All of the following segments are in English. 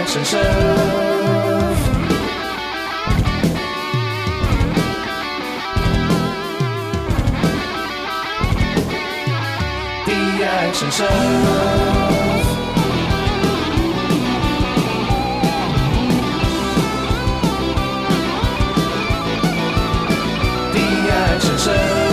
Action Shelf. The Action Shelf. The Action Shelf.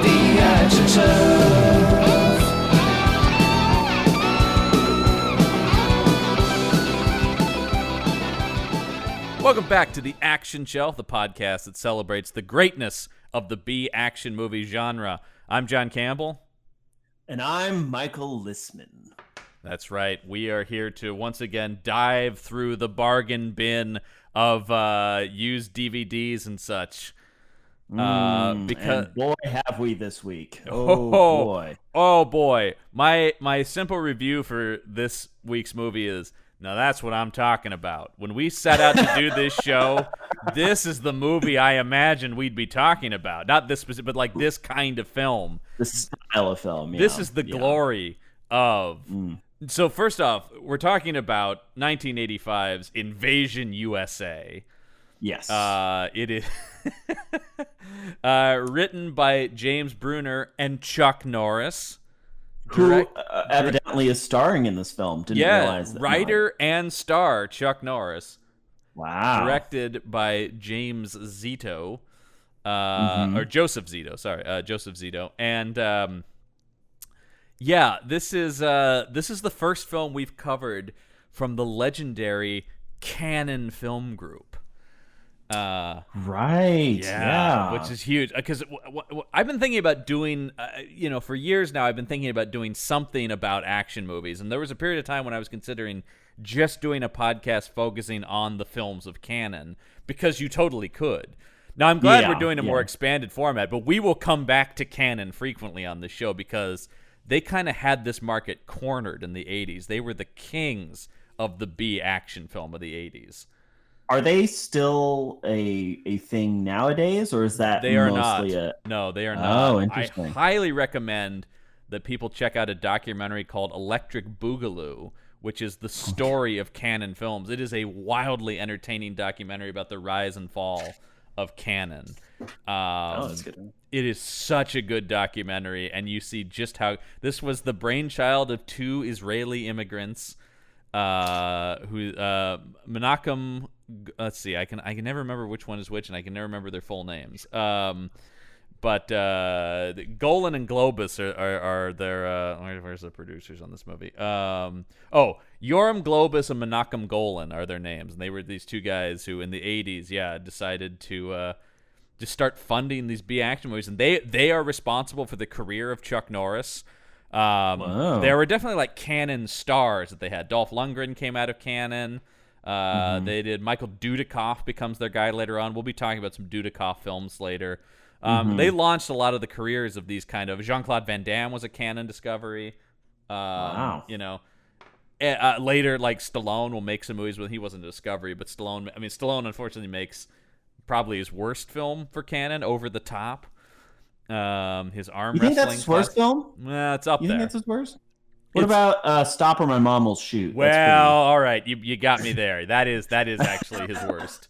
The Action Shelf. Welcome back to the Action Shelf, the podcast that celebrates the greatness of the B action movie genre. I'm John Campbell. And I'm Michael Lissman. That's right. We are here to once again dive through the bargain bin of used DVDs and such. Because And boy, have we this week. Boy. Oh boy. My simple review for this week's movie is, now that's what I'm talking about. When we set out to do this show, this is the movie I imagined we'd be talking about. Not this specific, but like this kind of film. This style of film. This is the glory of. So first off, we're talking about 1985's Invasion USA. Yes. It is written by James Brunner and Chuck Norris. Who evidently is starring in this film. Didn't realize that. Writer and star Chuck Norris. Wow. Directed by James Zito. Or Joseph Zito, sorry. Joseph Zito. And this is the first film we've covered from the legendary Cannon Film Group. Right. Yeah. Which is huge because I've been thinking about doing, for years now, I've been thinking about doing something about action movies. And there was a period of time when I was considering just doing a podcast focusing on the films of Cannon because you totally could. Now, I'm glad we're doing a more expanded format, but we will come back to Cannon frequently on this show because they kind of had this market cornered in the 80s. They were the kings of the B action film of the 80s. Are they still a thing nowadays, or is that they are mostly not? No, they are not. Oh, interesting. I highly recommend that people check out a documentary called Electric Boogaloo, which is the story of Cannon Films. It is a wildly entertaining documentary about the rise and fall of Cannon. That's good. It is such a good documentary, and you see just how this was the brainchild of two Israeli immigrants. Menachem, let's see, I can never remember which one is which, and I can never remember their full names. But Golan and Globus are their where's the producers on this movie? Yoram Globus and Menachem Golan are their names, and they were these two guys who in the 80s, decided to just start funding these B action movies, and they are responsible for the career of Chuck Norris. There were definitely like Cannon stars that they had. Dolph Lundgren came out of Cannon. They did. Michael Dudikoff becomes their guy later on. We'll be talking about some Dudikoff films later. They launched a lot of the careers of these kind of. Jean-Claude Van Damme was a Cannon discovery. Wow. Later, like Stallone will make some movies with. He wasn't a discovery, but Stallone unfortunately makes probably his worst film for Cannon, Over the Top. His arm wrestling. You think that's his worst film? It's up there. You think that's his worst? What about Stop or My Mom Will Shoot? Well, all right, you got me there. That is actually his worst.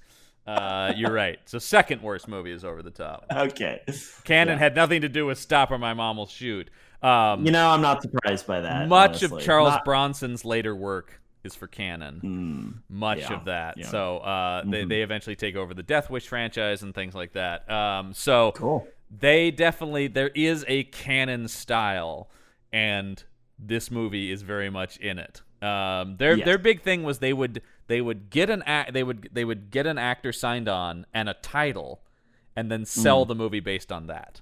You're right. So second worst movie is Over the Top. Okay. Cannon had nothing to do with Stop or My Mom Will Shoot. I'm not surprised by that. Much honestly. of Charles Bronson's later work is for Cannon. Much of that. Yeah. So they eventually take over the Death Wish franchise and things like that. Cool. They definitely, there is a Cannon style, and this movie is very much in it. Their big thing was they would get an actor signed on and a title, and then sell the movie based on that.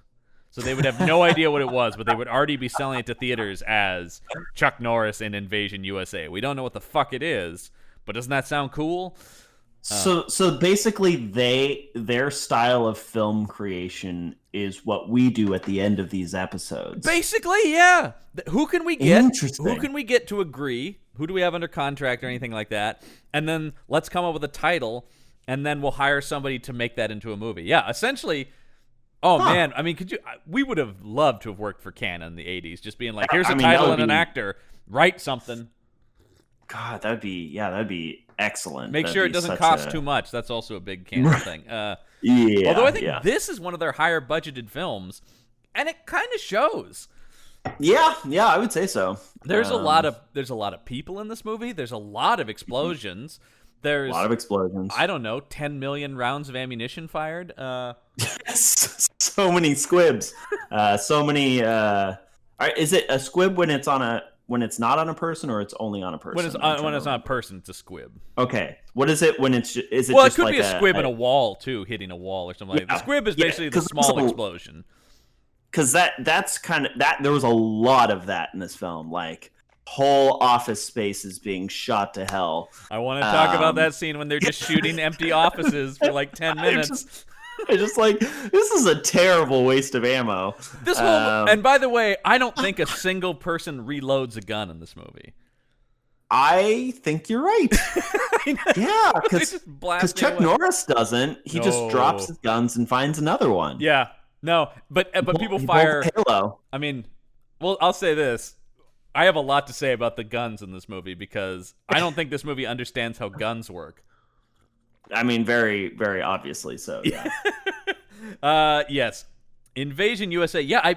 So they would have no idea what it was, but they would already be selling it to theaters as Chuck Norris in Invasion USA. We don't know what the fuck it is, but doesn't that sound cool? So basically, their style of film creation is what we do at the end of these episodes. Basically, yeah. Who can we get? Interesting. Who can we get to agree? Who do we have under contract or anything like that? And then let's come up with a title, and then we'll hire somebody to make that into a movie. Yeah, essentially, Oh man, I mean, could you? We would have loved to have worked for Canon in the '80s, just being like, here's a I mean, title that and would an be- actor, write something. God, that'd be excellent. Make That'd sure it be doesn't such cost a- too much. That's also a big Canon thing. Yeah. Although I think yeah. this is one of their higher budgeted films, and it kind of shows. Yeah, I would say so. There's a lot of people in this movie. There's a lot of explosions. There's a lot of explosions. I don't know, 10 million rounds of ammunition fired. So many squibs. So many. Is it a squib when it's not on a person, or it's only on a person? When it's not a person, it's a squib. Okay. What is it when it's? Is it? Well, it just could like be a squib in a wall too, hitting a wall or something like that. The squib is basically the 'cause small also- explosion. Because that's kind of that. There was a lot of that in this film. Like whole office spaces being shot to hell. I want to talk about that scene when they're just shooting empty offices for like 10 minutes. I just like, this is a terrible waste of ammo. This whole, and by the way, I don't think a single person reloads a gun in this movie. I think you're right. Yeah, They because just blast it Chuck away. Norris doesn't. He just No. drops his guns and finds another one. Yeah, no, but people He fire. bolts Halo. I mean, well, I'll say this. I have a lot to say about the guns in this movie because I don't think this movie understands how guns work. I mean, very, very obviously so. Yeah. Yes. Invasion USA. Yeah,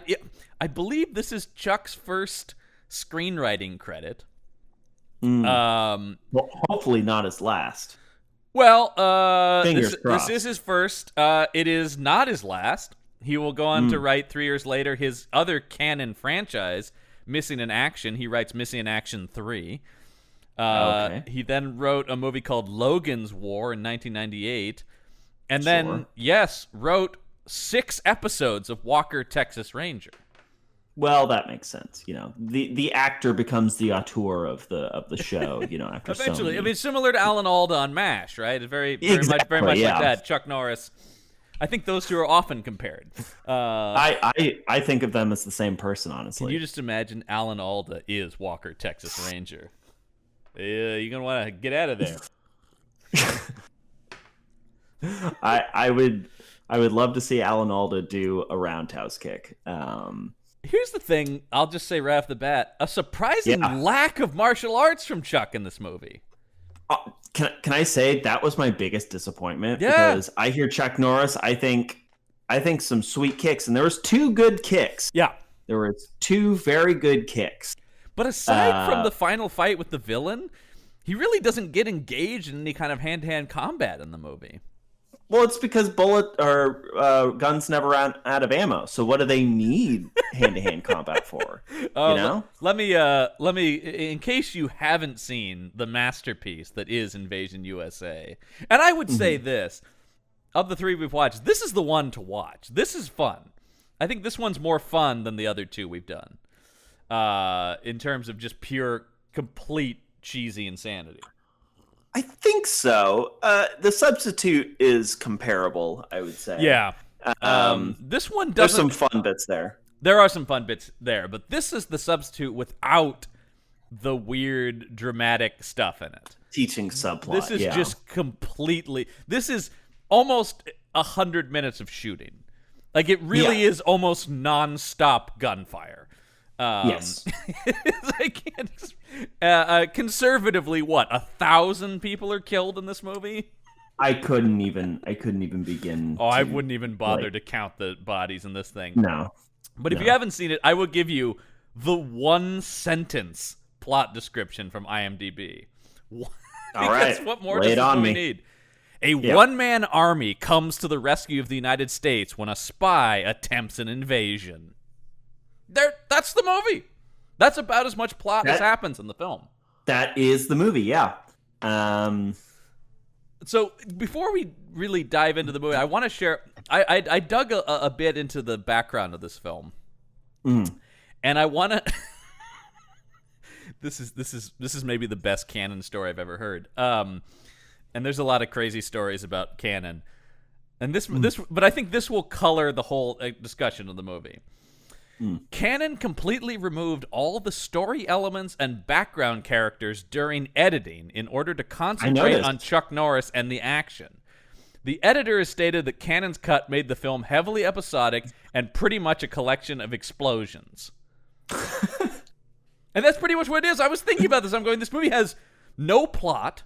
I believe this is Chuck's first screenwriting credit. Well, hopefully not his last. Well, Fingers this crossed. is his first. It is not his last. He will go on to write 3 years later his other canon franchise, Missing in Action. He writes Missing in Action 3. Okay. He then wrote a movie called Logan's War in 1998. And then, Sure. yes, wrote 6 episodes of Walker, Texas Ranger. Well, that makes sense. You know, the actor becomes the auteur of the show. You know, after so Eventually. many- I mean, similar to Alan Alda on MASH, right? It's very Exactly, much yeah. like that. Chuck Norris. I think those two are often compared. I think of them as the same person, Can honestly. you just imagine Alan Alda is Walker, Texas Ranger? Yeah, you're gonna want to get out of there. I would love to see Alan Alda do a roundhouse kick. Here's the thing. I'll just say right off the bat: a surprising Yeah. lack of martial arts from Chuck in this movie. Can I say that was my biggest disappointment? Yeah. Because I hear Chuck Norris, I think some sweet kicks, and there was 2 good kicks. Yeah, There was 2 very good kicks. but aside from the final fight with the villain, he really doesn't get engaged in any kind of hand-to-hand combat in the movie. Well, it's because guns never run out of ammo. So what do they need hand-to-hand combat for? You know? Let me, in case you haven't seen the masterpiece that is Invasion USA, and I would say this, of the 3 we've watched, this is the one to watch. This is fun. I think this one's more fun than the other 2 we've done, in terms of just pure, complete, cheesy insanity. I think so. The Substitute is comparable, I would say. Yeah. This one There's doesn't... some fun bits there. There are some fun bits there, but this is the Substitute without the weird, dramatic stuff in it. Teaching subplot. This is yeah. just completely... This is almost 100 minutes of shooting. Like, it really Yeah. is almost non-stop gunfire. Yes. I can't... conservatively, what, 1,000 people are killed in this movie? I couldn't even begin. Oh, I to- wouldn't even bother like- to count the bodies in this thing. No. But if No. you haven't seen it, I will give you the 1-sentence plot description from IMDb. All Because right. what more Lay does it this on movie me. need? A one-man army comes to the rescue of the United States when a spy attempts an invasion. That's the movie. That's about as much plot as happens in the film. That is the movie, yeah. So before we really dive into the movie, I want to share. I dug a bit into the background of this film, and I want to. This is maybe the best canon story I've ever heard. And there's a lot of crazy stories about canon, and but I think this will color the whole discussion of the movie. Canon completely removed all the story elements and background characters during editing in order to concentrate noticed. on Chuck Norris and the action. The editor has stated that Cannon's cut made the film heavily episodic and pretty much a collection of explosions. And that's pretty much what it is. I was thinking about this. I'm going, this movie has no plot,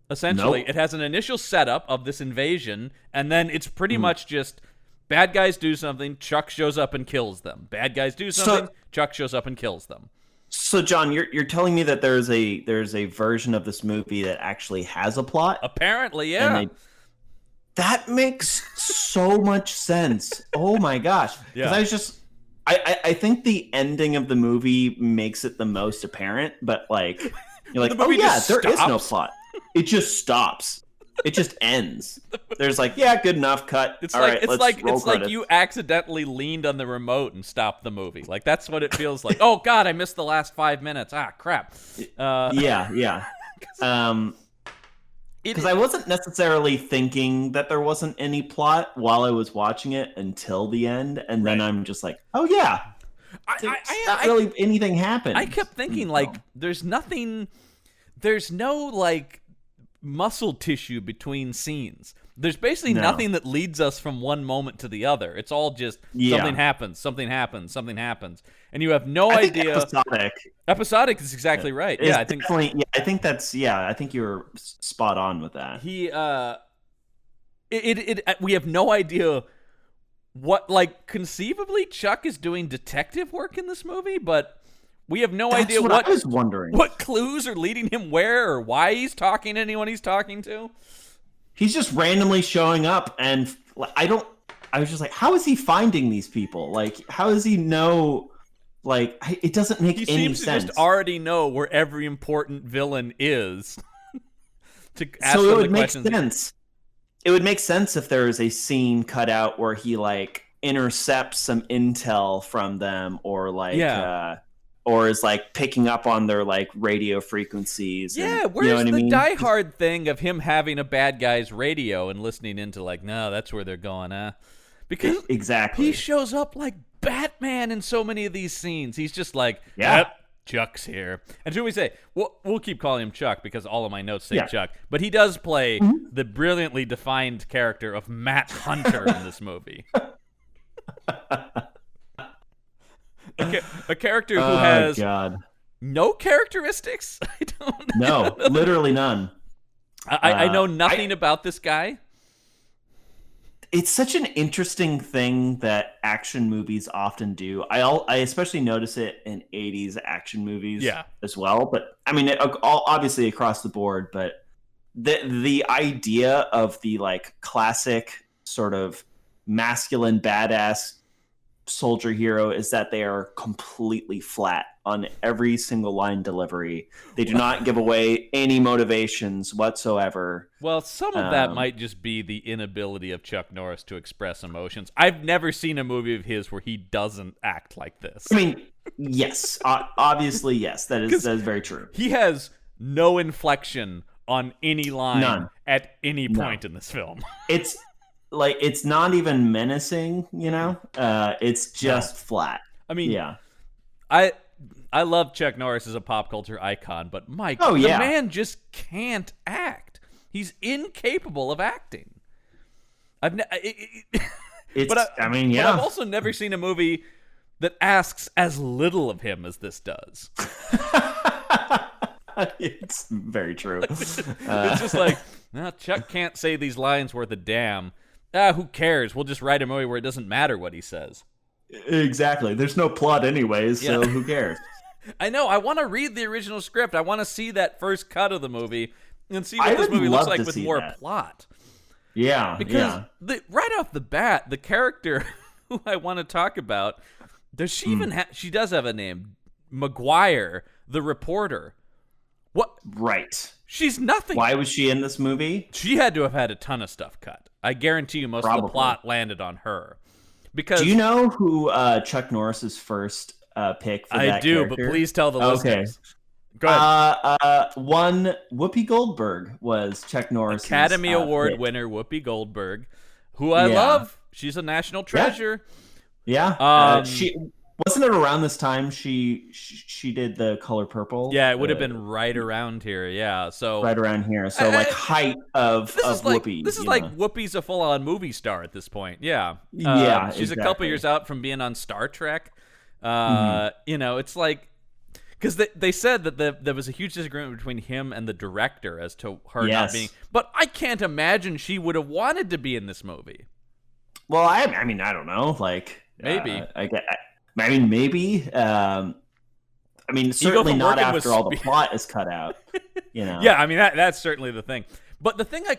essentially. Nope. It has an initial setup of this invasion, and then it's pretty much just bad guys do something, Chuck shows up and kills them. Bad guys do something, Chuck shows up and kills them. So, John, you're telling me that there's a version of this movie that actually has a plot? Apparently, yeah. And that makes so much sense. Oh my gosh! Because I was just, I think the ending of the movie makes it the most apparent. But like, you're like, oh yeah, there is no plot. It just stops. It just ends. There's like, yeah, good enough. Cut. It's All like right, it's let's like roll it's like credits. you accidentally leaned on the remote and stopped the movie. Like that's what it feels like. Oh God, I missed the last 5 minutes. Ah, crap. Yeah. Because I wasn't necessarily thinking that there wasn't any plot while I was watching it until the end, and then I'm just like, oh yeah, not really anything happened. I kept thinking like, there's nothing. There's no like muscle tissue between scenes. There's basically nothing that leads us from one moment to the other. It's all just something happens, and you have no idea. Episodic is exactly right. Yeah, I think definitely. Yeah, I think that's. Yeah, I think you're spot on with that. We have no idea what, like, conceivably Chuck is doing detective work in this movie, but we have no idea what I was wondering. What clues are leading him where or why he's talking to anyone he's talking to. He's just randomly showing up, and I was just like, how is he finding these people? Like, how does he know? Like, it doesn't make any sense. He seems to just already know where every important villain is. To ask so them it would the make questions. sense. It would make sense if there was a scene cut out where he like intercepts some intel from them, or like, or is like picking up on their like radio frequencies. Yeah, and, where's you know what the I mean? Die Hard thing of him having a bad guy's radio and listening into like, no, that's where they're going, Because exactly, he shows up like Batman in so many of these scenes. He's just like, Yeah. yep, Chuck's here. And should we say, we'll keep calling him Chuck because all of my notes say Chuck. But he does play the brilliantly defined character of Matt Hunter in this movie. A character who has no characteristics. I don't know. No, literally none. I know nothing about this guy. It's such an interesting thing that action movies often do. I especially notice it in 80s action movies as well. But I mean, obviously across the board. But the idea of the like classic sort of masculine badass soldier hero is that they are completely flat on every single line delivery. They do not give away any motivations whatsoever. Well, some of that might just be the inability of Chuck Norris to express emotions. I've never seen a movie of his where he doesn't act like this. I mean, yes, obviously, yes, that is very true. He has no inflection on any line at any point in this film. It's like, it's not even menacing, you know? It's just flat. I mean, I love Chuck Norris as a pop culture icon, but Mike, the man just can't act. He's incapable of acting. But I've also never seen a movie that asks as little of him as this does. It's very true. It's just like, no, Chuck can't say these lines worth a damn. Who cares? We'll just write a movie where it doesn't matter what he says. Exactly. There's no plot anyways, so who cares? I know. I want to read the original script. I want to see that first cut of the movie and see what this movie looks like with more plot. Yeah, because right off the bat, the character who I want to talk about, does she even she does have a name, McGuire, the reporter. What? Right. She's nothing. Why was she in this movie? She had to have had a ton of stuff cut. I guarantee you most of the plot landed on her. Because do you know who Chuck Norris's first pick for that character? But please tell the listeners. Go ahead. One, Whoopi Goldberg was Chuck Norris's Academy Award pick. winner Whoopi Goldberg, who I love. She's a national treasure. Yeah. Wasn't it around this time she did The Color Purple? Yeah, it would have been right around here. Yeah, so right around here. So like height of Whoopi. This is like Whoopi's a full-on movie star at this point. Yeah, yeah. She's a couple years out from being on Star Trek. It's like because they said that there was a huge disagreement between him and the director as to her not being. But I can't imagine she would have wanted to be in this movie. Well, I mean, I don't know. Like maybe. Maybe. I mean, certainly not after all the plot is cut out. Yeah, I mean that's certainly the thing. But the thing I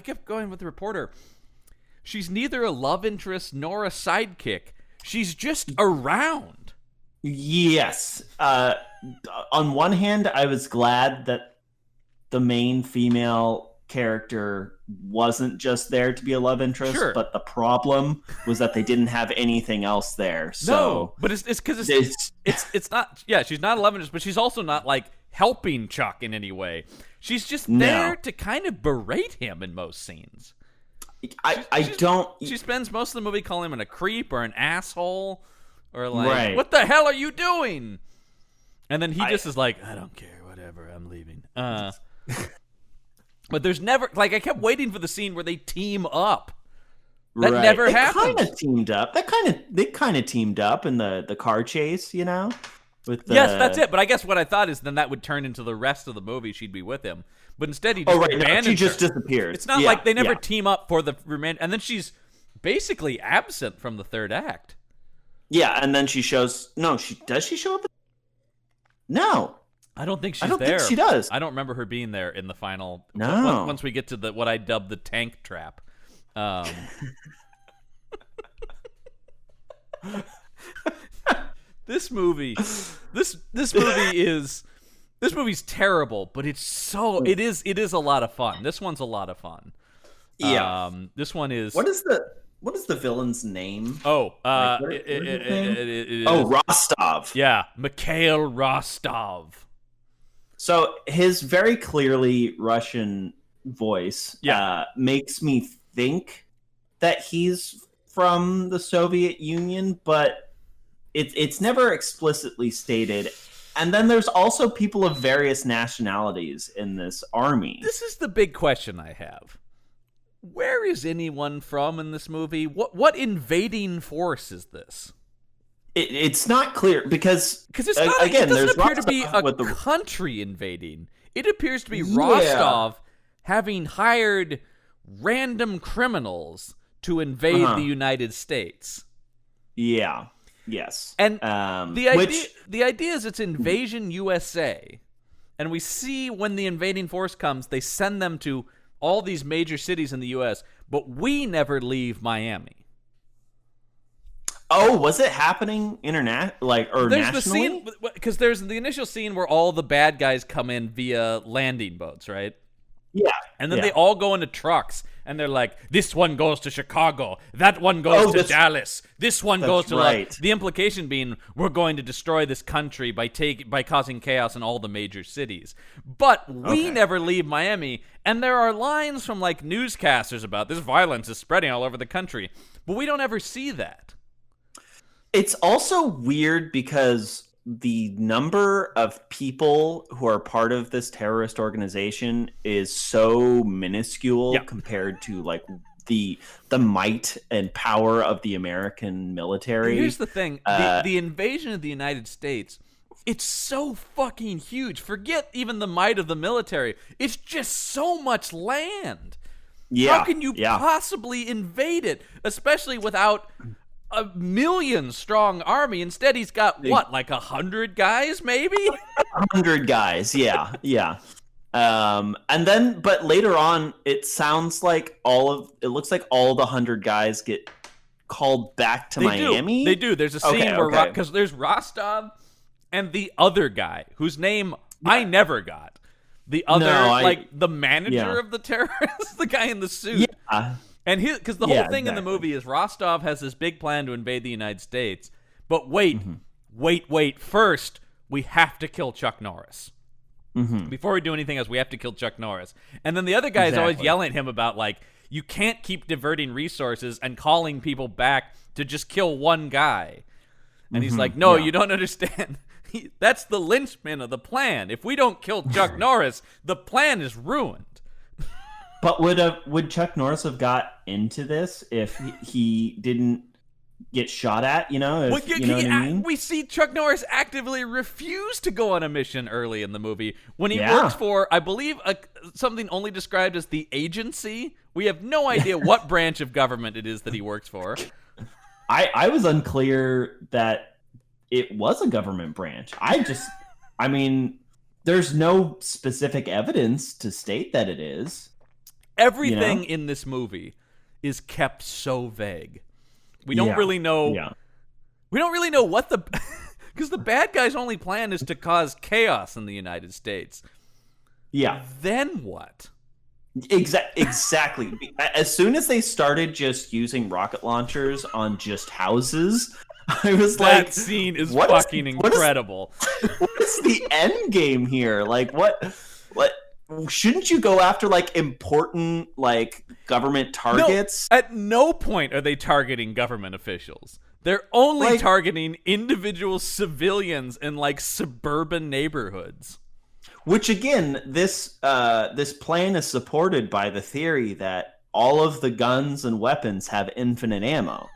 kept going with the reporter. She's neither a love interest nor a sidekick. She's just around. Yes. On one hand, I was glad that the main female character wasn't just there to be a love interest, but the problem was that they didn't have anything else there. So, no, but it's because it's not. Yeah, she's not a love interest, but she's also not like helping Chuck in any way. She's just there to kind of berate him in most scenes. She spends most of the movie calling him a creep or an asshole or like, what the hell are you doing? And then he just is like, I don't care, whatever, I'm leaving. But there's never, like, I kept waiting for the scene where they team up. That never happened. They kind of teamed up. They kind of teamed up in the car chase, With yes, that's it. But I guess what I thought is then that would turn into the rest of the movie. She'd be with him, but instead he just abandons she just disappears. It's not like they never team up for the remainder, and then she's basically absent from the third act. Yeah, and then she shows. No, does she show up? No. I don't think she's there. I don't there. think she does. I don't remember her being there in the final. No. Once we get to what I dubbed the tank trap. This movie's terrible, but it is a lot of fun. This one's a lot of fun. Yeah. This one is. What is the villain's name? Oh, Rostov. Yeah, Mikhail Rostov. So his very clearly Russian voice makes me think that he's from the Soviet Union, but it's never explicitly stated. And then there's also people of various nationalities in this army. This is the big question I have. Where is anyone from in this movie? What invading force is this? It's not clear because it's not, again, it doesn't appear to be a country invading. It appears to be Rostov having hired random criminals to invade the United States. Yeah. Yes. And the idea is it's Invasion USA. And we see when the invading force comes, they send them to all these major cities in the U.S., but we never leave Miami. Oh, was it happening nationally? The scene because there's the initial scene where all the bad guys come in via landing boats, right? Yeah. And then they all go into trucks, and they're like, this one goes to Chicago, that one goes to Dallas, this one goes to the implication being we're going to destroy this country by causing chaos in all the major cities. But we never leave Miami, and there are lines from like newscasters about this violence is spreading all over the country, but we don't ever see that. It's also weird because the number of people who are part of this terrorist organization is so minuscule compared to like the might and power of the American military. Here's the thing. The invasion of the United States, it's so fucking huge. Forget even the might of the military. It's just so much land. Yeah. How can you possibly invade it, especially without a 1,000,000-strong army? Instead, he's got like 100 guys, maybe? 100 guys, yeah. And then, but later on, it sounds like it looks like all the 100 guys get called back to Miami. They do. There's a scene where because there's Rostov and the other guy whose name I never got. The other, the manager of the terrorists, the guy in the suit. Yeah. And because the whole thing in the movie is Rostov has this big plan to invade the United States. But wait. First, we have to kill Chuck Norris. Before we do anything else, we have to kill Chuck Norris. And then the other guy is always yelling at him about, like, you can't keep diverting resources and calling people back to just kill one guy. And he's like, no, yeah. you don't understand. That's the linchpin of the plan. If we don't kill Chuck Norris, the plan is ruined. But would Chuck Norris have got into this if he didn't get shot at? You know, if, you know what I mean? We see Chuck Norris actively refuse to go on a mission early in the movie when he Yeah. works for, I believe, something only described as the agency. We have no idea what branch of government it is that he works for. I was unclear that it was a government branch. I mean, there's no specific evidence to state that it is. Everything in this movie is kept so vague. We don't really know. Yeah. We don't really know what the because the bad guy's only plan is to cause chaos in the United States. Yeah. Then what? Exactly. As soon as they started just using rocket launchers on just houses, I was That like, scene is what fucking incredible. What is the end game here? Like, what? Shouldn't you go after like important like government targets? No, at no point are they targeting government officials. They're only targeting individual civilians in like suburban neighborhoods. Which again, this plan is supported by the theory that all of the guns and weapons have infinite ammo.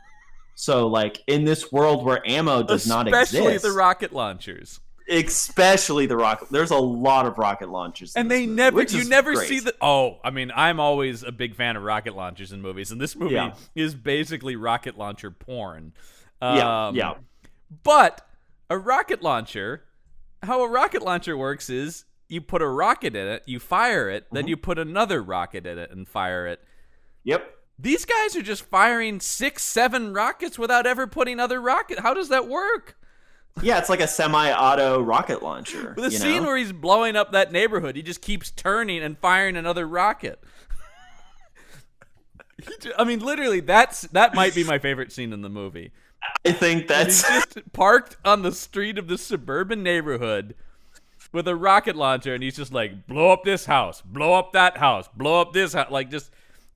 So like in this world where ammo does not exist, especially the rocket launchers. Especially the rocket. There's a lot of rocket launchers, and they never. You never see the. Oh, I mean, I'm always a big fan of rocket launchers in movies, and this movie is basically rocket launcher porn. Yeah. But a rocket launcher, how a rocket launcher works is you put a rocket in it, you fire it, then you put another rocket in it and fire it. Yep. These guys are just firing 6-7 rockets without ever putting other rocket. How does that work? Yeah, it's like a semi-auto rocket launcher. The scene where he's blowing up that neighborhood, he just keeps turning and firing another rocket. I mean, literally, that might be my favorite scene in the movie. I think that's he's just parked on the street of the suburban neighborhood with a rocket launcher, and he's just like, blow up this house, blow up that house, blow up this house, like just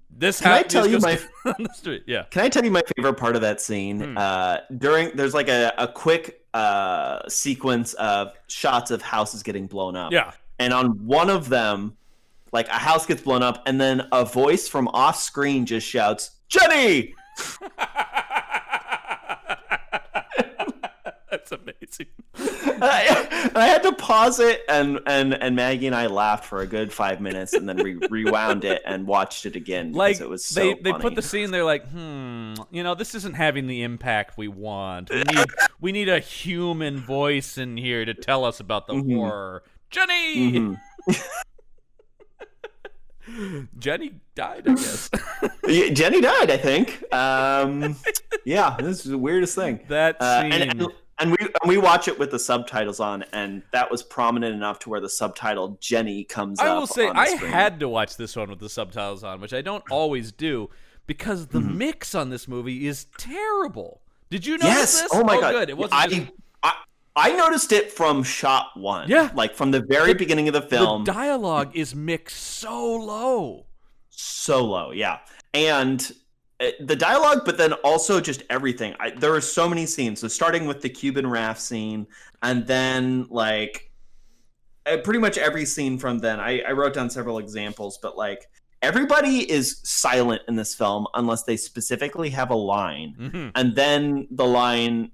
this house. Can I tell you my on the street? Yeah. Can I tell you my favorite part of that scene? There's like a quick sequence of shots of houses getting blown up. Yeah. And on one of them, like a house gets blown up, and then a voice from off screen just shouts, "Jenny!" That's amazing. I had to pause it, and Maggie and I laughed for a good 5 minutes, and then rewound it and watched it again because like it was so they funny. put the scene there, like, this isn't having the impact we want. We need a human voice in here to tell us about the horror. Jenny. Jenny died, I guess. Jenny died, I think. Yeah, this is the weirdest thing. That scene. And we watch it with the subtitles on, and that was prominent enough to where the subtitle Jenny comes up. I will say, on the I screen. had to watch this one with the subtitles on, which I don't always do, because the mix on this movie is terrible. Did you notice this? Oh my god! Good. It wasn't I noticed it from shot one. Yeah. Like from the very beginning of the film. The dialogue is mixed so low. So low, yeah. And the dialogue, but then also just everything. There are so many scenes. So starting with the Cuban raft scene, and then like pretty much every scene from then. I wrote down several examples, but like everybody is silent in this film unless they specifically have a line. And then the line,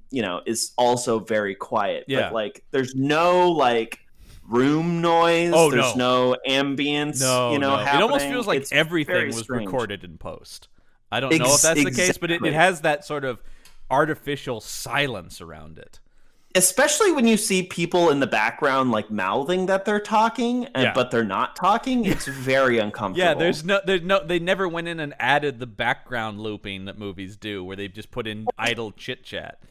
is also very quiet. Yeah. But like there's no like room noise. There's no ambience, happening. It almost feels like It's everything very was strange. recorded in post. I don't know if that's the case, but it has that sort of artificial silence around it. Especially when you see people in the background like mouthing that they're talking, but they're not talking. It's very uncomfortable. Yeah, they never went in and added the background looping that movies do, where they just put in idle chit chat.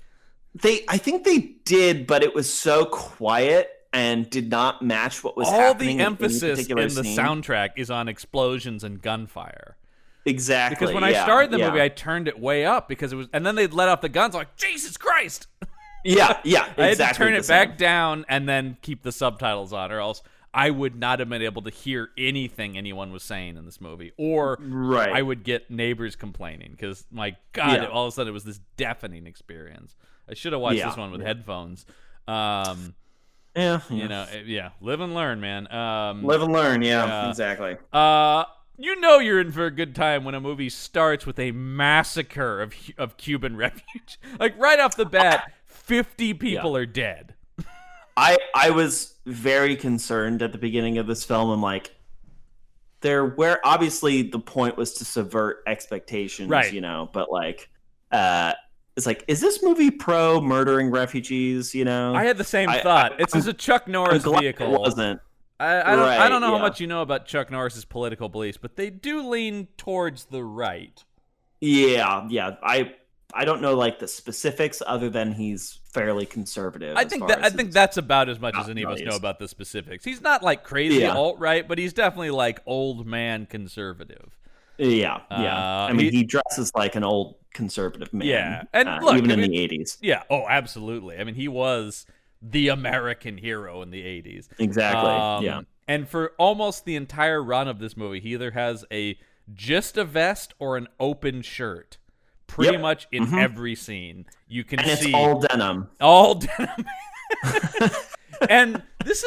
I think they did, but it was so quiet and did not match what was happening. All the emphasis in the soundtrack is on explosions and gunfire. Exactly. Because when I started the movie, I turned it way up because it was, and then they'd let off the guns. I'm like, Jesus Christ! Yeah, exactly. I had to turn it back down and then keep the subtitles on, or else I would not have been able to hear anything anyone was saying in this movie, or Right. I would get neighbors complaining because, my God, Yeah. all of a sudden it was this deafening experience. I should have watched this one with headphones. Yeah. You know, live and learn, man. Live and learn. Yeah, exactly. You know you're in for a good time when a movie starts with a massacre of Cuban refugees. Like, right off the bat, 50 people are dead. I was very concerned at the beginning of this film. I'm like, where obviously the point was to subvert expectations, right? You know, but like, it's like, is this movie pro murdering refugees? You know, I had the same thought. It's a Chuck Norris vehicle. It wasn't. I don't know how much you know about Chuck Norris's political beliefs, but they do lean towards the right. Yeah. I don't know like the specifics other than he's fairly conservative. I think that's about as much as any of us know about the specifics. He's not like crazy alt-right, but he's definitely like old man conservative. Yeah. I mean, he dresses like an old conservative man. Yeah, and look, even in the 80s. Yeah. Oh, absolutely. I mean, he was the American hero in the 80s. Exactly. Yeah. And for almost the entire run of this movie, he either has just a vest or an open shirt. Pretty much in every scene. You can see it's all denim. All denim. And this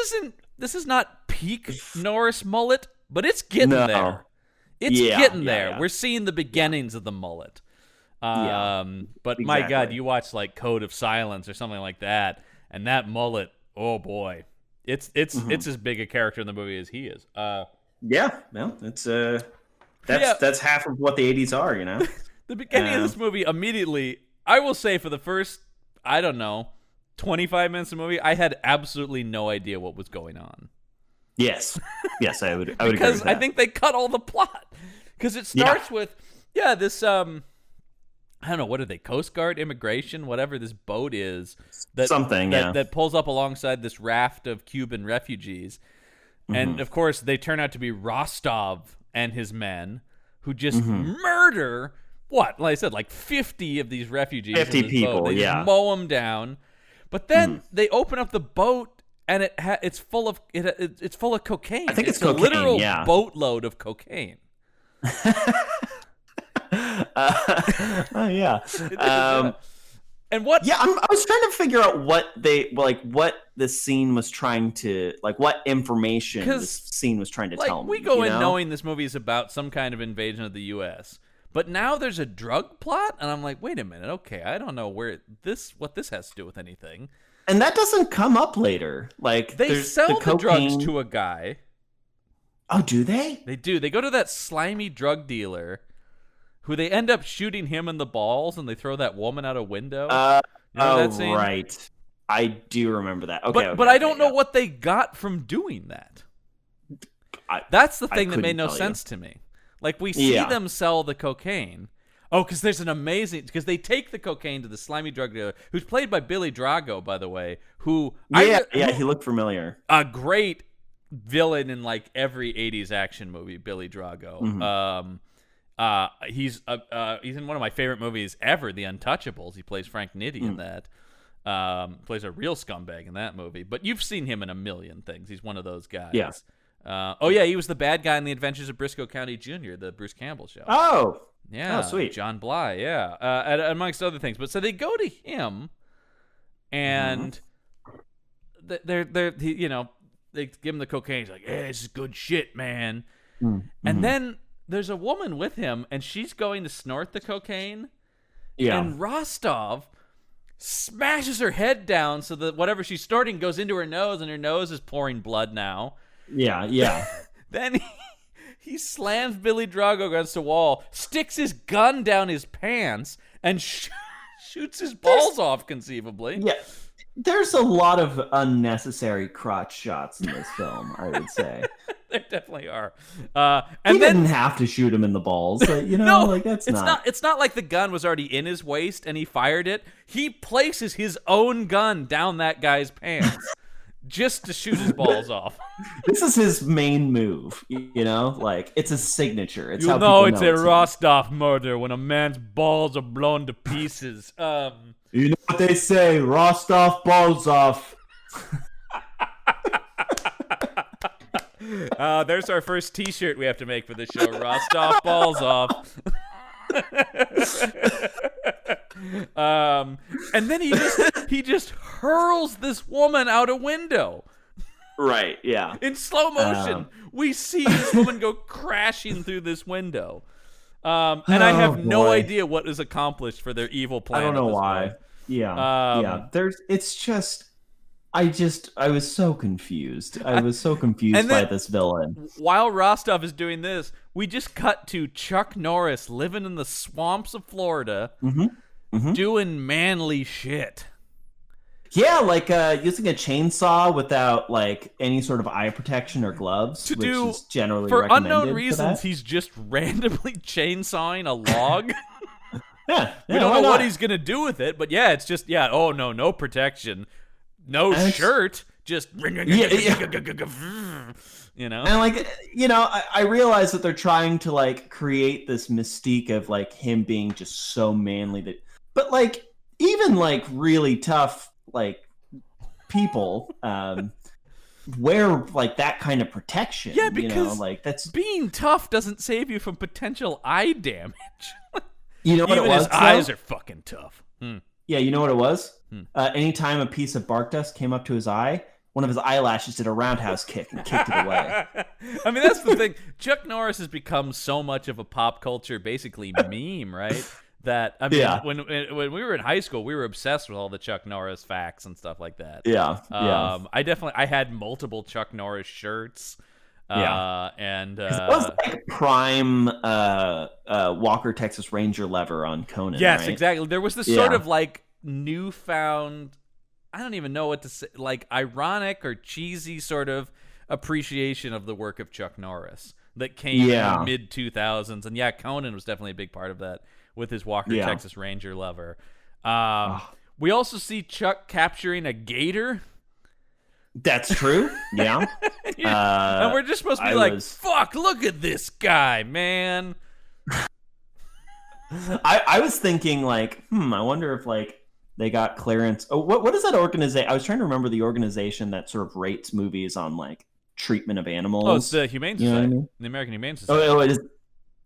is not peak Norris mullet, but it's getting there. It's getting there. Yeah. We're seeing the beginnings of the mullet. But exactly. My God, you watch like Code of Silence or something like that, and that mullet, oh boy. It's as big a character in the movie as he is. Yeah, well, it's that's half of what the 80s are, you know. The beginning of this movie, immediately, I will say for the first, 25 minutes of the movie, I had absolutely no idea what was going on. Yes, I would agree with because that. I think they cut all the plot. Because it starts with, this, I don't know, what are they, Coast Guard, immigration, whatever this boat is. That pulls up alongside this raft of Cuban refugees. And, of course, they turn out to be Rostov and his men, who just murder... What? Like I said, like 50 of these refugees. 50 people, boat. They just mow them down. But then they open up the boat, and it's full of cocaine. I think it's cocaine, a literal boatload of cocaine. And what? Yeah, I was trying to figure out what this scene was trying to, like, what information this scene was trying to tell me. We go in knowing this movie is about some kind of invasion of the U.S., but now there's a drug plot, and I'm like, wait a minute, okay, I don't know what this has to do with anything. And that doesn't come up later. Like, they sell the drugs to a guy. Oh, do they? They do. They go to that slimy drug dealer, who they end up shooting him in the balls, and they throw that woman out a window. You know that scene? Right. I do remember that. Okay, but I don't know what they got from doing that. That's the thing that made no sense to me. Like, we see them sell the cocaine. Oh, because there's an amazing... Because they take the cocaine to the slimy drug dealer, who's played by Billy Drago, by the way, who... he looked familiar. A great villain in, like, every 80s action movie, Billy Drago. He's in one of my favorite movies ever, The Untouchables. He plays Frank Nitti in that. Plays a real scumbag in that movie. But you've seen him in a million things. He's one of those guys. Yeah. He was the bad guy in The Adventures of Briscoe County Jr., the Bruce Campbell show. Oh, yeah. Oh, sweet. John Bly, yeah. Amongst other things. But so they go to him, and they give him the cocaine. He's like, "Hey, this is good shit, man." And then there's a woman with him, and she's going to snort the cocaine. Yeah. And Rostov smashes her head down so that whatever she's snorting goes into her nose, and her nose is pouring blood now. Yeah. Then he slams Billy Drago against the wall, sticks his gun down his pants, and shoots his balls off, conceivably. Yeah. There's a lot of unnecessary crotch shots in this film, I would say. There definitely are. He didn't have to shoot him in the balls. It's not like the gun was already in his waist and he fired it. He places his own gun down that guy's pants. Just to shoot his balls off. This is his main move, like it's a signature. It's it's a Rostov murder when a man's balls are blown to pieces. You know what they say, Rostov balls off. There's our first T-shirt we have to make for the show. Rostov balls off. And then he just hurls this woman out a window. Right. Yeah. In slow motion, we see this woman go crashing through this window. And I have no idea what is accomplished for their evil plan. I don't know why. Point. Yeah. It's just. I was so confused. I was so confused by this villain. While Rostov is doing this, we just cut to Chuck Norris living in the swamps of Florida, doing manly shit. Yeah, like using a chainsaw without like any sort of eye protection or gloves, which is generally for recommended unknown reasons. He's just randomly chainsawing a log. Yeah, we don't know what he's gonna do with it, but yeah, it's just oh no protection. No shirt, just you know. And like I realize that they're trying to like create this mystique of like him being just so manly but like even like really tough like people wear like that kind of protection. Yeah, because like that's being tough doesn't save you from potential eye damage. You know what Even it was? His eyes are fucking tough. Yeah, you know what it was? Anytime a piece of bark dust came up to his eye, one of his eyelashes did a roundhouse kick and kicked it away. I mean, that's the thing. Chuck Norris has become so much of a pop culture, basically meme, right? That I mean, when we were in high school, we were obsessed with all the Chuck Norris facts and stuff like that. Yeah. I had multiple Chuck Norris shirts. And it was like prime Walker Texas Ranger lever on Conan. Yes, right? exactly. There was this sort of like newfound, I don't even know what to say, like ironic or cheesy sort of appreciation of the work of Chuck Norris that came in the mid 2000s. And Conan was definitely a big part of that with his Walker Texas Ranger lever. We also see Chuck capturing a gator. That's true. Yeah. And we're just supposed to be fuck, look at this guy, man. I was thinking like, I wonder if like they got clearance. Oh, what is that organization? I was trying to remember the organization that sort of rates movies on like treatment of animals. Oh, it's the Humane Society. You know what I mean? The American Humane Society. Oh, it is.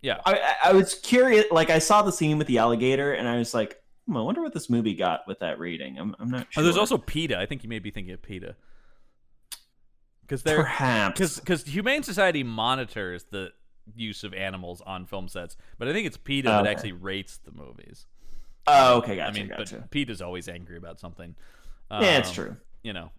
Yeah. I was curious. Like I saw the scene with the alligator, and I was like, I wonder what this movie got with that rating. I'm not sure. Oh, there's also PETA. I think you may be thinking of PETA. Perhaps. Because Humane Society monitors the use of animals on film sets, but I think it's PETA that actually rates the movies. Oh, okay, gotcha. But PETA's always angry about something. Yeah, it's true.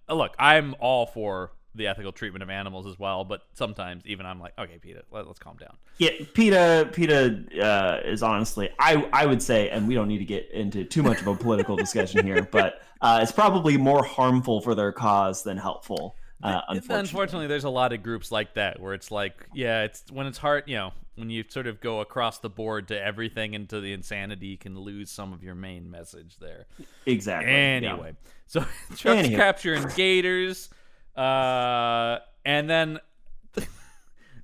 Look, I'm all for the ethical treatment of animals as well, but sometimes even I'm like, okay, PETA, let's calm down. Yeah, PETA is honestly, I would say, and we don't need to get into too much of a political discussion here, but it's probably more harmful for their cause than helpful. Unfortunately, there's a lot of groups like that where it's like, it's when it's hard, when you sort of go across the board to everything and to the insanity, you can lose some of your main message there. Exactly. Anyway, so Chuck's capturing gators, and then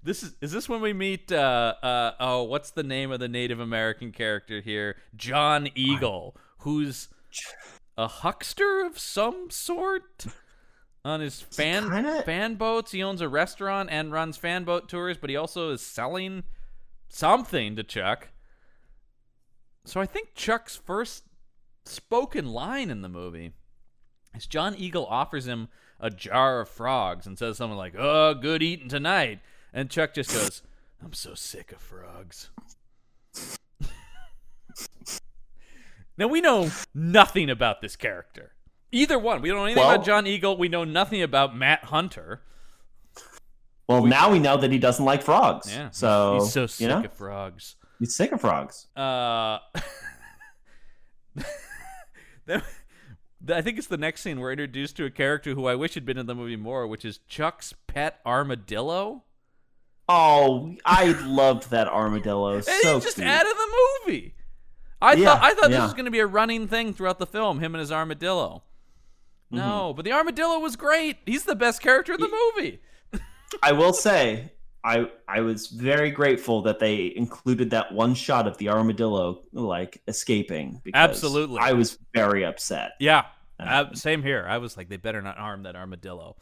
is this when we meet? What's the name of the Native American character here? John Eagle, who's a huckster of some sort. On his fan boats, he owns a restaurant and runs fan boat tours, but he also is selling something to Chuck. So I think Chuck's first spoken line in the movie is John Eagle offers him a jar of frogs and says something like, "Oh, good eating tonight." And Chuck just goes, "I'm so sick of frogs." Now, we know nothing about this character. Either one. We don't know anything about John Eagle. We know nothing about Matt Hunter. Well, now we know that he doesn't like frogs. Yeah. So he's so sick of frogs. He's sick of frogs. I think it's the next scene we're introduced to a character who I wish had been in the movie more, which is Chuck's pet armadillo. Oh, I loved that armadillo. And so he's just cute. out of the movie. I thought this was going to be a running thing throughout the film, him and his armadillo. No, but the armadillo was great. He's the best character in the movie. I will say, I was very grateful that they included that one shot of the armadillo like escaping. Because Absolutely, I was very upset. Yeah, same here. I was like, they better not harm that armadillo.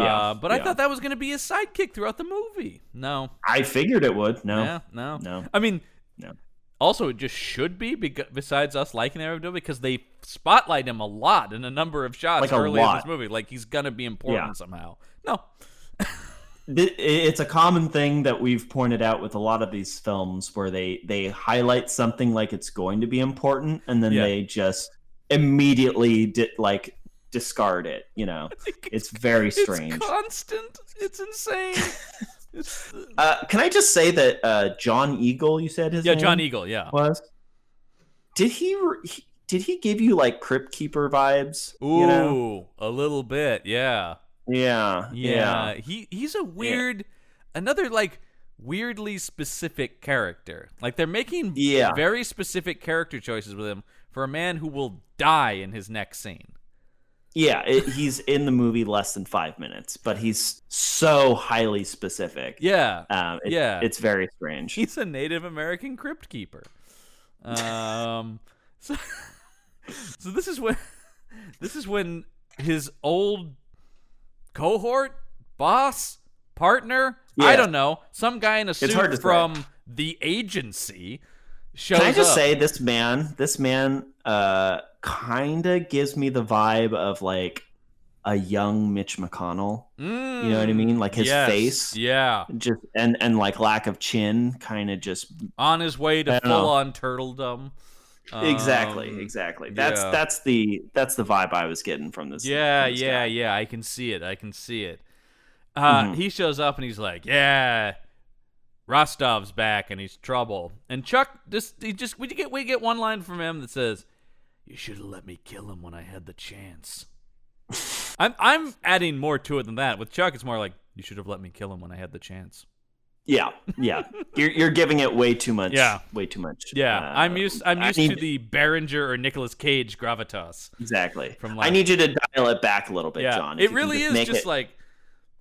But I thought that was going to be his sidekick throughout the movie. No. I figured it would. No. Yeah, no. No. I mean, no. Also, it just should be, besides us liking him, because they spotlight him a lot in a number of shots early in this movie. Like, he's going to be important somehow. No. It's a common thing that we've pointed out with a lot of these films where they highlight something like it's going to be important, and then they just immediately discard it. You know, it's very strange. It's constant. It's insane. Can I just say that John Eagle, you said his name? Yeah, John Eagle, was. Did he give you like Crypt Keeper vibes? Ooh, a little bit, yeah. Yeah. He's a weird, another like weirdly specific character. Like they're making very specific character choices with him for a man who will die in his next scene. Yeah, he's in the movie less than 5 minutes, but he's so highly specific. Yeah, it's very strange. He's a Native American crypt keeper. So this is when his old cohort, boss, partner, I don't know, some guy in a suit from the agency shows up. Can I just say this man kind of gives me the vibe of like a young Mitch McConnell. You know what I mean? Like his face. Yeah. Just and like lack of chin, kind of just on his way to full on turtledom. Exactly. That's the vibe I was getting from this. Yeah. I can see it. He shows up and he's like, "Yeah, Rostov's back and he's trouble." And Chuck we get one line from him that says, "You should have let me kill him when I had the chance." I'm adding more to it than that. With Chuck, it's more like, "You should have let me kill him when I had the chance." Yeah. You're giving it way too much. Yeah. Way too much. Yeah. I'm used to the Berenger or Nicolas Cage gravitas. Exactly. I need you to dial it back a little bit, John. It really is just like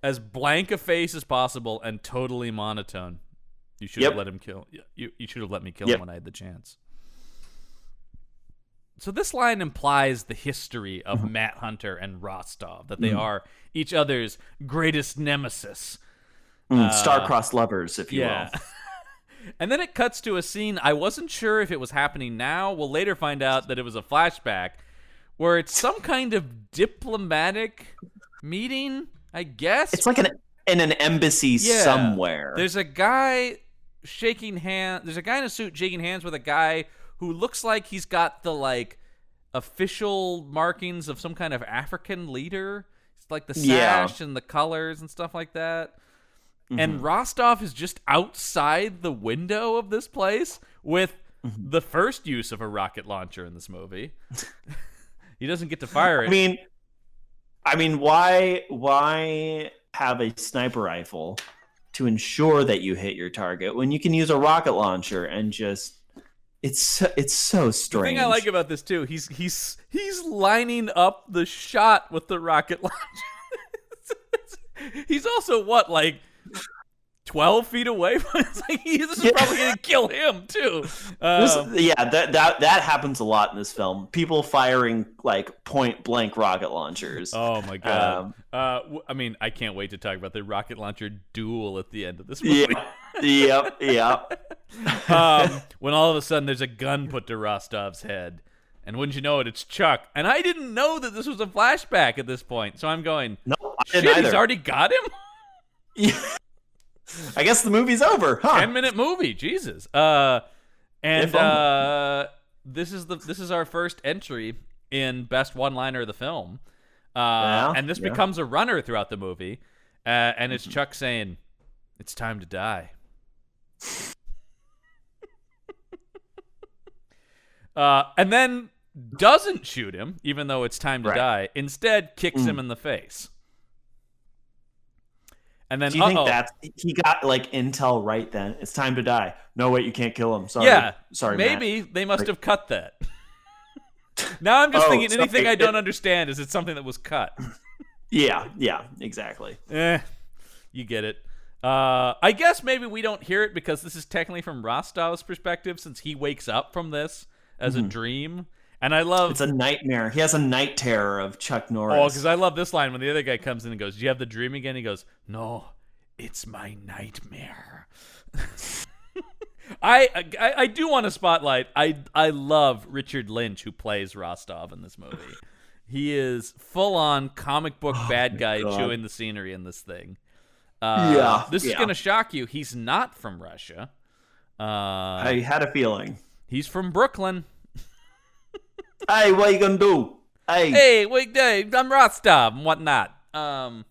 as blank a face as possible and totally monotone. You should have let him kill. You should have let me kill him when I had the chance. So this line implies the history of Matt Hunter and Rostov, that they are each other's greatest nemesis. Star-crossed lovers, if you will. And then it cuts to a scene. I wasn't sure if it was happening now. We'll later find out that it was a flashback where it's some kind of diplomatic meeting, I guess. It's like in an embassy somewhere. There's a guy shaking hands. There's a guy in a suit shaking hands with a guy who looks like he's got the like official markings of some kind of African leader. It's like the sash and the colors and stuff like that. And Rostov is just outside the window of this place with the first use of a rocket launcher in this movie. He doesn't get to fire it. I mean, why have a sniper rifle to ensure that you hit your target when you can use a rocket launcher and just it's so strange. The thing I like about this too, he's lining up the shot with the rocket launcher. He's also what, like 12 feet away? It's like this is probably going to kill him too. That happens a lot in this film. People firing like point blank rocket launchers. Oh my god! I mean, I can't wait to talk about the rocket launcher duel at the end of this movie. Yep. When all of a sudden there's a gun put to Rostov's head, and wouldn't you know it, it's Chuck. And I didn't know that this was a flashback at this point, so I'm going, no, shit, he's already got him. Yeah. I guess the movie's over, huh? 10-minute movie, Jesus. This is our first entry in best one-liner of the film, and this becomes a runner throughout the movie, and it's Chuck saying, "It's time to die." And then doesn't shoot him, even though it's time to die. Instead, kicks him in the face. And then, do you think that he got like intel right then? It's time to die. No, wait, you can't kill him. Sorry. Yeah. Sorry, maybe Matt. they must have cut that. Now I'm just thinking anything I don't understand is it's something that was cut. Yeah, exactly. You get it. I guess maybe we don't hear it because this is technically from Rostov's perspective, since he wakes up from this as a dream. And I love it's a nightmare. He has a night terror of Chuck Norris. Oh, because I love this line when the other guy comes in and goes, "Do you have the dream again?" He goes, "No, it's my nightmare." I do want to spotlight. I love Richard Lynch, who plays Rostov in this movie. He is full on comic book bad guy chewing the scenery in this thing. This is gonna shock you. He's not from Russia. I had a feeling. He's from Brooklyn. Hey, what you gonna do? Hey, wait, I'm Rostov and whatnot. And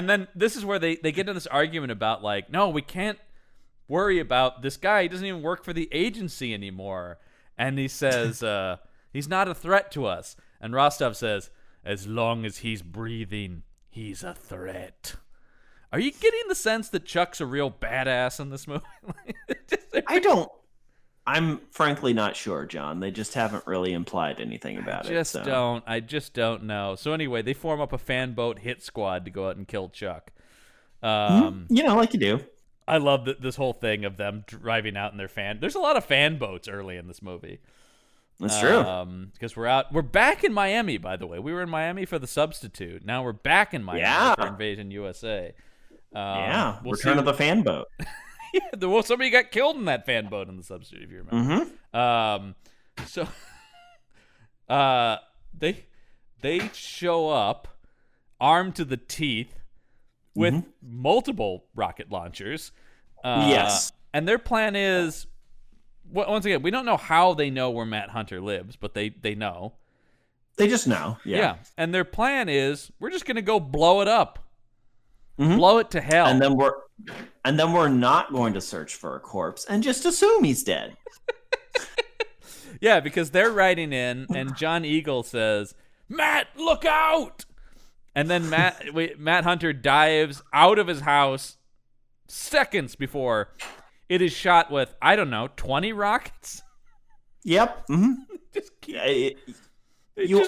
then this is where they get into this argument about like, no, we can't worry about this guy. He doesn't even work for the agency anymore. And he says, he's not a threat to us. And Rostov says, as long as he's breathing, he's a threat. Are you getting the sense that Chuck's a real badass in this movie? I'm frankly not sure, John. They just haven't really implied anything about it. I just don't know. So anyway, they form up a fan boat hit squad to go out and kill Chuck. Like you do. I love this whole thing of them driving out in their fan. There's a lot of fan boats early in this movie. That's true. Because we're back in Miami, by the way. We were in Miami for The Substitute. Now we're back in Miami for Invasion USA. Return of the fan boat. Well, somebody got killed in that fan boat in The Substitute, if you remember. They show up armed to the teeth with multiple rocket launchers. Yes. And their plan is, once again, we don't know how they know where Matt Hunter lives, but they know. They just know. Yeah. And their plan is, we're just going to go blow it up. Blow it to hell. And then we're not going to search for a corpse and just assume he's dead. Yeah, because they're riding in, and John Eagle says, "Matt, look out!" And then Matt Hunter dives out of his house seconds before it is shot with, I don't know, 20 rockets? Yep.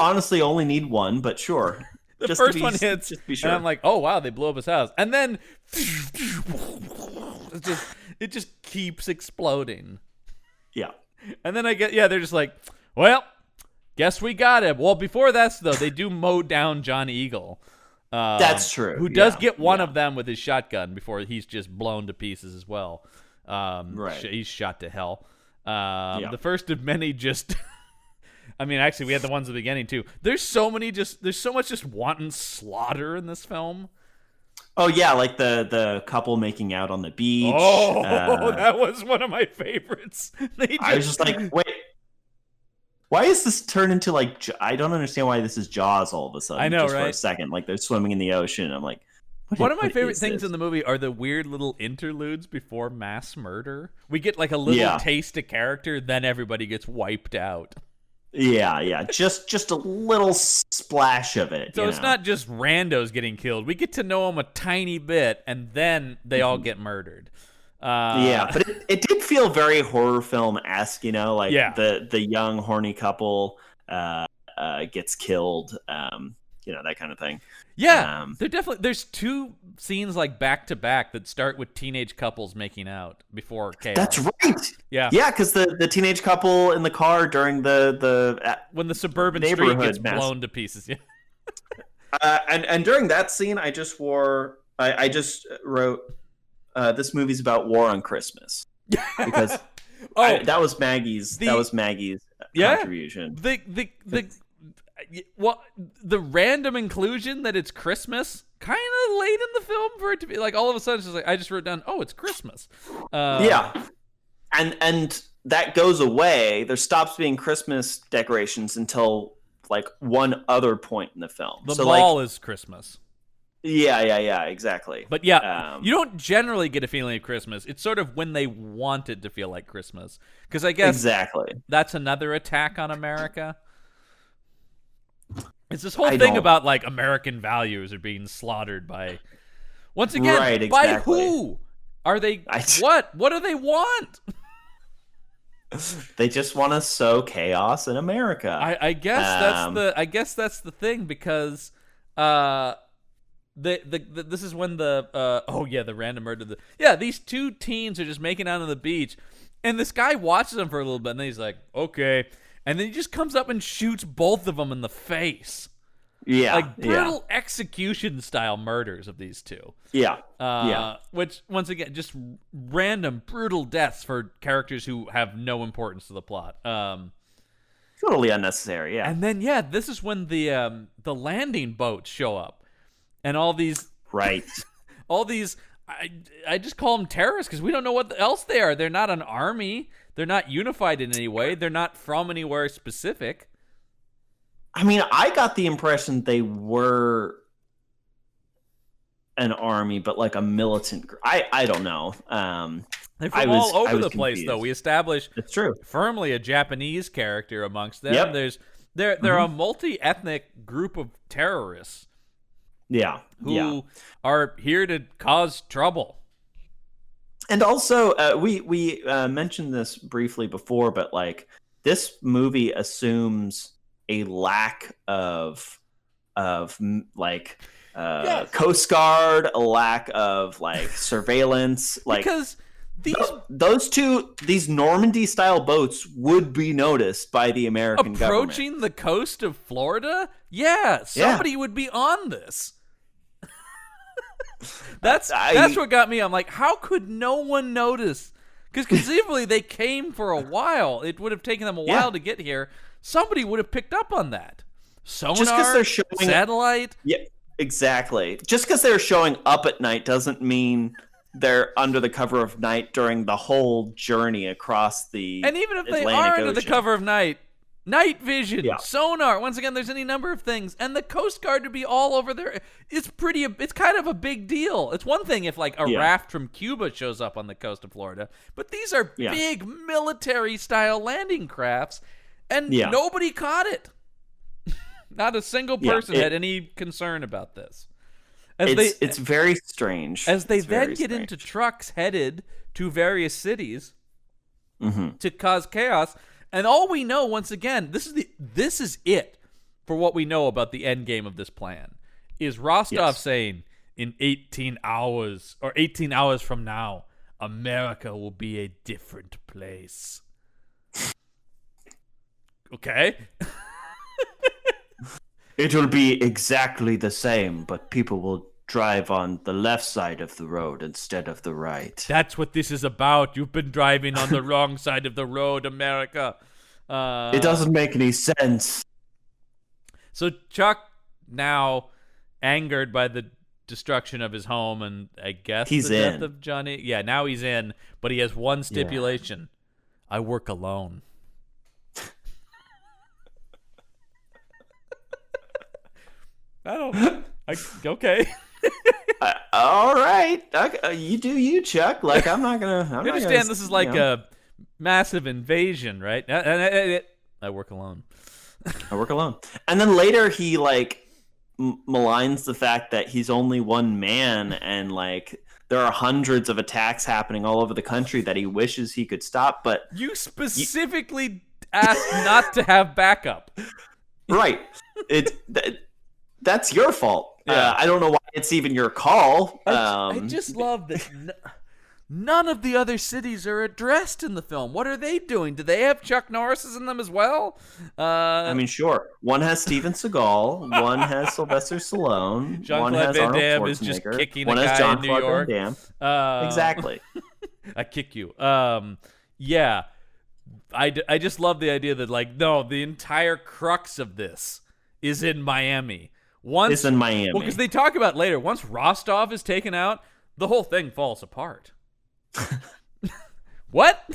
Honestly only need one, but sure. The first one hits, just be sure. And I'm like, oh, wow, they blew up his house. And then it just keeps exploding. Yeah. And then they're just like, well, guess we got him. Well, before that, though, they do mow down John Eagle. That's true. Who does get one of them with his shotgun before he's just blown to pieces as well. Right. He's shot to hell. The first of many just... I mean, actually, we had the ones at the beginning, too. There's so much just wanton slaughter in this film. Oh, yeah, like the couple making out on the beach. Oh, that was one of my favorites. I was just like, wait, why is this turned into like, I don't understand why this is Jaws all of a sudden. I know, just right? For a second, like they're swimming in the ocean. I'm like, one of my favorite things in the movie are the weird little interludes before mass murder. We get like a little taste of character, then everybody gets wiped out. Yeah, just a little splash of it. So it's not just randos getting killed. We get to know them a tiny bit, and then they all get murdered. But it did feel very horror film-esque, like the young horny couple gets killed, that kind of thing. Yeah, there's two scenes like back to back that start with teenage couples making out before chaos. That's right. Yeah, because the teenage couple in the car during the when the suburban street gets blown to pieces. Yeah, and during that scene, I just wrote, this movie's about war on Christmas because that was Maggie's contribution. The random inclusion that it's Christmas kind of late in the film for it to be like all of a sudden it's just like I just wrote down, oh, it's Christmas. And that goes away. There stops being Christmas decorations until like one other point in the film. The mall is Christmas. Yeah, exactly. But you don't generally get a feeling of Christmas. It's sort of when they want it to feel like Christmas. Because I guess that's another attack on America. It's this whole thing about like American values are being slaughtered by, once again, by who? Are they what? What do they want? They just want to sow chaos in America. I guess that's the thing because this is when the random murder these two teens are just making out on the beach And this guy watches him for a little bit, and then he's like, okay. And then he just comes up and shoots both of them in the face. Yeah. Like brutal execution-style murders of these two. Yeah. Which, once again, just random, brutal deaths for characters who have no importance to the plot. Totally unnecessary, yeah. And then, this is when the landing boats show up. And all these... Right. all these... I just call them terrorists because we don't know what else they are. They're not an army. They're not unified in any way. They're not from anywhere specific. I mean, I got the impression they were an army, but like a militant group. I don't know. They're from all over the place, confused. though. We established it's true. firmly a Japanese character amongst them. Yep. They're a multi-ethnic group of terrorists. Yeah. Who are here to cause trouble. And also, we mentioned this briefly before, but like this movie assumes a lack of Coast Guard, a lack of like surveillance, like because these Normandy style boats would be noticed by the American government. Approaching the coast of Florida? Yeah, somebody would be on this. That's what got me. I'm like, how could no one notice? Because conceivably they came for a while. It would have taken them a while to get here. Somebody would have picked up on that. Sonar, just because they're showing satellite. Yeah, exactly. Just because they're showing up at night doesn't mean they're under the cover of night during the whole journey across the And even if Atlantic they are Ocean. under the cover of night, night vision, sonar. Once again, there's any number of things, and the Coast Guard to be all over there. It's kind of a big deal. It's one thing if like a raft from Cuba shows up on the coast of Florida, but these are big military style landing crafts, and nobody caught it. Not a single person had any concern about this. It's very strange. As they then get into trucks headed to various cities to cause chaos. And all we know, once again, this is it for what we know about the end game of this plan, is Rostov saying in 18 hours from now, America will be a different place. Okay? It will be exactly the same, but people will drive on the left side of the road instead of the right. That's what this is about. You've been driving on the wrong side of the road, America. It doesn't make any sense. So Chuck, now angered by the destruction of his home and I guess he's the death in. of Johnny. Yeah, now he's in, but he has one stipulation. I work alone. Okay. All right. You do you, Chuck. Like, I'm not going to... I understand this is like a massive invasion, right? I work alone. I work alone. And then later he, like, maligns the fact that he's only one man and, like, there are hundreds of attacks happening all over the country that he wishes he could stop, but... You specifically asked not to have backup. Right. That's your fault. Yeah. I don't know why it's even your call. I just love that none of the other cities are addressed in the film. What are they doing? Do they have Chuck Norris's in them as well? I mean, sure. One has Steven Seagal. One has Sylvester Stallone. One has Van Arnold Damme Schwarzenegger. is just kicking one a has guy John in New Claude York. Van Damme. Exactly. I kick you. Yeah. I just love the idea that, like, no, the entire crux of this is in Miami. It's in Miami. Well, because they talk about later, once Rostov is taken out, the whole thing falls apart. What?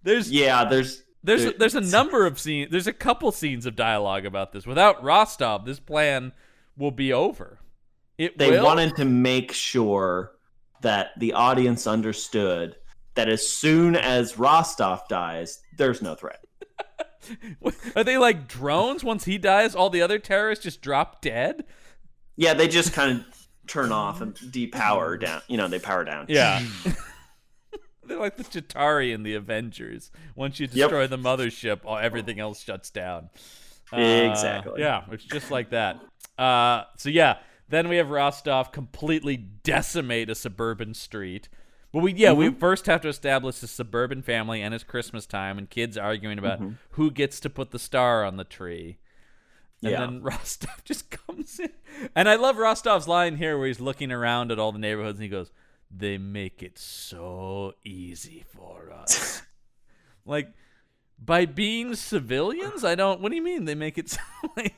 There's a number of scenes. There's a couple scenes of dialogue about this. Without Rostov, this plan will be over. They wanted to make sure that the audience understood that as soon as Rostov dies, there's no threat. Are they like drones? Once he dies, all the other terrorists just drop dead? Yeah, they just kind of turn off and depower down. You know, they power down. Yeah. They're like the Chitauri in the Avengers. Once you destroy the mothership, everything else shuts down. Exactly. Yeah, it's just like that. Then we have Rostov completely decimate a suburban street. But we first have to establish a suburban family and it's Christmas time and kids arguing about who gets to put the star on the tree. And then Rostov just comes in. And I love Rostov's line here where he's looking around at all the neighborhoods and he goes, "They make it so easy for us." Like, by being civilians? What do you mean they make it so like...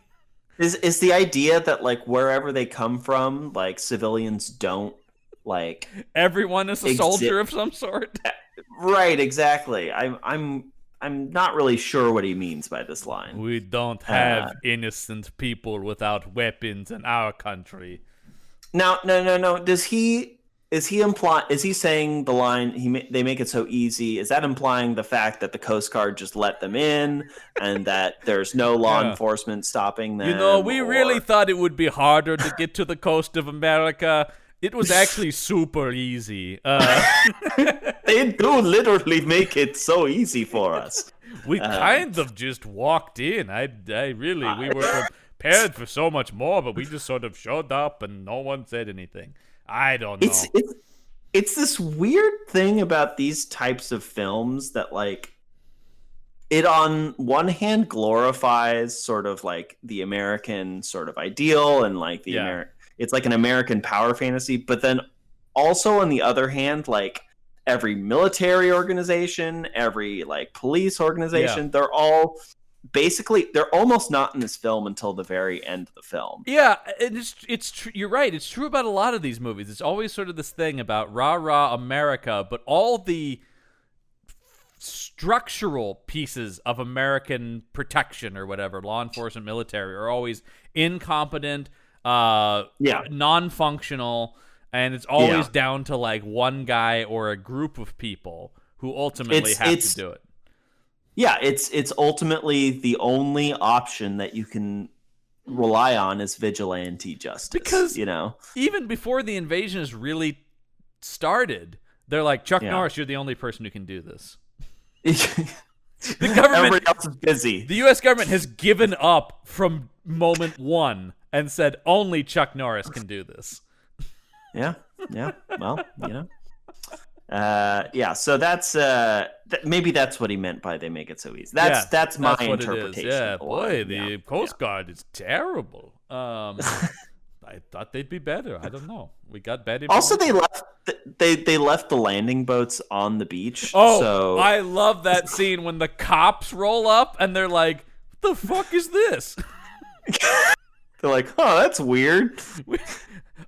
Is the idea that, like, wherever they come from, like, civilians don't, like... Everyone is a soldier of some sort? Right, exactly. I'm not really sure what he means by this line. We don't have innocent people without weapons in our country. Now, no. Is he saying the line, they make it so easy? Is that implying the fact that the Coast Guard just let them in and that there's no law enforcement stopping them? We really thought it would be harder to get to the coast of America. It was actually super easy. They do literally make it so easy for us. We kind of just walked in. We were prepared for so much more, but we just sort of showed up and no one said anything. I don't know. It's this weird thing about these types of films that, like, it on one hand glorifies sort of like the American sort of ideal and like it's like an American power fantasy, but then also on the other hand, like every military organization, every like police organization, they're all basically, they're almost not in this film until the very end of the film. Yeah, you're right. It's true about a lot of these movies. It's always sort of this thing about rah-rah America, but all the structural pieces of American protection or whatever, law enforcement, military, are always incompetent, non-functional, and it's always down to like one guy or a group of people who ultimately have to do it. Yeah, it's ultimately the only option that you can rely on is vigilante justice. Because even before the invasion has really started, they're like, Chuck Norris, you're the only person who can do this. The government, everybody else is busy. The U.S. government has given up from moment one and said only Chuck Norris can do this. Yeah. Well, so that's maybe that's what he meant by they make it so easy. That's my interpretation. Yeah, boy, the Coast Guard is terrible. I thought they'd be better. I don't know. We got better. Also, they left the landing boats on the beach. Oh, so... I love that scene when the cops roll up and they're like, "What the fuck is this?" They're like, "Oh, that's weird."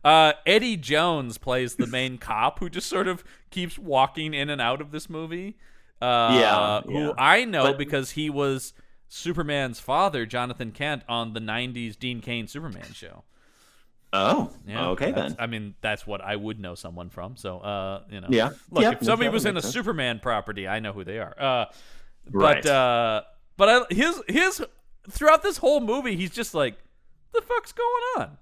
Eddie Jones plays the main cop who just sort of keeps walking in and out of this movie. Who I know because he was Superman's father, Jonathan Kent, on the 90s Dean Cain Superman show. Oh, okay then. I mean, that's what I would know someone from. So, Yeah. Look, if somebody was in a Superman property, I know who they are. Right. But his throughout this whole movie, he's just like, "The fuck's going on?"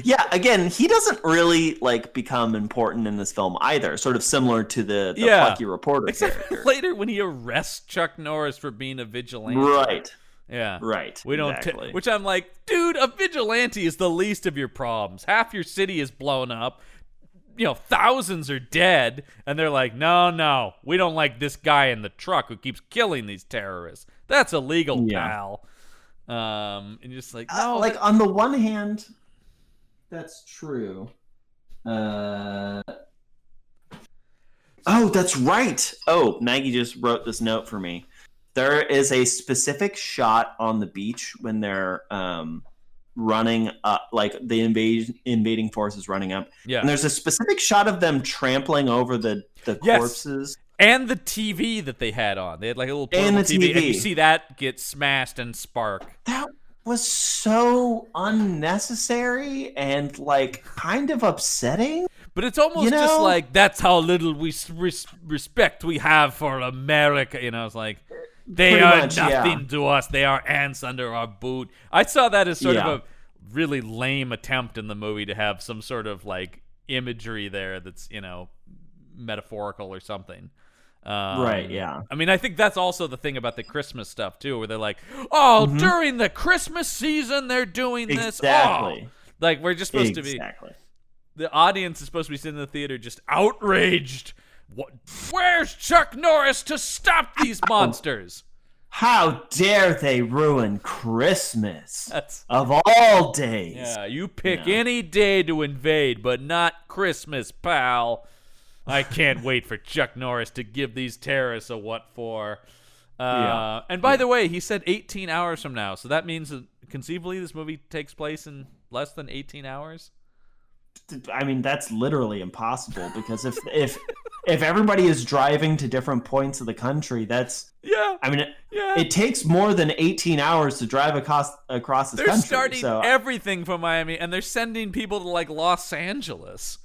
Yeah, again, he doesn't really like become important in this film either. Sort of similar to the plucky reporter character. Later when he arrests Chuck Norris for being a vigilante. Right. Yeah. Right. We don't which I'm like, dude, a vigilante is the least of your problems. Half your city is blown up. Thousands are dead, and they're like, no, we don't like this guy in the truck who keeps killing these terrorists. That's illegal, pal. And you're just like, no. Like, on the one hand, that's true. Oh, that's right. Oh, Maggie just wrote this note for me. There is a specific shot on the beach when they're running up, like the invading force is running up. Yeah. And there's a specific shot of them trampling over the corpses. And the TV that they had on. They had like a little portable TV. And you see that get smashed and spark. That was so unnecessary and like kind of upsetting. But it's almost just like, that's how little respect we have for America. It's like, they are nothing to us. They are ants under our boot. I saw that as sort of a really lame attempt in the movie to have some sort of like imagery there that's, metaphorical or something. Right, yeah. I mean, I think that's also the thing about the Christmas stuff, too, where they're like, during the Christmas season, they're doing this. Exactly. Like, we're just supposed to be... Exactly. the audience is supposed to be sitting in the theater just outraged. What? Where's Chuck Norris to stop these monsters? How dare they ruin Christmas That's, of all days? Yeah, you pick any day to invade, but not Christmas, pal. I can't wait for Chuck Norris to give these terrorists a what for. And by the way, he said 18 hours from now, so that means that conceivably this movie takes place in less than 18 hours. I mean, that's literally impossible because if everybody is driving to different points of the country, that's it takes more than 18 hours to drive across this country. They're starting everything from Miami, and they're sending people to like Los Angeles.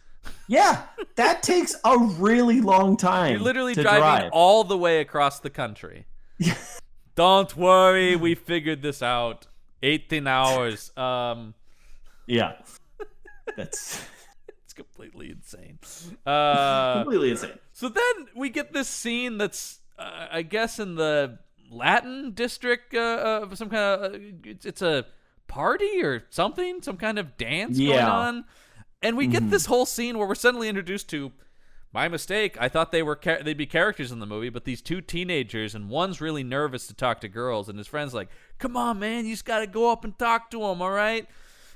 Yeah, that takes a really long time. You're literally to driving drive. all the way across the country. Don't worry, we figured this out. 18 hours. Yeah. It's completely insane. Completely insane. So then we get this scene that's, I guess, in the Latin district of some kind of. It's a party or something, some kind of dance going on, and we get this whole scene where we're suddenly introduced to. My mistake. I thought they'd be characters in the movie, but these two teenagers, and one's really nervous to talk to girls, and his friend's like, "Come on, man, you just got to go up and talk to them, all right?"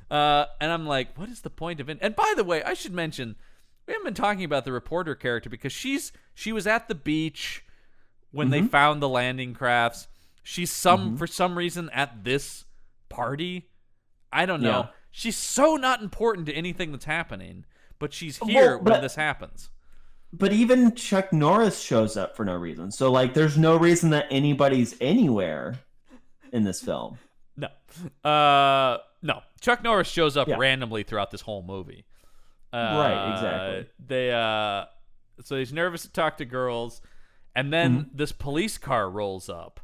And I'm like, what is the point of it? And by the way, I should mention, we haven't been talking about the reporter character because she was at the beach when they found the landing crafts. She's for some reason at this party. I don't know. Yeah. She's so not important to anything that's happening, but she's here when this happens. But even Chuck Norris shows up for no reason. So, like, there's no reason that anybody's anywhere in this film. No. No. Chuck Norris shows up randomly throughout this whole movie. Right, exactly. So he's nervous to talk to girls, and then this police car rolls up,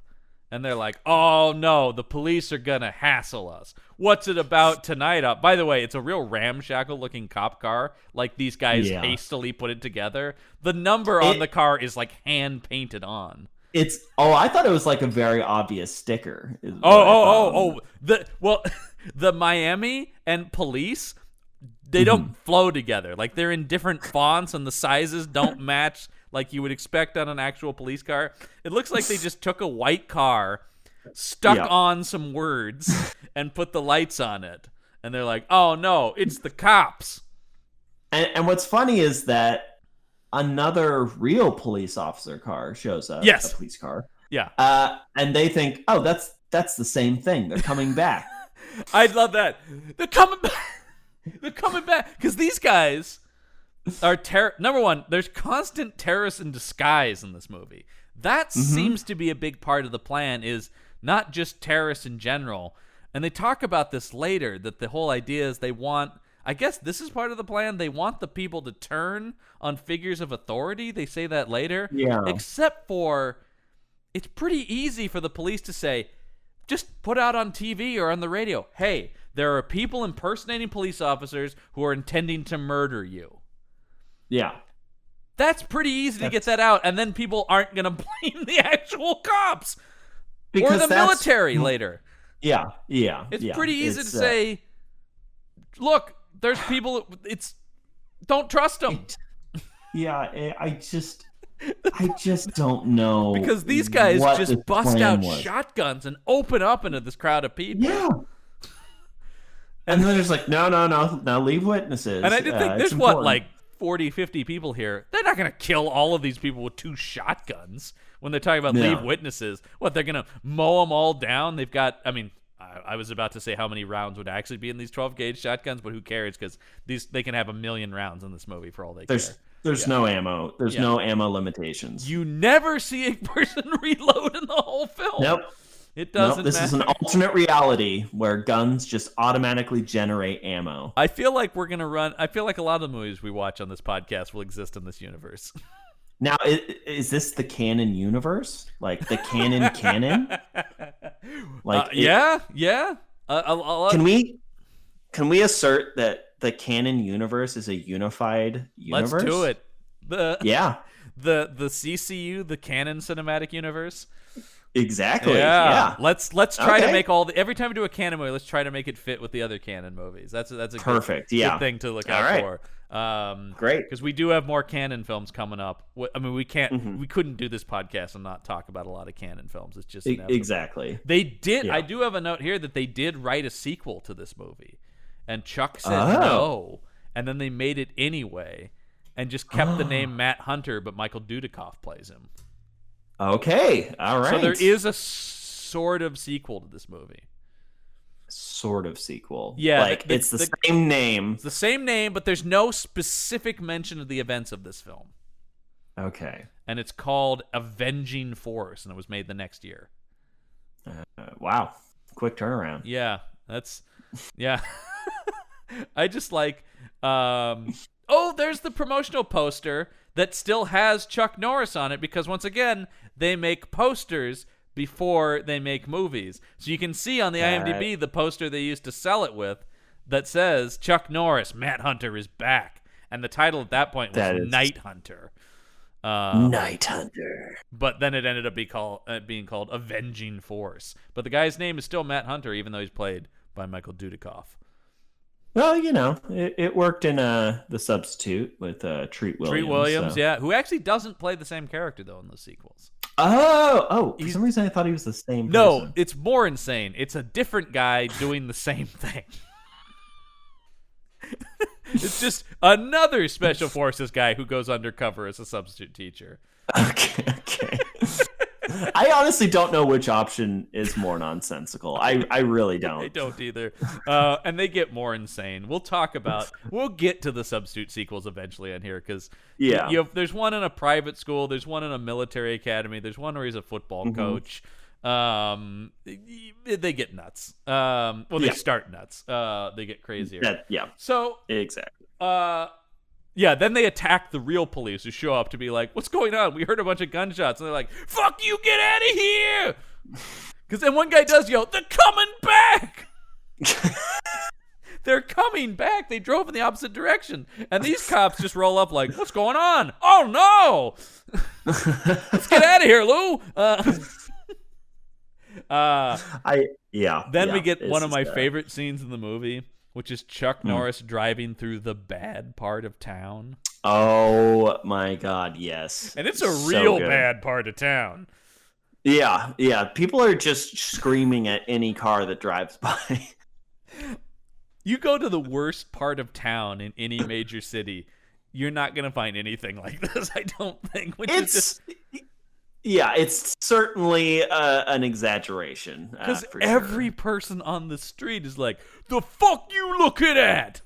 and they're like, "Oh no, the police are gonna hassle us. What's it about tonight?" By the way, it's a real ramshackle-looking cop car. Like these guys hastily put it together. The number on the car is like hand painted on. I thought it was like a very obvious sticker. The Miami and police, they don't flow together. Like they're in different fonts and the sizes don't match like you would expect on an actual police car. It looks like they just took a white car, stuck on some words, and put the lights on it. And they're like, "Oh no, it's the cops." And what's funny is that another real police officer car shows up. Yes. A police car. Yeah. And they think, "Oh, that's the same thing. They're coming back." I love that. They're coming back. They're coming back because these guys are number one, there's constant terrorists in disguise in this movie. That seems to be a big part of the plan, is not just terrorists in general. And they talk about this later, that the whole idea is they want, I guess this is part of the plan, they want the people to turn on figures of authority. They say that later. Yeah. Except for, it's pretty easy for the police to say, just put out on TV or on the radio, "Hey, there are people impersonating police officers who are intending to murder you." Yeah. That's pretty easy to get that out, and then people aren't going to blame the actual cops or the military later. Yeah. It's pretty easy to say, look, there's people, don't trust them. Yeah, I just don't know. Because these guys just bust out shotguns and open up into this crowd of people. Yeah. And then there's like, no, leave witnesses. And I did think there's like 40, 50 people here. They're not going to kill all of these people with 2 shotguns when they're talking about leave witnesses. What, they're going to mow them all down? They've got, I was about to say how many rounds would actually be in these 12-gauge shotguns, but who cares? Because they can have 1 million rounds in this movie for all they care. There's no ammo. There's no ammo limitations. You never see a person reload in the whole film. Nope. It doesn't This is an alternate reality where guns just automatically generate ammo. I feel like a lot of the movies we watch on this podcast will exist in this universe. Now, is this the canon universe? Like the canon? Like yeah. Can we assert that the canon universe is a unified universe? Let's do it. Yeah. The CCU, the canon cinematic universe. Exactly. Yeah. Let's try to make every time we do a canon movie, let's try to make it fit with the other canon movies. That's a perfect. Good thing to look out for. Great. Because we do have more canon films coming up. I mean, we couldn't do this podcast and not talk about a lot of canon films. It's just inevitable. Exactly. They did. Yeah. I do have a note here that they did write a sequel to this movie, and Chuck said no, and then they made it anyway, and just kept the name Matt Hunter, but Michael Dudikoff plays him. Okay, all right. So there is a sort of sequel to this movie. Sort of sequel. Yeah. Like, it's the same name. It's the same name, but there's no specific mention of the events of this film. Okay. And it's called Avenging Force, and it was made the next year. Wow. Quick turnaround. Yeah. Yeah. I just like... there's the promotional poster that still has Chuck Norris on it, because once again, they make posters before they make movies. So you can see on the IMDb the poster they used to sell it with that says Chuck Norris, Matt Hunter is back. And the title at that point was Night Hunter. Night Hunter. But then it ended up being called Avenging Force. But the guy's name is still Matt Hunter, even though he's played by Michael Dudikoff. Well, it worked in The Substitute with Treat Williams. Treat Williams, yeah, who actually doesn't play the same character, though, in the sequels. Oh, for some reason I thought he was the same person. No, it's more insane. It's a different guy doing the same thing. It's just another Special Forces guy who goes undercover as a substitute teacher. Okay. I honestly don't know which option is more nonsensical. I really don't. I don't either. And they get more insane. We'll get to the substitute sequels eventually on here, because there's one in a private school, there's one in a military academy, there's one where he's a football coach. They get nuts. They start nuts. They get crazier. So exactly. Then they attack the real police, who show up to be like, what's going on? We heard a bunch of gunshots. And they're like, fuck you, get out of here! Because then one guy does yell, they're coming back! They're coming back! They drove in the opposite direction. And these cops just roll up like, what's going on? Oh, no! Let's get out of here, Lou! Then we get one of my favorite scenes in the movie, which is Chuck Norris driving through the bad part of town. Oh, my God, yes. And it's a real bad part of town. Yeah. People are just screaming at any car that drives by. You go to the worst part of town in any major city, you're not going to find anything like this, I don't think. It's certainly an exaggeration. Because every person on the street is like, the fuck you looking at?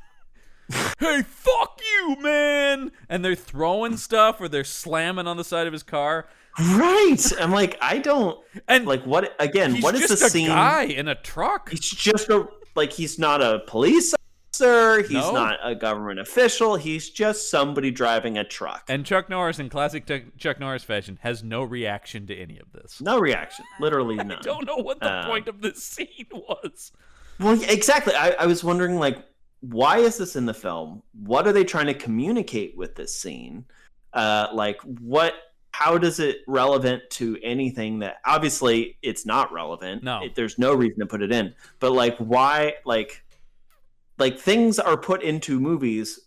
Hey, fuck you, man! And they're throwing stuff, or they're slamming on the side of his car. Right. I'm like, I don't... And like, what is the scene? He's just a guy in a truck. He's just he's not a police officer. He's not a government official. He's just somebody driving a truck. And Chuck Norris, in classic Chuck Norris fashion, has no reaction to any of this. No reaction. Literally none. I don't know what the point of this scene was. Well, exactly. I was wondering, like, why is this in the film? What are they trying to communicate with this scene? How does it relevant to anything that obviously it's not relevant? No. There's no reason to put it in. But like, why, like things are put into movies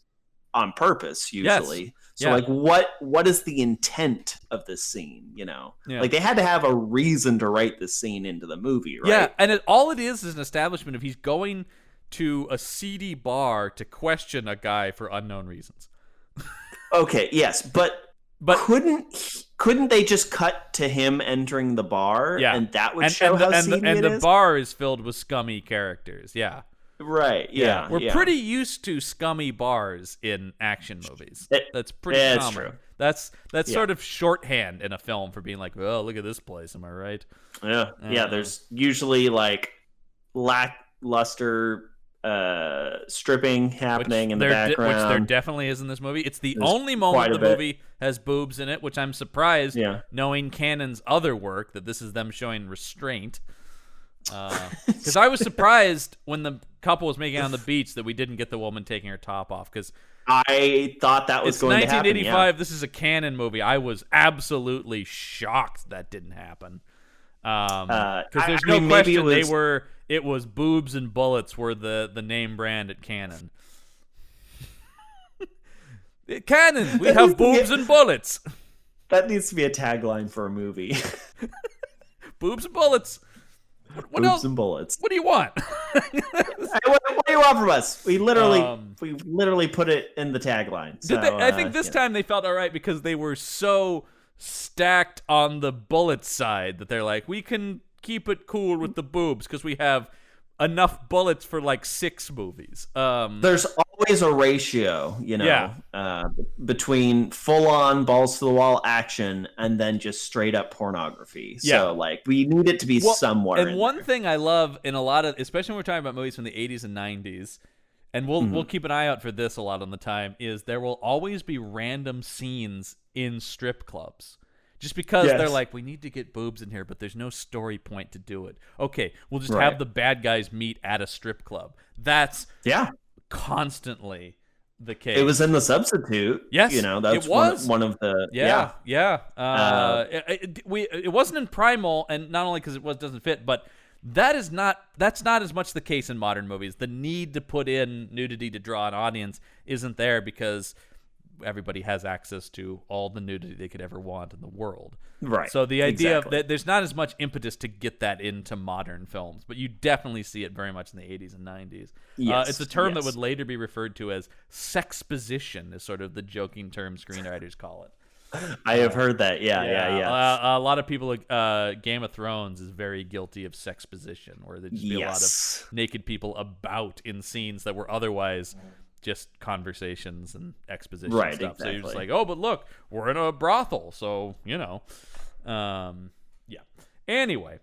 on purpose usually. Yes. So like, what is the intent of this scene? Like they had to have a reason to write this scene into the movie, right? Yeah, and all it is an establishment of he's going to a seedy bar to question a guy for unknown reasons. Okay, yes, but couldn't they just cut to him entering the bar? Yeah, and that would show how seedy it is? And the bar is filled with scummy characters. Yeah. Right. Yeah. We're pretty used to scummy bars in action movies. That's pretty common. That's true. That's sort of shorthand in a film for being like, oh, look at this place. Am I right? Yeah. There's usually like lackluster stripping happening in the background, which there definitely is in this movie. It's the only moment the movie has boobs in it, which I'm surprised, knowing Cannon's other work, that this is them showing restraint. Because I was surprised when the couple was making out on the beach that we didn't get the woman taking her top off, because I thought that was going to happen. It's 1985. This is a Cannon movie. I was absolutely shocked that didn't happen. Because there's I mean, no maybe question it was boobs and bullets were the name brand at Canon. Canon, we have boobs and bullets. That needs to be a tagline for a movie. Boobs and bullets. What Boobs else? and bullets. What do you want? Hey, what do you want from us? We literally put it in the tagline. So, I think this time they felt all right because they were so stacked on the bullet side that they're like, we can keep it cool with the boobs because we have enough bullets for like 6 movies. There's always a ratio, between full-on balls-to-the-wall action and then just straight-up pornography. So, like, we need it to be somewhere. And one thing I love in a lot of, especially when we're talking about movies from the 80s and 90s, and we'll keep an eye out for this a lot on the time, is there will always be random scenes in strip clubs. Just because they're like, we need to get boobs in here, but there's no story point to do it. Okay, we'll just have the bad guys meet at a strip club. That's constantly the case. It was in The Substitute. Yes, that's it was one of the it wasn't in Primal, and not only because it doesn't fit, but that's not as much the case in modern movies. The need to put in nudity to draw an audience isn't there because everybody has access to all the nudity they could ever want in the world. Right. So the idea of that there's not as much impetus to get that into modern films, but you definitely see it very much in the 80s and 90s. It's a term that would later be referred to as sexposition, is sort of the joking term screenwriters call it. I have heard that. Yeah. A lot of people, Game of Thrones is very guilty of sexposition, where there'd just be a lot of naked people about in scenes that were otherwise just conversations and exposition stuff. Exactly. So you're just like, oh, but look, we're in a brothel, so Anyway,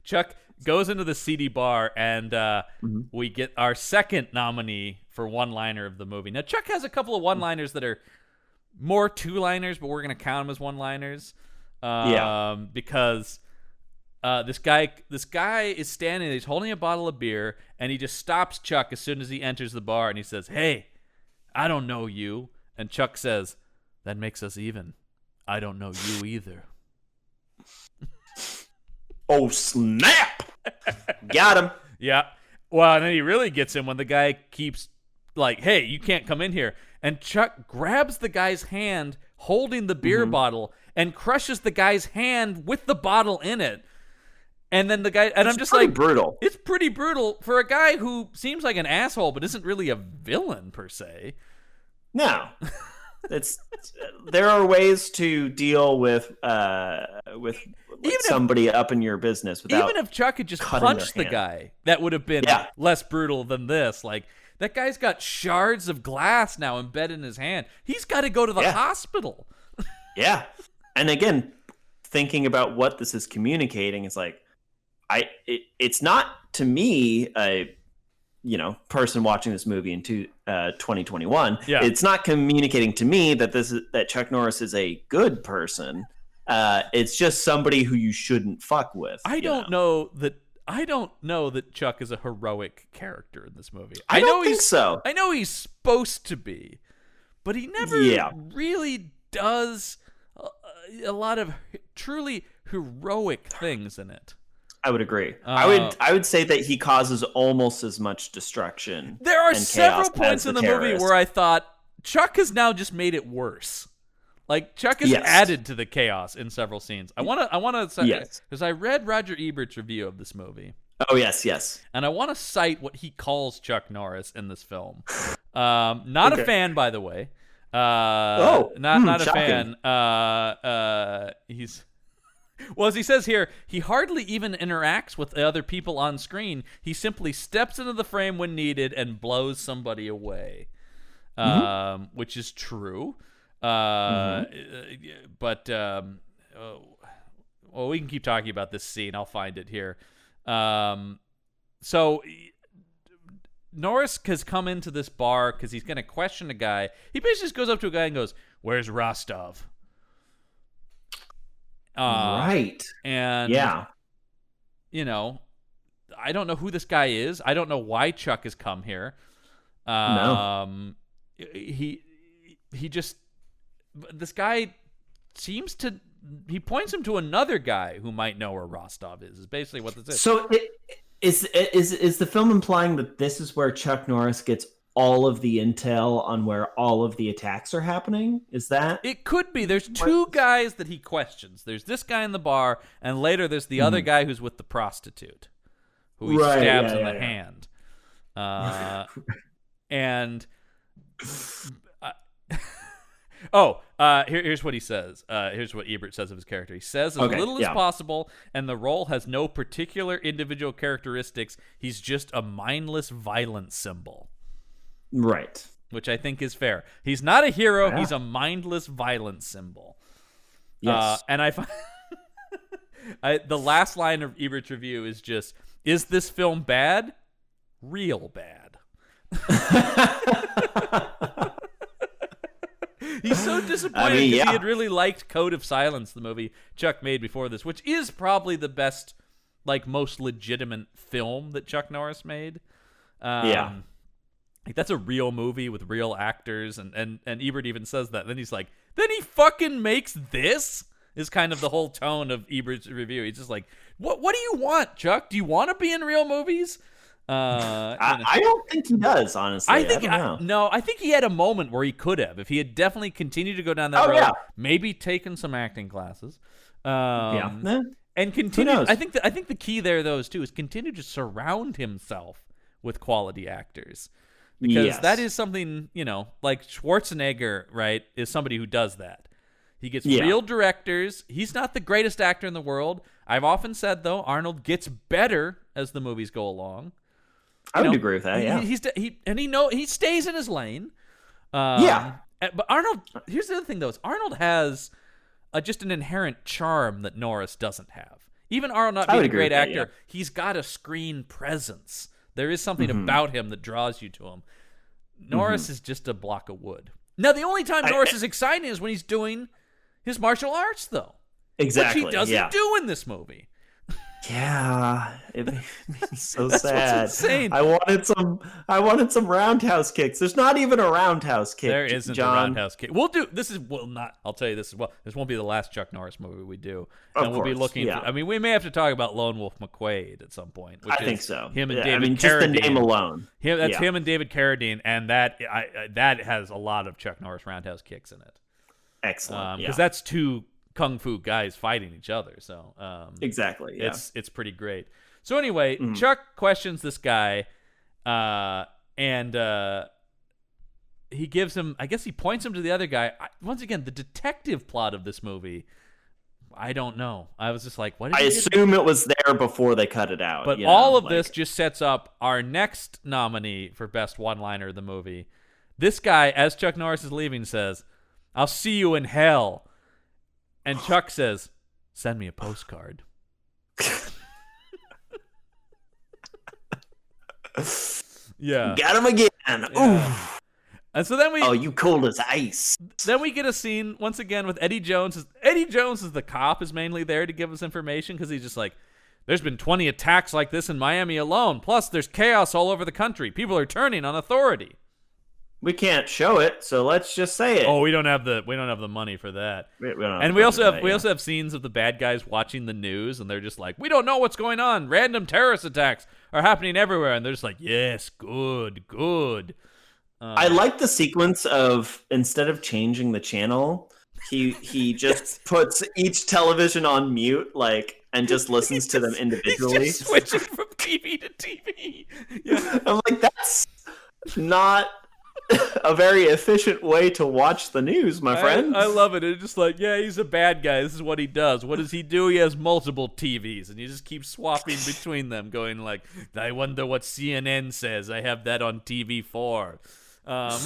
Chuck goes into the seedy bar, and we get our second nominee for one-liner of the movie. Now, Chuck has a couple of one-liners that are more two-liners, but we're going to count them as one-liners. Because this guy is standing there, he's holding a bottle of beer, and he just stops Chuck as soon as he enters the bar, and he says, "Hey, I don't know you." And Chuck says, "That makes us even. I don't know you either." Oh, snap! Got him. Yeah. Well, and then he really gets him when the guy keeps like, "Hey, you can't come in here." And Chuck grabs the guy's hand holding the beer bottle and crushes the guy's hand with the bottle in it. And then the guy, and I'm just like, brutal. It's pretty brutal for a guy who seems like an asshole, but isn't really a villain per se. No, there are ways to deal with somebody up in your business without. Even if Chuck had just punched the guy, that would have been less brutal than this. Like, that guy's got shards of glass now embedded in his hand. He's got to go to the hospital. Yeah, and again, thinking about what this is communicating, it's like. It's not, to me, a person watching this movie in 2021. Yeah. It's not communicating to me that Chuck Norris is a good person. It's just somebody who you shouldn't fuck with. I don't know that Chuck is a heroic character in this movie. I don't think so. I know he's supposed to be, but he never really does a lot of truly heroic things in it. I would agree. I would say that he causes almost as much destruction. There are several points in the movie where I thought Chuck has now just made it worse. Like, Chuck has added to the chaos in several scenes. I want to say, because I read Roger Ebert's review of this movie. Oh, yes. And I want to cite what he calls Chuck Norris in this film. Not a fan, by the way. Not shocking. a fan. Well, as he says here, he hardly even interacts with the other people on screen. He simply steps into the frame when needed and blows somebody away, which is true. But we can keep talking about this scene. I'll find it here. So Norris has come into this bar because he's going to question a guy. He basically just goes up to a guy and goes, "Where's Rostov?" Right. And I don't know who this guy is. I don't know why Chuck has come here. He just, this guy seems to he points him to another guy who might know where Rostov is basically what this is. So is the film implying that this is where Chuck Norris gets all of the intel on where all of the attacks are happening? Is that? It could be. There's two guys that he questions. There's this guy in the bar, and later there's the other guy who's with the prostitute, who he stabs in the hand. And here's what he says. Here's what Ebert says of his character. He says, as little as possible, and the role has no particular individual characteristics. He's just a mindless violence symbol. Right. Which I think is fair. He's not a hero. Yeah. He's a mindless violence symbol. Yes. And I find the last line of Ebert's review is just, is this film bad? Real bad. He's so disappointed because he had really liked Code of Silence, the movie Chuck made before this, which is probably the best, most legitimate film that Chuck Norris made. That's a real movie with real actors, and Ebert even says that. Then he's like, then he fucking makes this? Is kind of the whole tone of Ebert's review. He's just like, what do you want, Chuck? Do you want to be in real movies? I don't think he does, honestly. I think he had a moment where he could have. If he had definitely continued to go down that road, maybe taken some acting classes. And continue. I think the key there, though, is continue to surround himself with quality actors. Because that is something, like Schwarzenegger, right, is somebody who does that. He gets real directors. He's not the greatest actor in the world. I've often said, though, Arnold gets better as the movies go along. I would agree with that, yeah. He stays in his lane. But Arnold, here's the other thing, though, is Arnold has just an inherent charm that Norris doesn't have. Even Arnold not being a great actor, he's got a screen presence. There is something about him that draws you to him. Norris is just a block of wood. Now, the only time Norris is exciting is when he's doing his martial arts, though. Exactly. Which he doesn't do in this movie. Yeah, it made me so That's sad. What's insane. I wanted some roundhouse kicks. There's not even a roundhouse kick. There isn't John. a roundhouse kick. I'll tell you this as well. This won't be the last Chuck Norris movie we do. Of we'll be course, looking for, we may have to talk about Lone Wolf McQuaid at some point. I think so. Him and David Carradine. Just the name alone. Him and David Carradine, and that has a lot of Chuck Norris roundhouse kicks in it. Excellent. Because that's two kung fu guys fighting each other, so exactly, yeah. It's pretty great. So anyway, Chuck questions this guy, and he gives him, I guess he points him to the other guy. Once again, the detective plot of this movie, I don't know. I was just like, what? I assume it was there before they cut it out. But all of this just sets up our next nominee for best one-liner of the movie. This guy, as Chuck Norris is leaving, says, "I'll see you in hell." And Chuck says, "Send me a postcard." Yeah. Got him again. Yeah. And so then you cold as ice. Then we get a scene once again with Eddie Jones. Eddie Jones is the cop, is mainly there to give us information because he's just like, there's been 20 attacks like this in Miami alone. Plus, there's chaos all over the country. People are turning on authority. We can't show it, so let's just say it. Oh, we don't have the money for that. We also have scenes of the bad guys watching the news, and they're just like, we don't know what's going on. Random terrorist attacks are happening everywhere, and they're just like, yes, good. I like the sequence of, instead of changing the channel, he just puts each television on mute, and just listens to them individually. He's just switching from TV to TV. Yeah. I'm like, that's not a very efficient way to watch the news, my friend. I love it. It's just like, yeah, he's a bad guy. This is what he does. What does he do? He has multiple TVs, and you just keep swapping between them, going like, I wonder what CNN says. I have that on TV4. I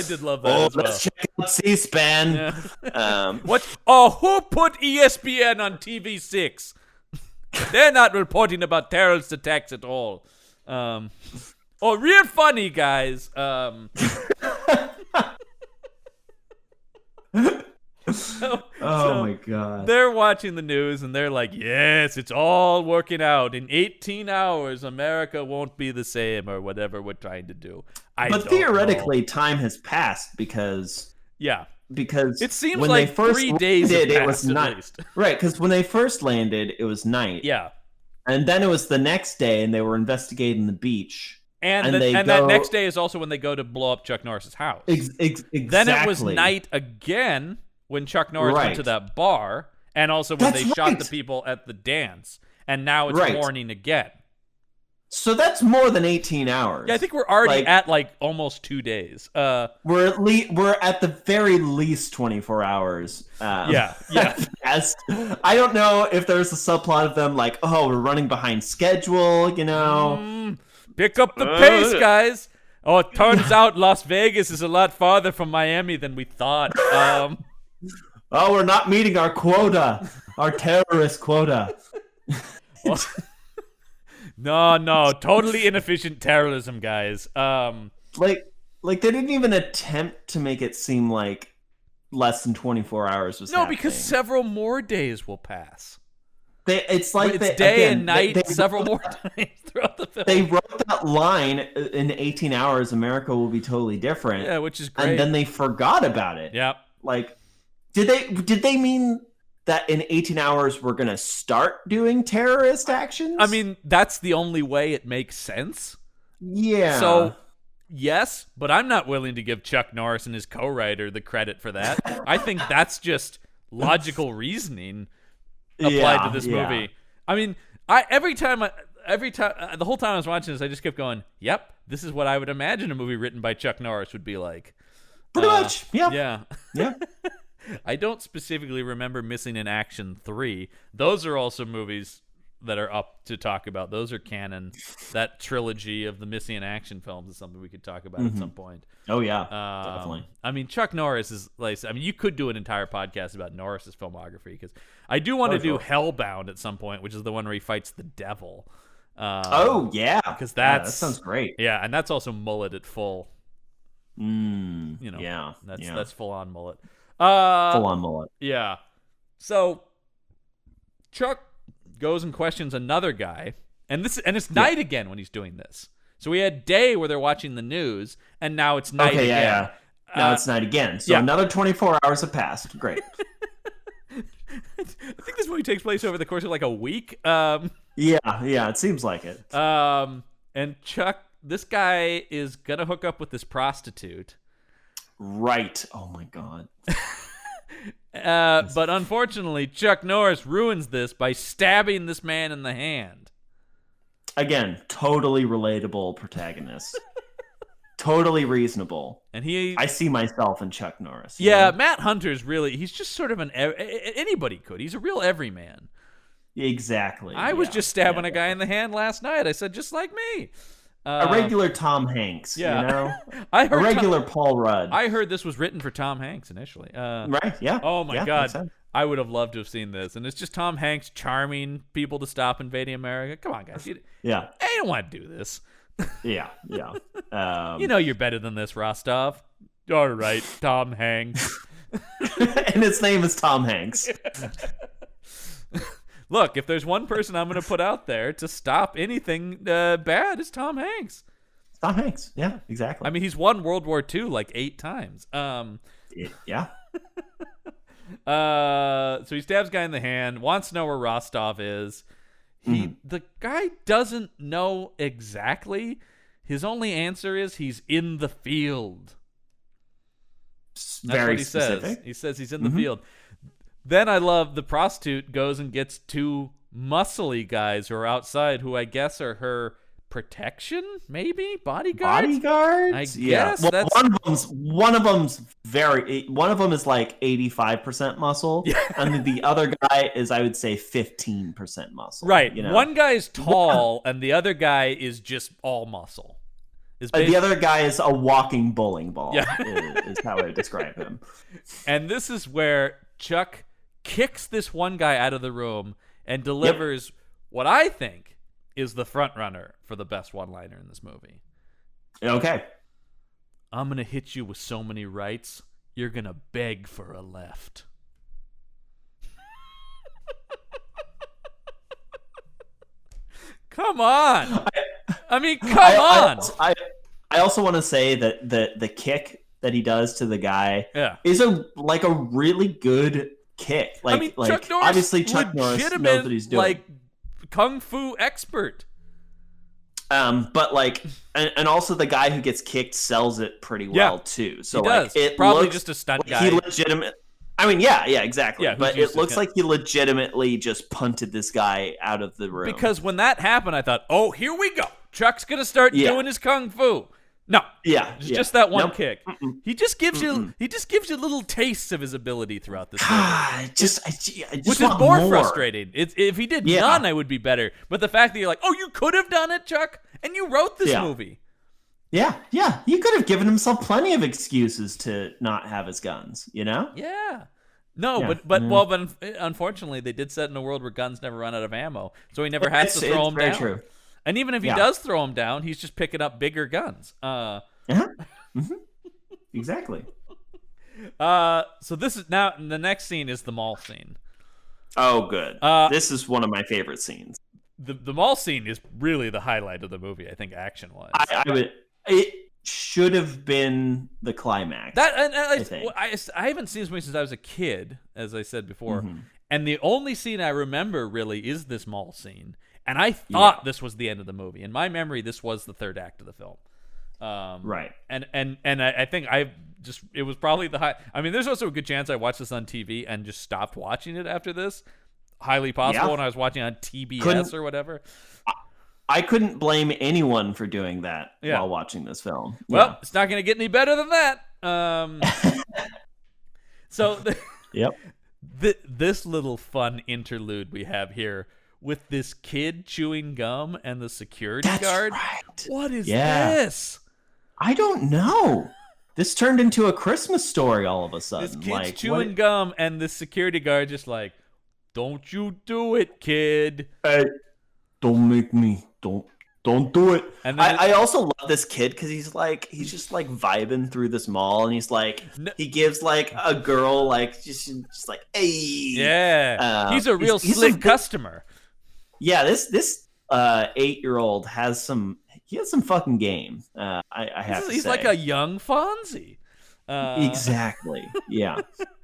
did love that as well. Let's check out C-SPAN. Yeah. Who put ESPN on TV6? They're not reporting about terrorist attacks at all. Real funny, guys. My God. They're watching the news, and they're like, yes, it's all working out. In 18 hours, America won't be the same, or whatever we're trying to do. But theoretically, time has passed because... Yeah. because it seems when like they first 3 days landed, have it was passed, at night. least. Right, because when they first landed, it was night. Yeah. And then it was the next day, and they were investigating the beach. And that next day is also when they go to blow up Chuck Norris's house. Exactly. Then it was night again when Chuck Norris went to that bar, and also when they shot the people at the dance. And now it's morning again. So that's more than 18 hours. Yeah, I think we're already at like almost 2 days. We're at the very least 24 hours. Yeah. I don't know if there's a subplot of them like, oh, we're running behind schedule, you know. Pick up the pace, guys. Oh, it turns out Las Vegas is a lot farther from Miami than we thought. Oh, we're not meeting our quota, our terrorist quota. No, totally inefficient terrorism, guys. Like they didn't even attempt to make it seem like less than 24 hours was happening. Because several more days will pass. It's like it's day and night several more times throughout the film. They wrote that line in 18 hours, America will be totally different. Yeah, which is great. And then they forgot about it. Yep. Like, did they mean that in 18 hours we're going to start doing terrorist actions? I mean, that's the only way it makes sense. Yeah. So, yes, but I'm not willing to give Chuck Norris and his co-writer the credit for that. I think that's just logical reasoning applied to this movie. I mean, every time the whole time I was watching this, I just kept going, "Yep, this is what I would imagine a movie written by Chuck Norris would be like." Pretty much, yeah. I don't specifically remember Missing in Action 3. Those are also movies that are up to talk about. Those are canon. That trilogy of the Missing in Action films is something we could talk about at some point. Oh yeah, definitely. I mean, Chuck Norris is like. I mean, you could do an entire podcast about Norris's filmography because I do want to do Hellbound at some point, which is the one where he fights the devil. Oh yeah, because that sounds great. Yeah, and that's also mullet at full. That's full on mullet. Full on mullet. Yeah. So Chuck goes and questions another guy, and it's night again when he's doing this. So we had day where they're watching the news, and now it's night again. Yeah. Now it's night again. So another 24 hours have passed. Great. I think this movie takes place over the course of like a week. Yeah, it seems like it. And Chuck, this guy is gonna hook up with this prostitute. Right. Oh my god. But unfortunately, Chuck Norris ruins this by stabbing this man in the hand. Again, totally relatable protagonist. Totally reasonable. And I see myself in Chuck Norris. Yeah, Matt Hunter's really, he's just sort of anybody could. He's a real everyman. Exactly. I was just stabbing a guy in the hand last night. I said, just like me. A regular Tom Hanks, you know? I heard a regular Paul Rudd. I heard this was written for Tom Hanks initially. Right, yeah. Oh my God. I would have loved to have seen this. And it's just Tom Hanks charming people to stop invading America. Come on, guys. I don't want to do this. Yeah. You know you're better than this, Rostov. All right, Tom Hanks. And his name is Tom Hanks. Look, if there's one person I'm going to put out there to stop anything bad, it's Tom Hanks. Tom Hanks, yeah, exactly. I mean, he's won World War II like 8 times. Yeah. So he stabs guy in the hand, wants to know where Rostov is. The guy doesn't know exactly. His only answer is he's in the field. That's very what he specific. says. He says he's in the field. Then I love the prostitute goes and gets 2 muscly guys who are outside, who I guess are her protection, maybe bodyguards. I guess. Well, one of them's one of them is like 85% muscle, and the other guy is, I would say, 15% muscle. Right. You know? One guy's tall, and the other guy is just all muscle. The other guy is a walking bowling ball. Is how I describe him. And this is where Chuck kicks this one guy out of the room and delivers what I think is the front runner for the best one-liner in this movie. Okay. I'm going to hit you with so many rights, you're going to beg for a left. Come on. I mean, come on. I also want to say that the kick that he does to the guy Yeah. is a really good kick. Like, I mean, Chuck Norris, obviously Chuck Norris knows what he's doing. Like kung fu expert. But like, and also the guy who gets kicked sells it pretty well too. So he like, does. it Probably looks just a stunt like guy. he legitimate. I mean, yeah, exactly. Yeah, but it looks like he legitimately just punted this guy out of the room. Because when that happened, I thought, oh, here we go. Chuck's gonna start doing his kung fu. No, just that one kick. He just gives you little tastes of his ability throughout this movie. I just which is more frustrating. If he did none, I would be better. But the fact that you're like, oh, you could have done it, Chuck, and you wrote this movie. Yeah. He could have given himself plenty of excuses to not have his guns, you know? Yeah. No, but unfortunately, they did set in a world where guns never run out of ammo, so he never has to throw them down. True. And even if he does throw them down, he's just picking up bigger guns. Exactly. So this is now the next scene is the mall scene. Oh, good. This is one of my favorite scenes. The mall scene is really the highlight of the movie, I think, action-wise. It should have been the climax. I haven't seen this movie since I was a kid, as I said before. And the only scene I remember really is this mall scene. And I thought this was the end of the movie. In my memory, this was the third act of the film. Right. And I think it was probably the high. I mean, there's also a good chance I watched this on TV and just stopped watching it after this. Highly possible when I was watching on TBS or whatever. I couldn't blame anyone for doing that while watching this film. Well, it's not going to get any better than that. This little fun interlude we have here with this kid chewing gum and the security guard. Right. What is this? I don't know. This turned into a Christmas story all of a sudden. This kid's chewing gum and the security guard just like, don't you do it, kid. Hey, don't make me. Don't do it. And I also love this kid because he's just like vibing through this mall, and he's like he gives like a girl like just like, hey. Yeah. He's a real slick customer. Yeah, this 8-year-old has some fucking game. I have to say. He's like a young Fonzie. Exactly. Yeah.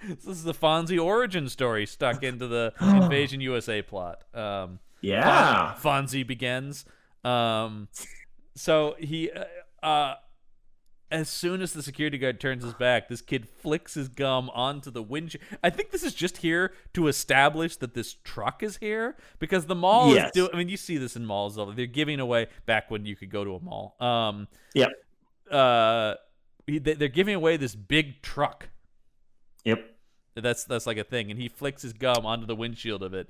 This is the Fonzie origin story stuck into the Invasion USA plot. Fonzie begins. So he as soon as the security guard turns his back, this kid flicks his gum onto the windshield. I think this is just here to establish that this truck is here, because the mall is I mean, you see this in malls. They're giving away, back when you could go to a mall. They're giving away this big truck. Yep. That's like a thing, and he flicks his gum onto the windshield of it.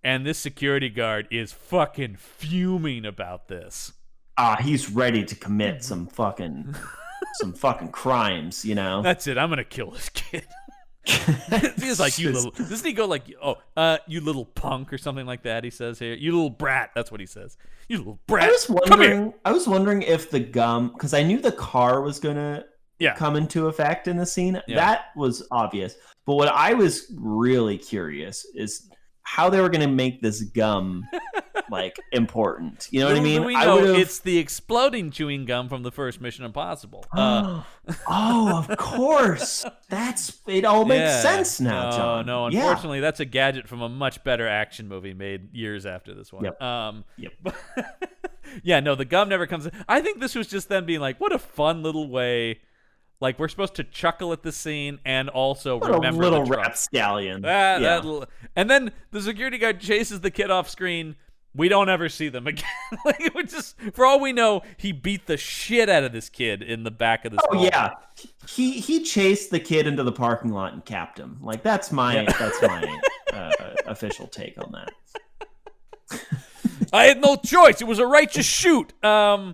And this security guard is fucking fuming about this. He's ready to commit some fucking crimes, you know? That's it. I'm going to kill this kid. He's like, doesn't he go like, you little punk or something like that, he says here. You little brat. That's what he says. You little brat. I was wondering if the gum, because I knew the car was going to come into effect in the scene. Yeah. That was obvious. But what I was really curious is how they were going to make this gum like important. You know what I mean? We know it's the exploding chewing gum from the first Mission Impossible. Oh, of course. It all makes sense now, John. No, unfortunately, that's a gadget from a much better action movie made years after this one. Yep. The gum never comes in. I think this was just them being like, what a fun little way. Like, we're supposed to chuckle at the scene and also remember the little truck. rapscallion. And then the security guard chases the kid off screen. We don't ever see them again. Like, it would just, for all we know, he beat the shit out of this kid in the back of this. Oh yeah, he chased the kid into the parking lot and capped him. Like that's my official take on that. I had no choice. It was a righteous shoot. I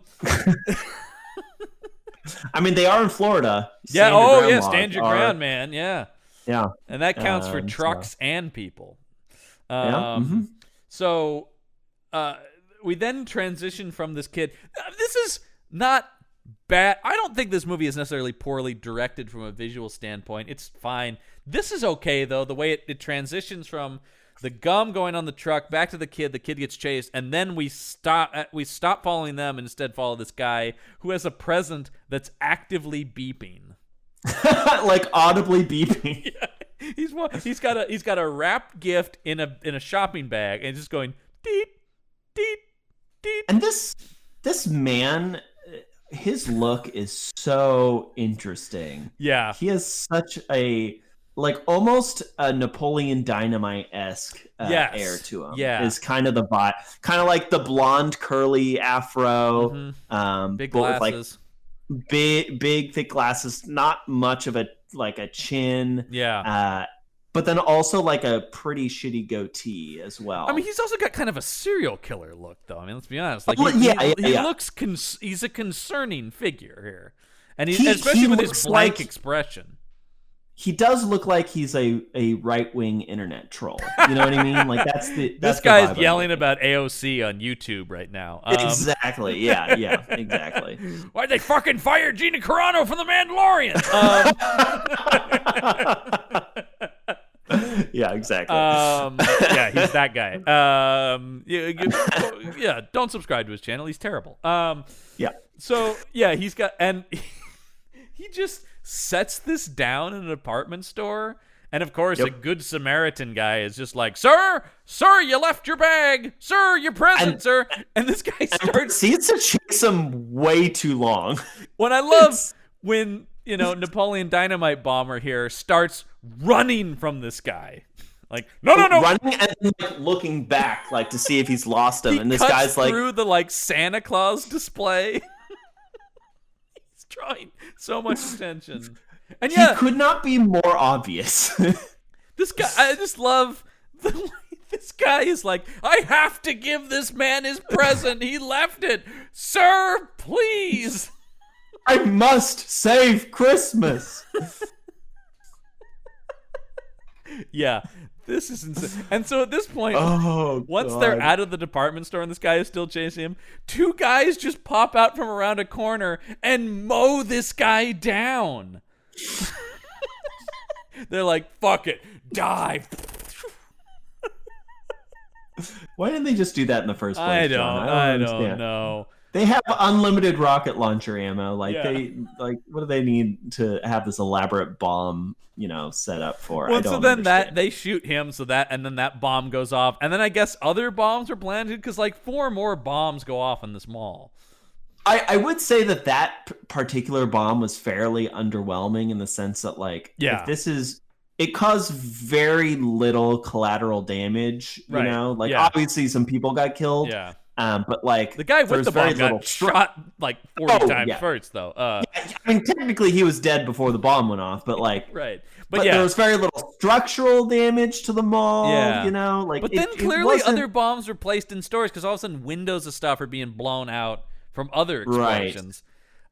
mean, they are in Florida. Stand your ground, man. Yeah. And that counts for trucks and people. So we then transition from this kid. This is not bad. I don't think this movie is necessarily poorly directed from a visual standpoint. It's fine. This is okay, though, the way it transitions from the gum going on the truck back to the kid gets chased, and then we stop following them and instead follow this guy who has a present that's actively beeping. like audibly beeping. Yeah. He's got a wrapped gift in a shopping bag and just going deet deet deet. And this man, his look is so interesting. Yeah. He has such a like almost a Napoleon Dynamite-esque air to him. Yeah. Is kind of the vibe. Kind of like the blonde curly afro. Big but with, glasses. like big thick glasses, not much of a chin. Yeah. But then also like a pretty shitty goatee as well. I mean, he's also got kind of a serial killer look, though. I mean, let's be honest. Like, he looks he's a concerning figure here, and especially with his blank expression. He does look like he's a right-wing internet troll. You know what I mean? Like this guy's yelling about AOC on YouTube right now. Exactly. Yeah. Exactly. Why'd they fucking fire Gina Carano from The Mandalorian? Yeah, exactly. Yeah, he's that guy. Yeah, don't subscribe to his channel. He's terrible. Yeah. So yeah, he's got, and he just sets this down in an apartment store, and of course, a good Samaritan guy is just like, "Sir, you left your bag. Sir, your present, sir." And this guy starts. Proceeds to chase him way too long. When I love when Napoleon Dynamite bomber here starts running from this guy. Like, no. Running and like looking back, like to see if he's lost him. And this guy's like through the like Santa Claus display. He's drawing so much attention. And he could not be more obvious. This guy, I just love the way this guy is like, I have to give this man his present. He left it. Sir, please. I must save Christmas. Yeah, this is insane. And so at this point, once God. they're out of the department store and this guy is still chasing him, two guys just pop out from around a corner and mow this guy down. They're like, fuck it, die. Why didn't they just do that in the first place? I John? don't know. They have unlimited rocket launcher ammo. Like Yeah. what do they need to have this elaborate bomb, set up for? Well, I don't so then understand. they shoot him, and then that bomb goes off, and then I guess other bombs are planted because like 4 more bombs go off in this mall. I would say that particular bomb was fairly underwhelming in the sense that if it caused very little collateral damage. Right. Obviously some people got killed. Yeah. But like the guy with the bomb got little shot like 40 times first, though. I mean, technically he was dead before the bomb went off, but like, right. But there was very little structural damage to the mall. Yeah. But then clearly other bombs were placed in stores because all of a sudden windows of stuff are being blown out from other explosions.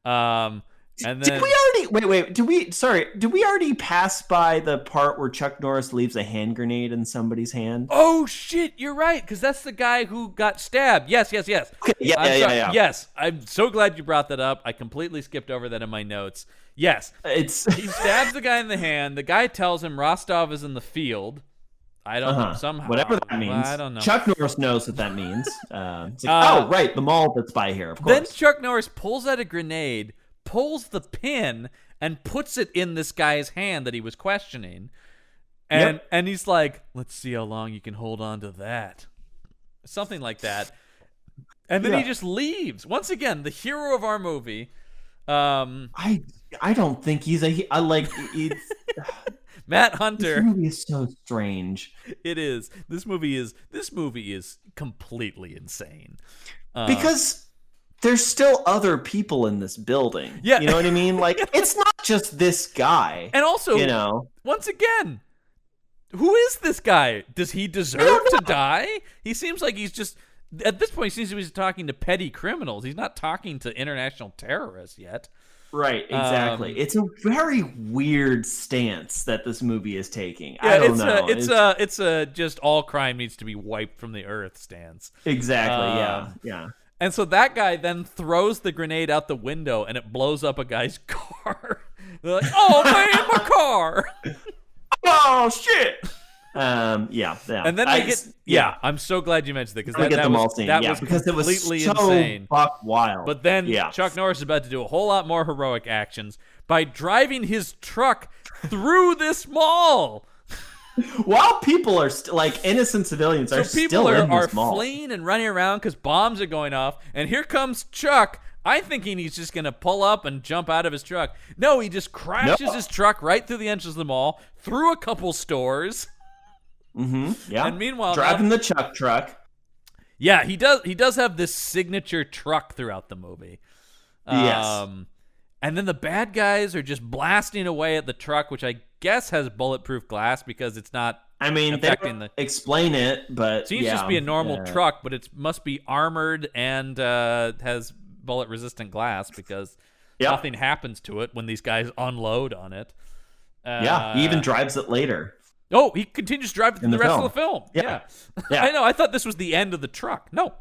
Right. And then did we already did we already pass by the part where Chuck Norris leaves a hand grenade in somebody's hand? Oh shit, you're right, because that's the guy who got stabbed. Yes. Okay, yeah. Yes, I'm so glad you brought that up. I completely skipped over that in my notes. Yes, he stabs the guy in the hand. The guy tells him Rostov is in the field. I don't know, somehow. Whatever that means. I don't know. Chuck Norris knows what that means. Right, the mall that's by here, of course. Then Chuck Norris pulls out a grenade, pulls the pin, and puts it in this guy's hand that he was questioning. And he's like, let's see how long you can hold on to that. Something like that. And then he just leaves. Once again, the hero of our movie. I don't think he's Matt Hunter. This movie is so strange. It is. This movie is completely insane. Because there's still other people in this building. Yeah. You know what I mean? Like, it's not just this guy. And also, once again, who is this guy? Does he deserve to die? He seems like he's just, at this point, he seems to be talking to petty criminals. He's not talking to international terrorists yet. Right, exactly. It's a very weird stance that this movie is taking. Yeah, I don't know. It's a just all crime needs to be wiped from the earth stance. Exactly. Yeah. And so that guy then throws the grenade out the window, and it blows up a guy's car. They're like, "Oh man, my car!" Oh shit! Yeah. And then I'm so glad you mentioned that because that was because completely it was so insane. Buck wild. But then Chuck Norris is about to do a whole lot more heroic actions by driving his truck through this mall. While people are innocent civilians are still in this mall. Fleeing and running around because bombs are going off, and here comes Chuck. I'm thinking he's just gonna pull up and jump out of his truck. No, he just crashes his truck right through the entrance of the mall, through a couple stores. Mm-hmm. Yeah. And meanwhile, driving the Chuck truck. Yeah, he does. He does have this signature truck throughout the movie. Yes. And then the bad guys are just blasting away at the truck, which I guess has bulletproof glass because it's not. I mean, they don't explain it, but it seems to just be a normal truck, but it must be armored and has bullet-resistant glass because nothing happens to it when these guys unload on it. He even drives it later. Oh, he continues driving through the rest of the film. Yeah. I know. I thought this was the end of the truck. No.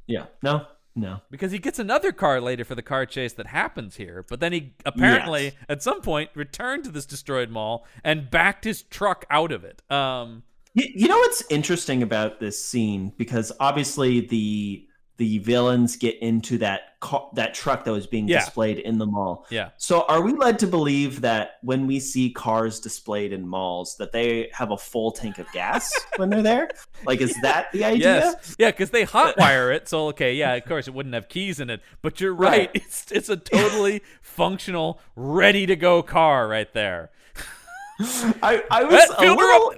Yeah. No. Because he gets another car later for the car chase that happens here, but then he apparently at some point returned to this destroyed mall and backed his truck out of it. You know what's interesting about this scene? Because obviously the villains get into that truck that was being displayed in the mall. Yeah. So are we led to believe that when we see cars displayed in malls that they have a full tank of gas when they're there? Is that the idea? Yes. Yeah, because they hotwire it. So, of course it wouldn't have keys in it. But you're right. It's a totally functional, ready-to-go car right there. I was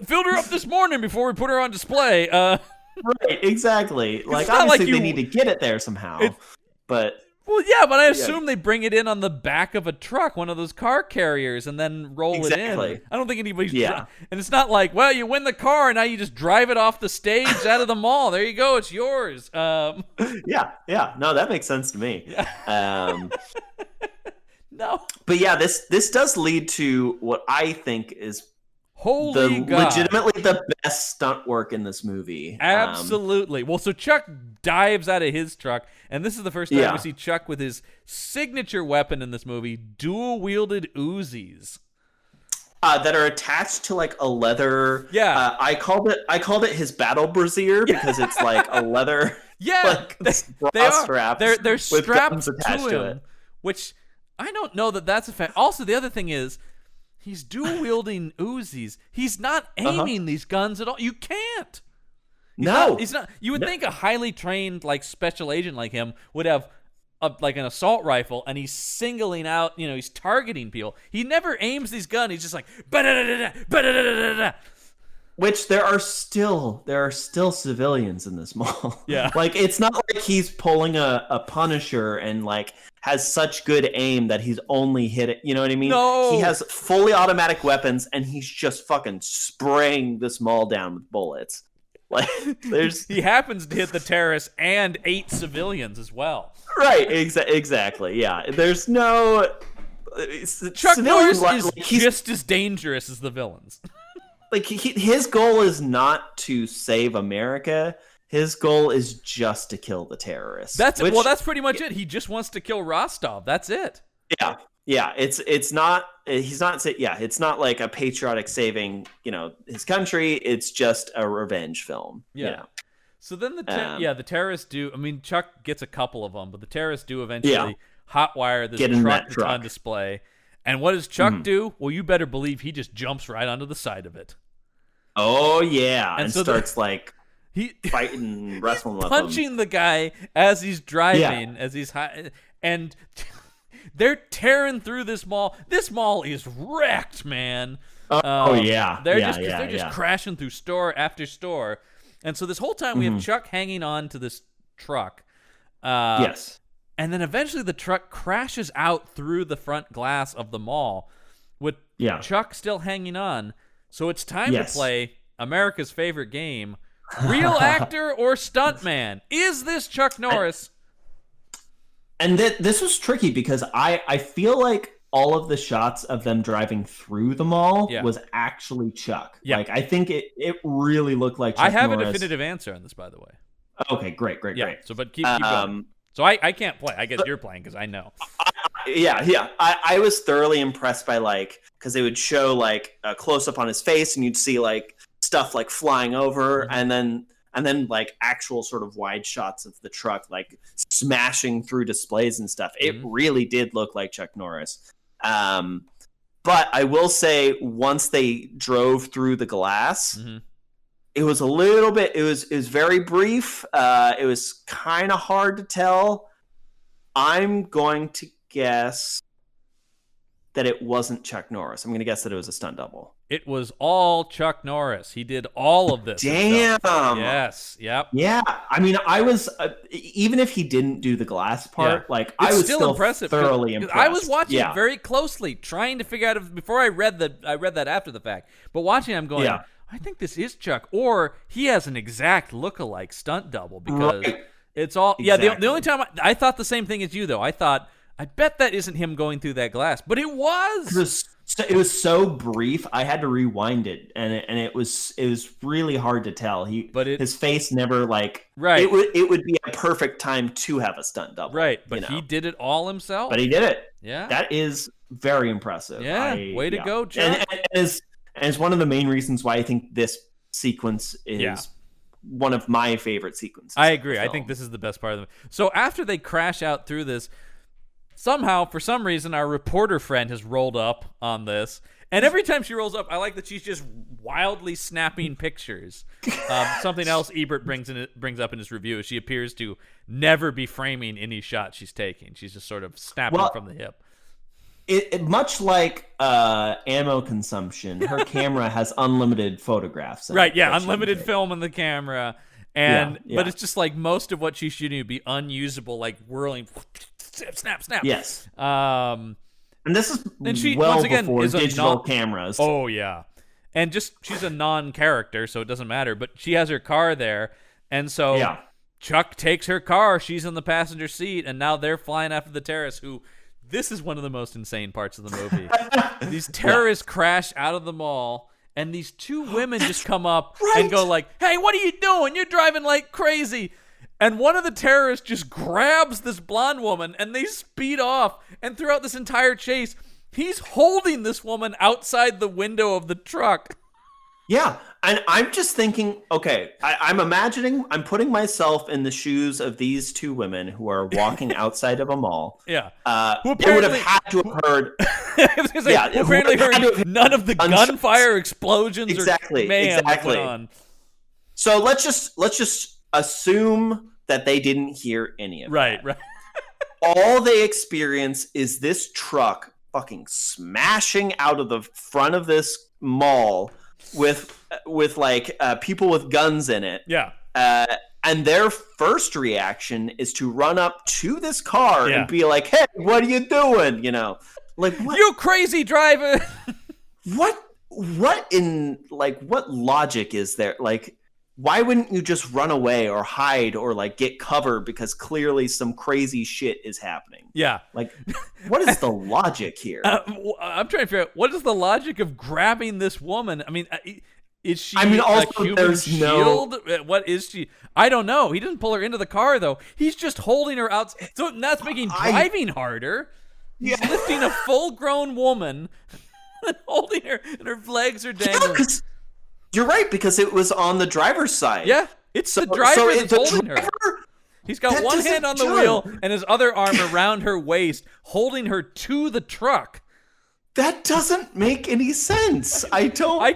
filled her up this morning before we put her on display. Right, exactly. Obviously they need to get it there somehow. But I assume they bring it in on the back of a truck, one of those car carriers, and then roll it in. I don't think anybody's and it's not like, well, you win the car and now you just drive it off the stage out of the mall. There you go, it's yours. No, that makes sense to me. No. But this does lead to what I think is legitimately the best stunt work in this movie. Absolutely. Well, so Chuck dives out of his truck, and this is the first time we see Chuck with his signature weapon in this movie, dual-wielded Uzis. That are attached to a leather. Yeah. I called it his battle brassiere because it's a leather. Yeah. They are. They're strapped to him, which I don't know that's a fact. Also, the other thing is, he's dual-wielding Uzis. He's not aiming these guns at all. You can't. He's not. You would think a highly trained, special agent like him would have, an assault rifle, and he's singling out, he's targeting people. He never aims these guns. He's just like, ba-da-da-da-da, ba-da-da-da-da. Which there are still civilians in this mall. Yeah. It's not like he's pulling a Punisher and has such good aim that he's only hit it. You know what I mean? No. He has fully automatic weapons and he's just fucking spraying this mall down with bullets. He happens to hit the terrorists and 8 civilians as well. Right. Exactly. Yeah. There's no. Chuck Norris is just as dangerous as the villains. His goal is not to save America. His goal is just to kill the terrorists. That's pretty much it. He just wants to kill Rostov. That's it. Yeah. It's not. He's not. Yeah. It's not like a patriotic saving, his country. It's just a revenge film. Yeah. So then the terrorists do. I mean, Chuck gets a couple of them, but the terrorists do eventually hotwire this truck that's on display. And what does Chuck do? Well, you better believe he just jumps right onto the side of it. Oh yeah, and so starts fighting, wrestling with him, punching the guy as he's driving, as he's and they're tearing through this mall. This mall is wrecked, man. They're just crashing through store after store, and so this whole time we have Chuck hanging on to this truck. Yes. And then eventually the truck crashes out through the front glass of the mall with Chuck still hanging on. So it's time to play America's favorite game, real actor or stuntman. Is this Chuck Norris? And this was tricky because I feel like all of the shots of them driving through the mall was actually Chuck. Yeah. I think it really looked like Chuck I have Norris. A definitive answer on this, by the way. Okay, great. So, but keep going. So I can't play. I guess you're playing because I know. I was thoroughly impressed by because they would show a close up on his face and you'd see stuff like flying over, and then like actual sort of wide shots of the truck like smashing through displays and stuff. It really did look like Chuck Norris. But I will say, once they drove through the glass, it was a little bit. It was very brief. It was kind of hard to tell. I'm going to guess that it wasn't Chuck Norris. I'm going to guess that it was a stunt double. It was all Chuck Norris. He did all of this. Damn. Himself. Yes. Yep. Yeah. I mean, I was even if he didn't do the glass part, I was still impressive. Thoroughly impressed. I was watching it very closely, trying to figure out before I read that after the fact. But watching, I'm going, I think this is Chuck, or he has an exact look-alike stunt double because it's all. Exactly. Yeah. The only time I thought the same thing as you, though. I thought, I bet that isn't him going through that glass, but it was. It was so brief. I had to rewind it, and it was really hard to tell. His face never It would be a perfect time to have a stunt double. Right, but he did it all himself. But he did it. Yeah, that is very impressive. Yeah, way to go, Chuck. And it's one of the main reasons why I think this sequence is one of my favorite sequences. I agree. I think this is the best part of them. So after they crash out through this. Somehow, for some reason, our reporter friend has rolled up on this. And every time she rolls up, I like that she's just wildly snapping pictures. Something else Ebert brings up in his review is she appears to never be framing any shot she's taking. She's just sort of snapping from the hip. It much like ammo consumption, her camera has unlimited photographs. Right, unlimited film in the camera. But it's just like most of what she's shooting would be unusable, like whirling... Snap. Yes. And this is she, well once again, before is digital cameras. Oh, yeah. And she's a non-character, so it doesn't matter. But she has her car there. And so Chuck takes her car. She's in the passenger seat. And now they're flying after the terrorists who... This is one of the most insane parts of the movie. These terrorists crash out of the mall. And these two women just come up and go like, hey, what are you doing? You're driving like crazy. And one of the terrorists just grabs this blonde woman, and they speed off. And throughout this entire chase, he's holding this woman outside the window of the truck. Yeah, and I'm just thinking, okay, I'm putting myself in the shoes of these two women who are walking outside of a mall. Yeah. They would have had to have heard... apparently heard none of the gunfire explosions or mayhem going on. So let's just assume that they didn't hear any of that. Right. All they experience is this truck fucking smashing out of the front of this mall with people with guns in it. Yeah. And their first reaction is to run up to this car and be like, "Hey, what are you doing?" You know, like, what? You crazy driver. What logic is there? Like, why wouldn't you just run away or hide or like get cover because clearly some crazy shit is happening? Yeah. Like, what is the logic here? I'm trying to figure out what is the logic of grabbing this woman. I mean, is she also, a human shield? What is she? I don't know. He doesn't pull her into the car though. He's just holding her out. So that's making driving harder. He's lifting a full-grown woman and holding her, and her legs are dangling. Yeah, you're right, because it was on the driver's side. Yeah, it's the driver that's holding her. He's got one hand on the wheel and his other arm around her waist, holding her to the truck. That doesn't make any sense. I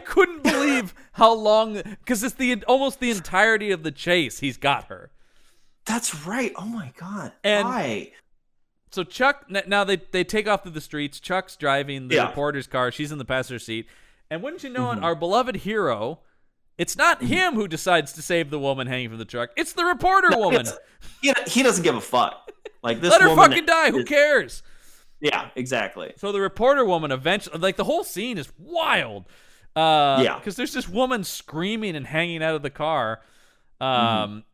couldn't believe how long, because it's almost the entirety of the chase. He's got her. That's right. Oh my god. And why? So Chuck, now they take off through the streets. Chuck's driving the reporter's car. She's in the passenger seat. And wouldn't you know it, our beloved hero, it's not him who decides to save the woman hanging from the truck. It's the reporter woman. He doesn't give a fuck. Like, this Let her fucking die. Who cares? Yeah, exactly. So the reporter woman eventually, like, the whole scene is wild. Because there's this woman screaming and hanging out of the car. And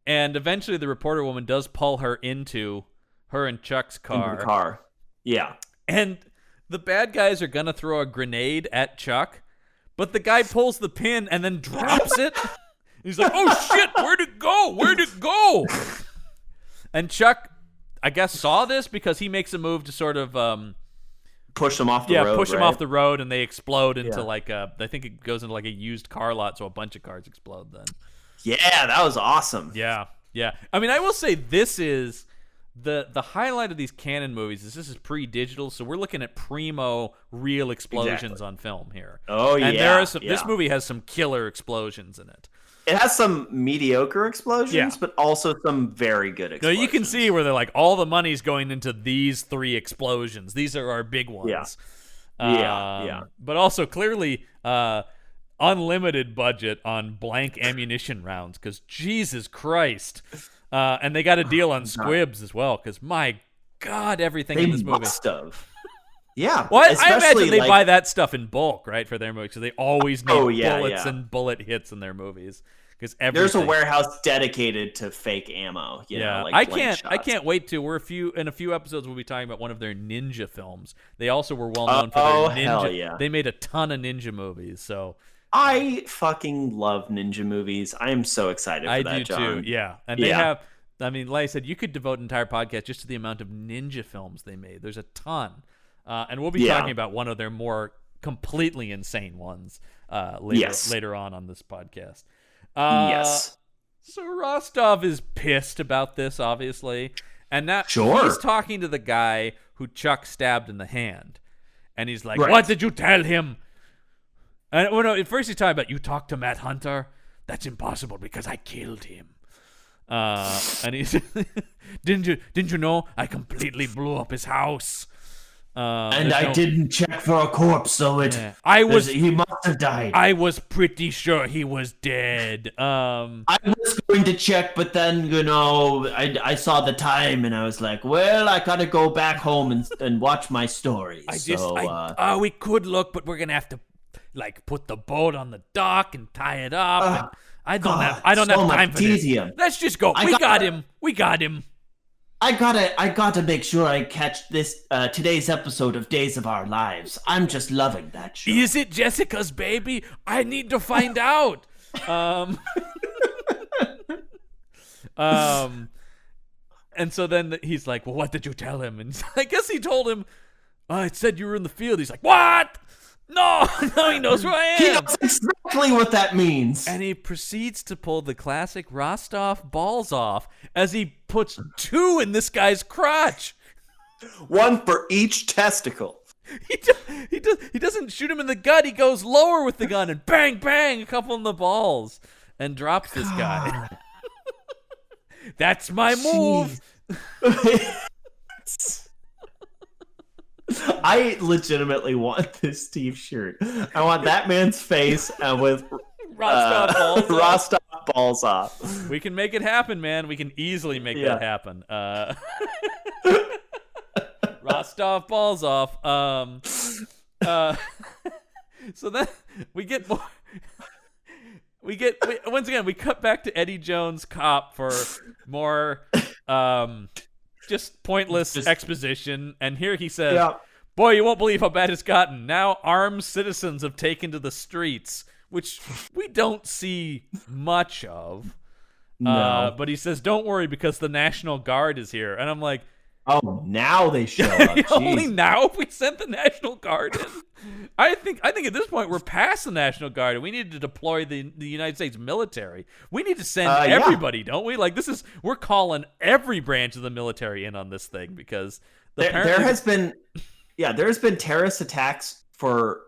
eventually the reporter woman does pull her into her and Chuck's car. Into the car. Yeah. And the bad guys are going to throw a grenade at Chuck, but the guy pulls the pin and then drops it. He's like, oh, shit, where'd it go? Where'd it go? And Chuck, I guess, saw this because he makes a move to sort of push them off the road. Yeah, push them right? off the road, and they explode into Yeah. like a. I think it goes into like a used car lot, so a bunch of cars explode. Then. Yeah, that was awesome. Yeah. I mean, I will say this is the highlight of these Cannon movies. This is pre-digital, so we're looking at primo real explosions Exactly. on film here. Oh, and yeah, there are some. yeah. This movie has some killer explosions in it. It has some mediocre explosions, Yeah. but also some very good No, explosions. you can see where they're like, all the money's going into these 3 explosions. These are our big ones. Yeah. But also clearly unlimited budget on blank ammunition rounds, because Jesus Christ. And they got a deal on squibs as well, because my God, everything They in this movie. must have. Yeah. Well, I especially, imagine they like, buy that stuff in bulk, right, for their movies, because they always need bullets yeah. and bullet hits in their movies. Because There's a warehouse dedicated to fake ammo. You know, like I blank can't wait to. In a few episodes we'll be talking about one of their ninja films. They also were well known for their ninja. Hell yeah. They made a ton of ninja movies, so I fucking love ninja movies. I am so excited for I that, do John. too. Yeah, and they have. I mean, like I said, you could devote an entire podcast just to the amount of ninja films they made. There's a ton, and we'll be talking about one of their more completely insane ones later on this podcast. Yes. So Rostov is pissed about this, obviously, and now Sure. he's talking to the guy who Chuck stabbed in the hand, and he's like, Right. "What did you tell him?" And at first he's talking about, "You talked to Matt Hunter? That's impossible because I killed him." And he's, didn't you know I completely blew up his house? And I didn't check for a corpse, so he must have died. I was pretty sure he was dead. I was going to check, but then, you know, I saw the time and I was like, well, I gotta go back home and watch my stories. We could look, but we're gonna have to like put the boat on the dock and tie it up. And I don't have time for tedium. this. Let's just go. We got him. I gotta make sure I catch this today's episode of Days of Our Lives. I'm just loving that show. Is it Jessica's baby? I need to find out. And so then he's like, "Well, what did you tell him?" And I guess he told him, "It said you were in the field." He's like, "What? No, he knows who I am." He knows exactly what that means. And he proceeds to pull the classic Rostov balls off as he puts 2 in this guy's crotch. One for each testicle. He doesn't shoot him in the gut. He goes lower with the gun and bang, bang, a couple in the balls and drops this guy. That's my move. I legitimately want this Steve shirt. I want that man's face with Rostov balls off. We can make it happen, man. We can easily make that happen. Rostov balls off. So then we get more. Once again, we cut back to Eddie Jones, cop, for more just pointless exposition. And here he says, "Boy, you won't believe how bad it's gotten. Now armed citizens have taken to the streets," which we don't see much of. No. But he says, "Don't worry because the National Guard is here." And I'm like, oh, now they show up. only Jeez. now have we sent the National Guard in? I think at this point we're past the National Guard and we need to deploy the United States military. We need to send everybody, don't we? Like we're calling every branch of the military in on this thing because there's been terrorist attacks for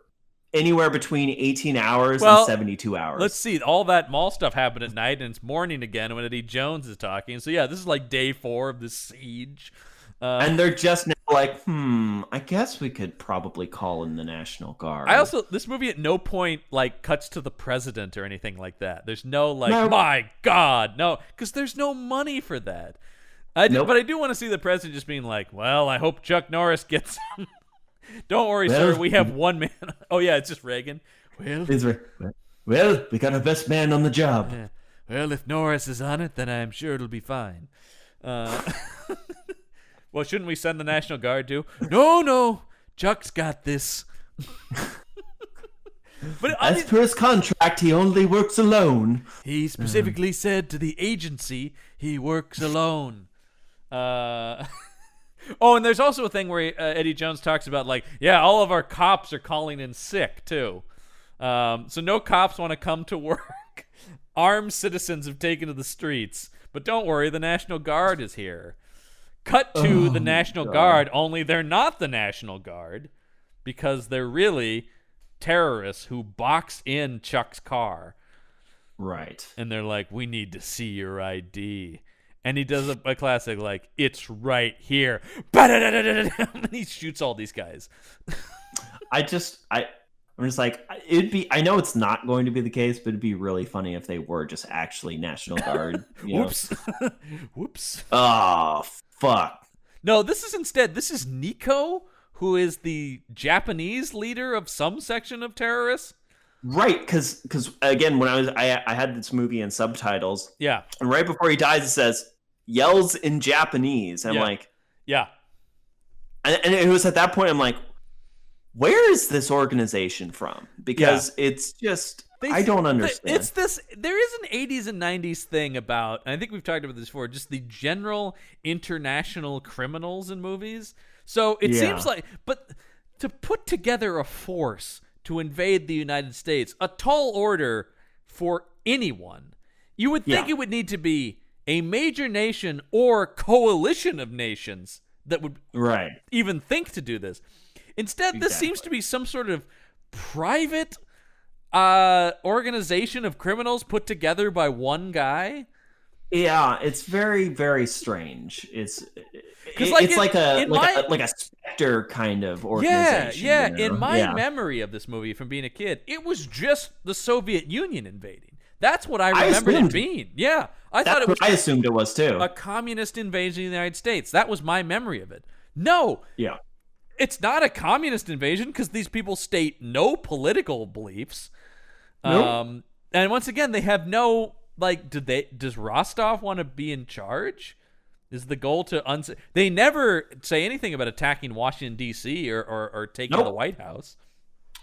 anywhere between 18 hours and 72 hours. Let's see. All that mall stuff happened at night and it's morning again when Eddie Jones is talking. So yeah, this is like day 4 of this siege. And they're just now like, I guess we could probably call in the National Guard. This movie at no point like cuts to the president or anything like that. There's no my God, no, because there's no money for that. But I do want to see the president just being like, well, I hope Chuck Norris gets him. Don't worry, sir, we have one man. Oh yeah, it's just Reagan. Well, we got our best man on the job. Well, if Norris is on it, then I'm sure it'll be fine. Well, shouldn't we send the National Guard too? No, Chuck's got this. But as per his contract, he only works alone. He specifically said to the agency he works alone. Oh, and there's also a thing where Eddie Jones talks about like, yeah, all of our cops are calling in sick too. So no cops want to come to work. Armed citizens have taken to the streets, but don't worry, the National Guard is here. Cut to the National Guard, only they're not the National Guard because they're really terrorists who box in Chuck's car. Right. And they're like, we need to see your ID. And he does a classic, like, it's right here. And he shoots all these guys. I'm just like, I know it's not going to be the case, but it'd be really funny if they were just actually National Guard. Whoops. Whoops. Oh, fuck. No, this is Nico, who is the Japanese leader of some section of terrorists. Right, because again, when I had this movie in subtitles. Yeah. And right before he dies, it says, yells in Japanese. I'm like, yeah. And it was at that point, I'm like, where is this organization from? Because it's just, I don't understand. It's this, there is an 80s and 90s thing about, and I think we've talked about this before, just the general international criminals in movies. So it seems like, but to put together a force to invade the United States, a tall order for anyone, you would think it would need to be a major nation or coalition of nations that would even think to do this. Instead, this seems to be some sort of private organization of criminals put together by one guy. Yeah, it's very, very strange. It's like like a Spectre kind of organization. Yeah. You know? In my memory of this movie from being a kid, it was just the Soviet Union invading. That's what I remember it being. Yeah, I thought it was. I assumed it was too. A communist invasion of the United States. That was my memory of it. No. Yeah. It's not a communist invasion because these people state no political beliefs. Nope. And once again, they have no, like, does Rostov want to be in charge? Is the goal to they never say anything about attacking Washington, D.C. or taking the White House.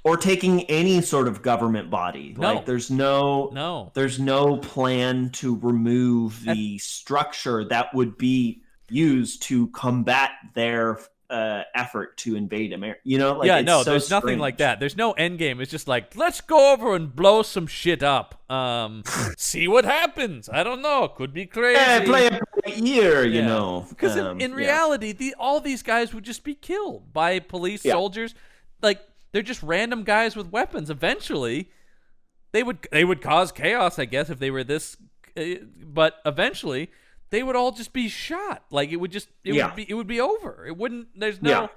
Or taking any sort of government body. No. Like there's no plan to remove the structure that would be used to combat their effort to invade America. You know, like there's nothing like that. There's no end game. It's just like, let's go over and blow some shit up. See what happens. I don't know. Could be crazy. Yeah, play it by ear, you know. Because in reality, all these guys would just be killed by police, soldiers. Like, they're just random guys with weapons. Eventually, they would cause chaos, I guess, if they were this. But eventually, they would all just be shot. Like, it would be over. It wouldn't. There's no.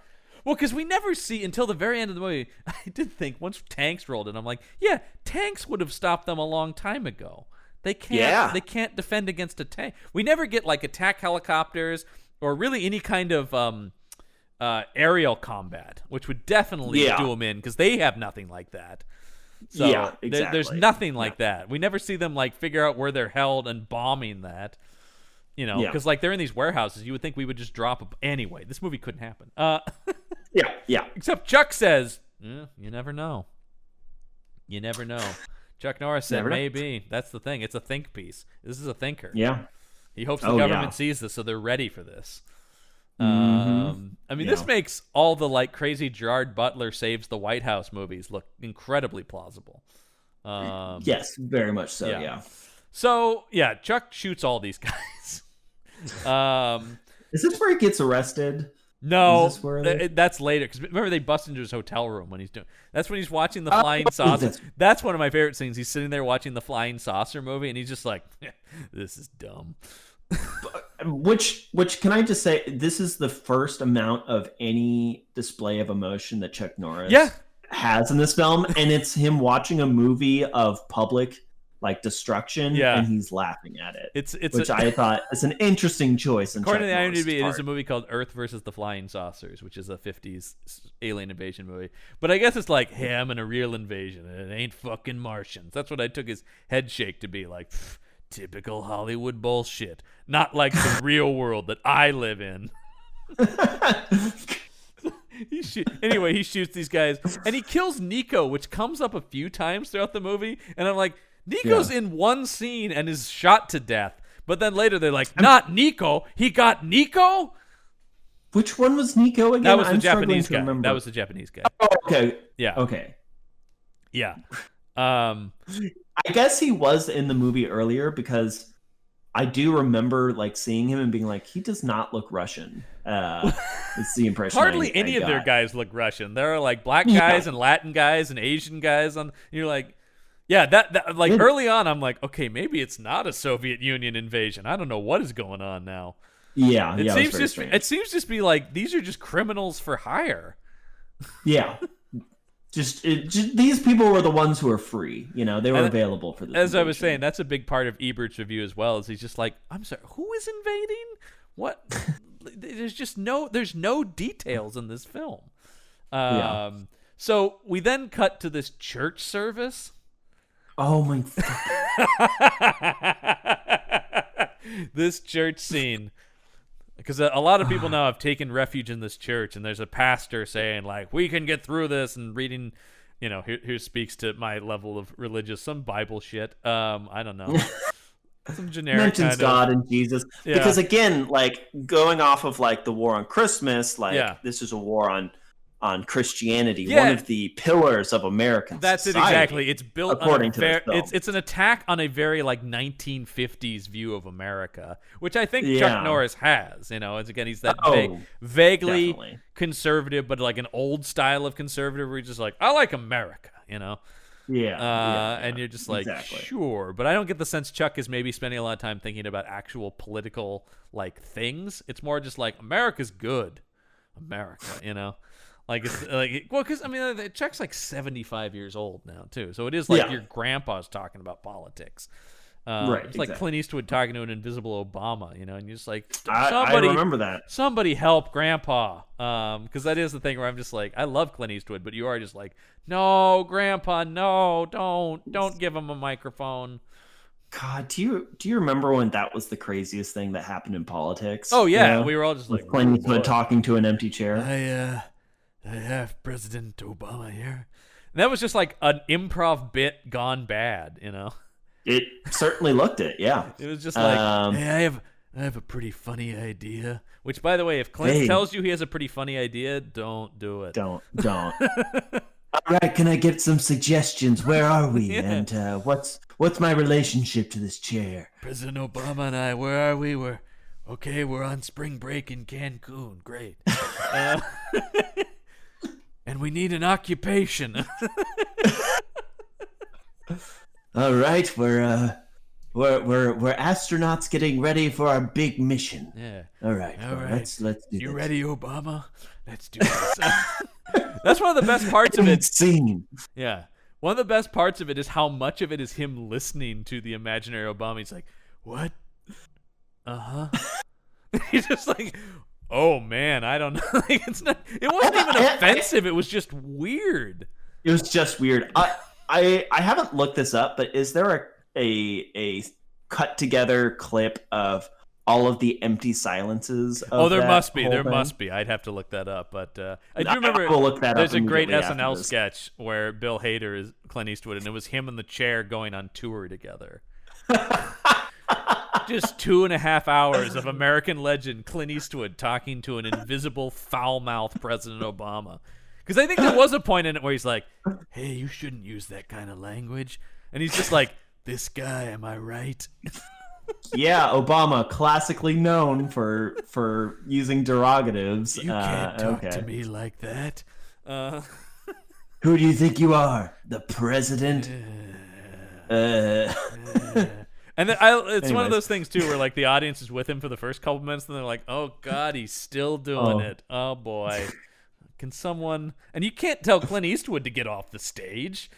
Well, because we never see until the very end of the movie. I did think once tanks rolled in, I'm like, yeah, tanks would have stopped them a long time ago. They can't. Yeah. They can't defend against a tank. We never get like attack helicopters or really any kind of aerial combat, which would definitely do them in because they have nothing like that. So exactly. There's nothing like that. We never see them like figure out where they're held and bombing that. You know, because like they're in these warehouses. You would think we would just drop anyway. This movie couldn't happen. Yeah. Except Chuck says, you never know. You never know. Chuck Norris said maybe. That's the thing. It's a think piece. This is a thinker. Yeah. He hopes the government sees this so they're ready for this. I mean, this makes all the like crazy Gerard Butler saves the White House movies look incredibly plausible. Yes, very much so. Yeah. So Chuck shoots all these guys. Is this where he gets arrested? No, that's later. Because remember, they bust into his hotel room when he's doing. That's when he's watching the Flying Saucer. That's one of my favorite scenes. He's sitting there watching the Flying Saucer movie, and he's just like, "This is dumb." Which can I just say, this is the first amount of any display of emotion that Chuck Norris has in this film, and it's him watching a movie of public like destruction, and he's laughing at it. I thought it's an interesting choice. According to the IMDb, it is a movie called Earth versus the Flying Saucers, which is a 50s alien invasion movie. But I guess it's like, hey, I'm in a real invasion, and it ain't fucking Martians. That's what I took his head shake to be like. Typical Hollywood bullshit. Not like the real world that I live in. Anyway, he shoots these guys, and he kills Nico, which comes up a few times throughout the movie. And I'm like, Nico's in one scene and is shot to death. But then later they're like, not Nico. He got Nico? Which one was Nico again? That was the I'm Japanese struggling guy. to remember. That was the Japanese guy. Oh, okay. Yeah. Okay. Yeah. I guess he was in the movie earlier because I do remember like seeing him and being like, he does not look Russian. It's the impression. Hardly I any of got. their guys look Russian. There are like black guys and Latin guys and Asian guys on. You're like, yeah, that like early on, I'm like, okay, maybe it's not a Soviet Union invasion. I don't know what is going on now. Yeah, it yeah, seems just it seems just be like these are just criminals for hire. Yeah. Just these people were the ones who were free. You know, they were available for this. As I was saying, that's a big part of Ebert's review as well. Is he's just like, I'm sorry, who is invading? What? There's no details in this film. So we then cut to this church service. Oh my! This church scene. Because a lot of people now have taken refuge in this church, and there's a pastor saying, like, we can get through this, and reading, you know, who speaks to my level of some Bible shit. I don't know. Some generic mentions kind God of, and Jesus. Yeah. Because again, like going off of like the war on Christmas, like this is a war on Christianity, one of the pillars of American That's society. it exactly. It's built according on to this film. it's an attack on a very like 1950s view of America, which I think Chuck Norris has. You know, again, he's that vaguely definitely. Conservative, but like an old style of conservative where he's just like, I like America, you know. And you're just like, sure, but I don't get the sense Chuck is maybe spending a lot of time thinking about actual political like things. It's more just like America's good, America, you know. Like it's like, well, because I mean, Chuck's like 75 years old now too, so it is like your grandpa's talking about politics. Right, it's like Clint Eastwood talking to an invisible Obama, you know, and you're just like, I remember that. Somebody help Grandpa, because that is the thing where I'm just like, I love Clint Eastwood, but you are just like, no, Grandpa, no, don't give him a microphone. God, do you remember when that was the craziest thing that happened in politics? Oh yeah, you know? We were all just like, Clint Eastwood talking to an empty chair. I have President Obama here. And that was just like an improv bit gone bad, you know. It certainly looked it, yeah. It was just like, hey, I have a pretty funny idea. Which, by the way, if Clint tells you he has a pretty funny idea, don't do it. Don't. All right, can I get some suggestions? Where are we? And what's my relationship to this chair? President Obama and I, where are we? We're on spring break in Cancun. Great. And we need an occupation. All right, we're astronauts getting ready for our big mission. Yeah. All right. Let's do You this. ready, Obama? Let's do this. That's one of the best parts of it. Scene. Yeah. One of the best parts of it is how much of it is him listening to the imaginary Obama. He's like, what? Uh-huh. He's just like, oh man, I don't know. Like, it wasn't even offensive. It was just weird. It was just weird. I haven't looked this up, but is there a cut together clip of all of the empty silences? There must be. Must be. I'd have to look that up, but I do remember. We'll look that there's up a great immediately SNL sketch where Bill Hader is Clint Eastwood, and it was him in the chair going on tour together. Just 2.5 hours of American legend Clint Eastwood talking to an invisible foul-mouthed President Obama. Because I think there was a point in it where he's like, hey, you shouldn't use that kind of language. And he's just like, this guy, am I right? Yeah, Obama, classically known for using derogatives. You can't talk to me like that. Who do you think you are? The president? And then it's one of those things, too, where like the audience is with him for the first couple minutes, and they're like, oh, God, he's still doing it. Oh, boy. Can someone... And you can't tell Clint Eastwood to get off the stage.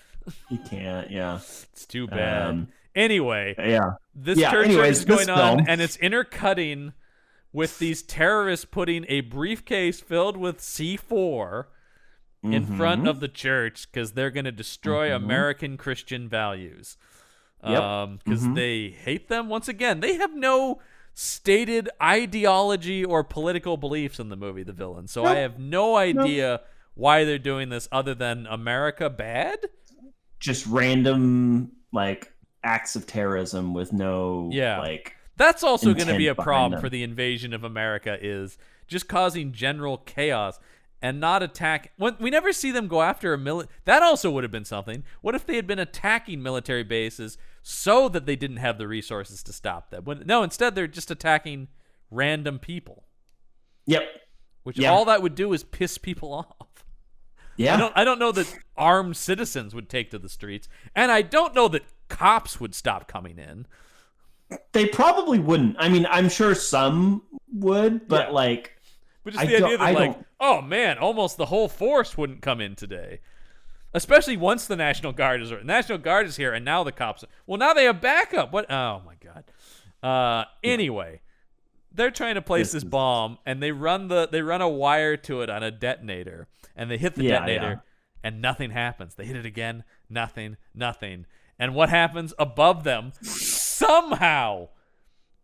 You can't, yeah. It's too bad. Anyway, this church service is going on, and it's intercutting with these terrorists putting a briefcase filled with C4 in front of the church because they're going to destroy American Christian values. Because they hate them. Once again, they have no stated ideology or political beliefs in the movie, the villains. So I have no idea why they're doing this other than America bad? Just random, like, acts of terrorism with no, like... That's also going to intent be a behind problem them. for the invasion of America, is just causing general chaos and not attack. We never see them go after a that also would have been something. What if they had been attacking military bases so that they didn't have the resources to stop them? No, instead they're just attacking random people. Yep. Which all that would do is piss people off. Yeah. I don't know that armed citizens would take to the streets, and I don't know that cops would stop coming in. They probably wouldn't. I mean, I'm sure some would, but But just the idea that, oh man, almost the whole force wouldn't come in today. Especially once the National Guard is here, and now the cops. Well, now they have backup. What? Oh my God. Anyway, they're trying to place this bomb, and they run a wire to it on a detonator, and they hit the detonator, and nothing happens. They hit it again, nothing. And what happens above them? Somehow,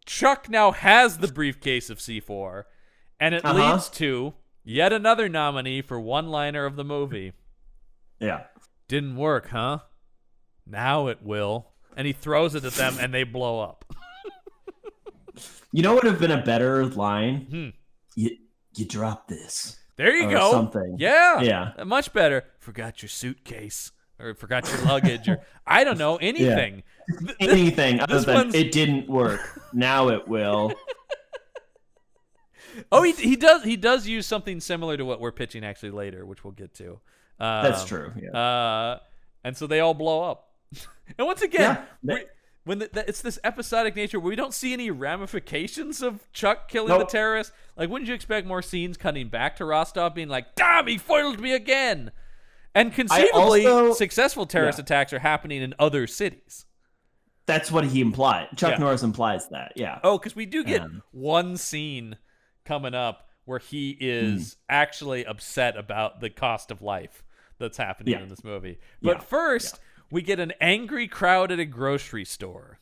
Chuck now has the briefcase of C4. And it leads to yet another nominee for one-liner of the movie. Yeah. Didn't work, huh? Now it will. And he throws it at them, and they blow up. You know what would have been a better line? You drop this. There you or go. Something. Yeah. Much better. Forgot your suitcase. Or forgot your luggage. Or I don't know. Anything. Yeah. Anything other than one's... it didn't work. Now it will. Oh, he does use something similar to what we're pitching actually later, which we'll get to. That's true. Yeah. And so they all blow up. And once again, Yeah. when it's this episodic nature where we don't see any ramifications of Chuck killing the terrorists. Like, wouldn't you expect more scenes cutting back to Rostov being like, damn, he foiled me again? And conceivably, successful terrorist attacks are happening in other cities. That's what he implied. Chuck Norris implies that, yeah. Oh, because we do get one scene coming up where he is actually upset about the cost of life that's happening in this movie. But first, we get an angry crowd at a grocery store.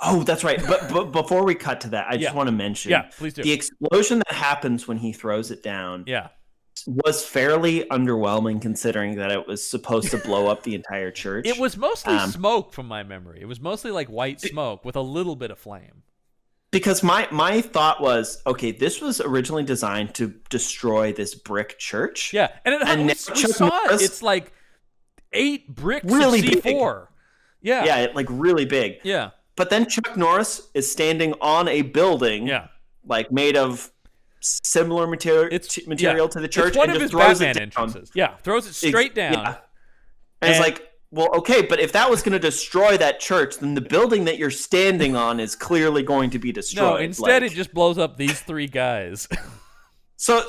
Oh, that's right. But before we cut to that, I just want to mention please do. The explosion that happens when he throws it down was fairly underwhelming, considering that it was supposed to blow up the entire church. It was mostly smoke from my memory. It was mostly like white smoke with a little bit of flame. Because my thought was, okay, this was originally designed to destroy this brick church. Yeah, and we saw it. It's like 8 bricks really of C4. Big. Yeah, like really big. Yeah. But then Chuck Norris is standing on a building, like made of similar material to the church, it's one and of just his throws Batman it down. entrances. Yeah, throws it straight down. Yeah. And it's like, well, okay, but if that was going to destroy that church, then the building that you're standing on is clearly going to be destroyed. No, instead it just blows up these 3 guys. So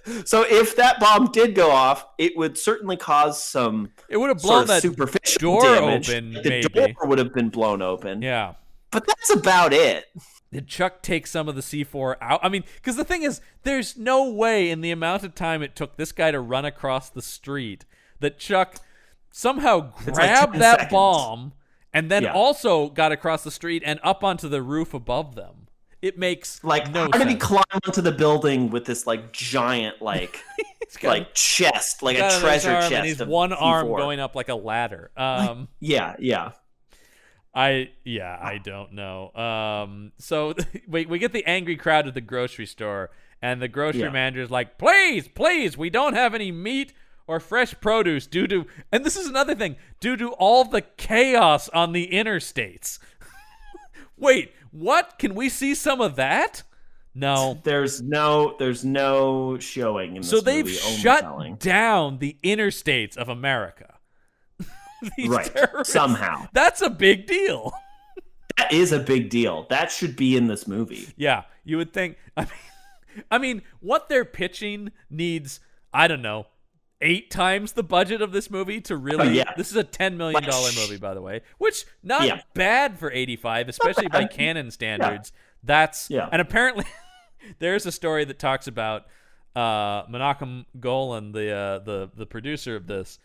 if that bomb did go off, it would certainly cause some. It would have blown that superficial door damage. open. The door would have been blown open. Yeah, but that's about it. Did Chuck take some of the C4 out? I mean, because the thing is, there's no way in the amount of time it took this guy to run across the street that Chuck somehow grabbed that bomb and then also got across the street and up onto the roof above them. It makes no sense. How did he climb onto the building with this giant chest, like a treasure chest? And he's one arm going up like a ladder. I don't know. So we get the angry crowd at the grocery store, and the grocery manager's like, please, we don't have any meat or fresh produce due to, and this is another thing, due to all the chaos on the interstates. Wait, what? Can we see some of that? No. There's no showing in this movie. So they've shut down the interstates of America. Right. Somehow. That's a big deal. That is a big deal. That should be in this movie. Yeah, you would think. I mean, what they're pitching needs, I don't know, 8 times the budget of this movie to really. This is a $10 million movie, by the way, which not bad for 85, especially by canon standards. That's and apparently there's a story that talks about Menachem Golan, the producer of this.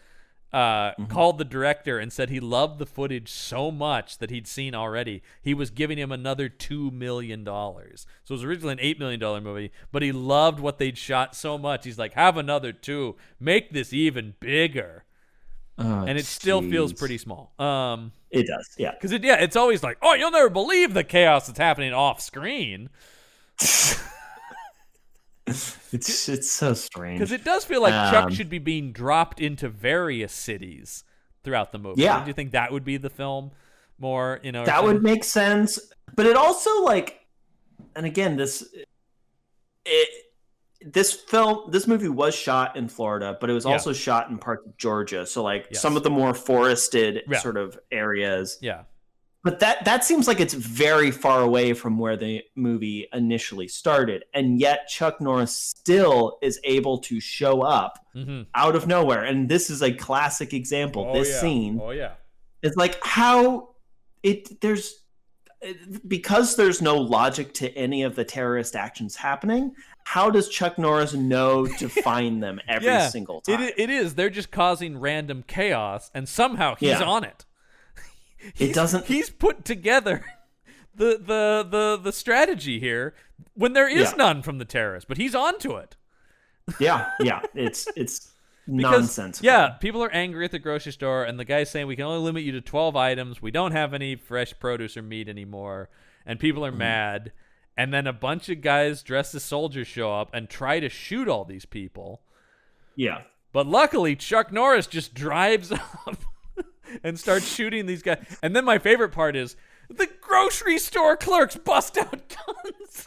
Called the director and said he loved the footage so much that he'd seen already. He was giving him another $2 million. So it was originally an $8 million movie, but he loved what they'd shot so much. He's like, have another 2. Make this even bigger. and it still feels jeez. pretty small. It does, yeah. Because it's always like, oh, you'll never believe the chaos that's happening off screen. It's so strange. Because it does feel like Chuck should be being dropped into various cities throughout the movie. Yeah. Do you think that would be the film more? That would make sense. But it also, like, and again, this movie was shot in Florida, but it was also shot in parts of Georgia. So, like, some of the more forested sort of areas. Yeah. But that seems like it's very far away from where the movie initially started. And yet Chuck Norris still is able to show up out of nowhere. And this is a classic example. Scene. Oh, yeah. It's like because there's no logic to any of the terrorist actions happening. How does Chuck Norris know to find them every single time? It is. They're just causing random chaos, and somehow he's on it. He's put together the strategy here when there is none from the terrorists, but he's onto it. Yeah. It's nonsense. Yeah, people are angry at the grocery store, and the guy's saying we can only limit you to 12 items. We don't have any fresh produce or meat anymore, and people are mad. And then a bunch of guys dressed as soldiers show up and try to shoot all these people. Yeah. But luckily, Chuck Norris just drives up and starts shooting these guys. And then my favorite part is the grocery store clerks bust out guns.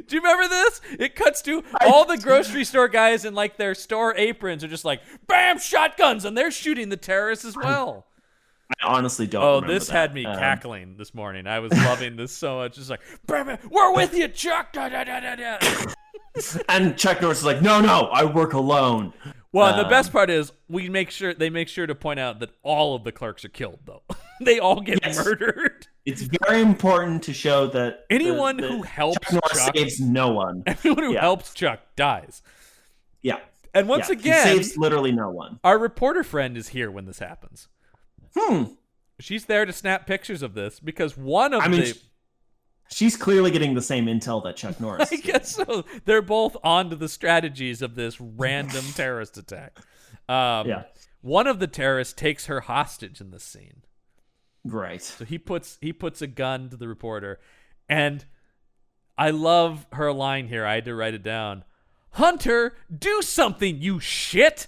Do you remember this? It cuts to all the grocery store guys in like their store aprons are just like, bam, shotguns, and they're shooting the terrorists as well. I honestly don't remember this that. had me cackling this morning. I was loving this so much. Just like, we're with you, Chuck. Da, da, da, da, da. And Chuck Norris is like, no, I work alone. Well, and the best part is they make sure to point out that all of the clerks are killed, though. They all get murdered. It's very important to show that anyone who helps Chuck Norris saves no one. Everyone who helps Chuck dies. Yeah. And once again, he saves literally no one. Our reporter friend is here when this happens. She's there to snap pictures of this because she's clearly getting the same intel that Chuck Norris I guess so. They're both onto the strategies of this random terrorist attack. One of the terrorists takes her hostage in this scene. Right. So he puts a gun to the reporter, and I love her line here. I had to write it down. Hunter, do something, you shit.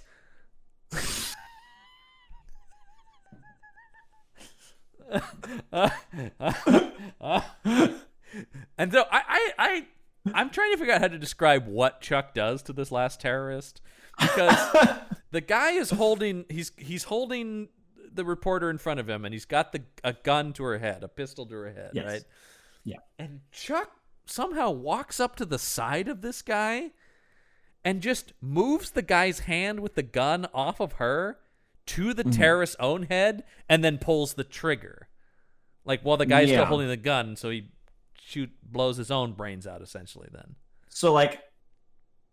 And so I'm trying to figure out how to describe what Chuck does to this last terrorist, because the guy is holding he's holding the reporter in front of him, and he's got a gun to her head, a pistol to her head, right? Yeah. And Chuck somehow walks up to the side of this guy and just moves the guy's hand with the gun off of her to the terrorist's own head, and then pulls the trigger. Like, while the guy's still holding the gun, so he blows his own brains out, essentially, then. So, like,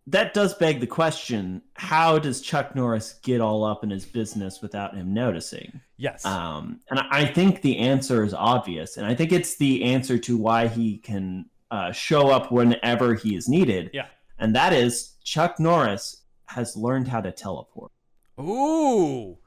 that does beg the question, how does Chuck Norris get all up in his business without him noticing? Yes. And I think the answer is obvious, and I think it's the answer to why he can show up whenever he is needed. Yeah. And that is, Chuck Norris has learned how to teleport. Ooh.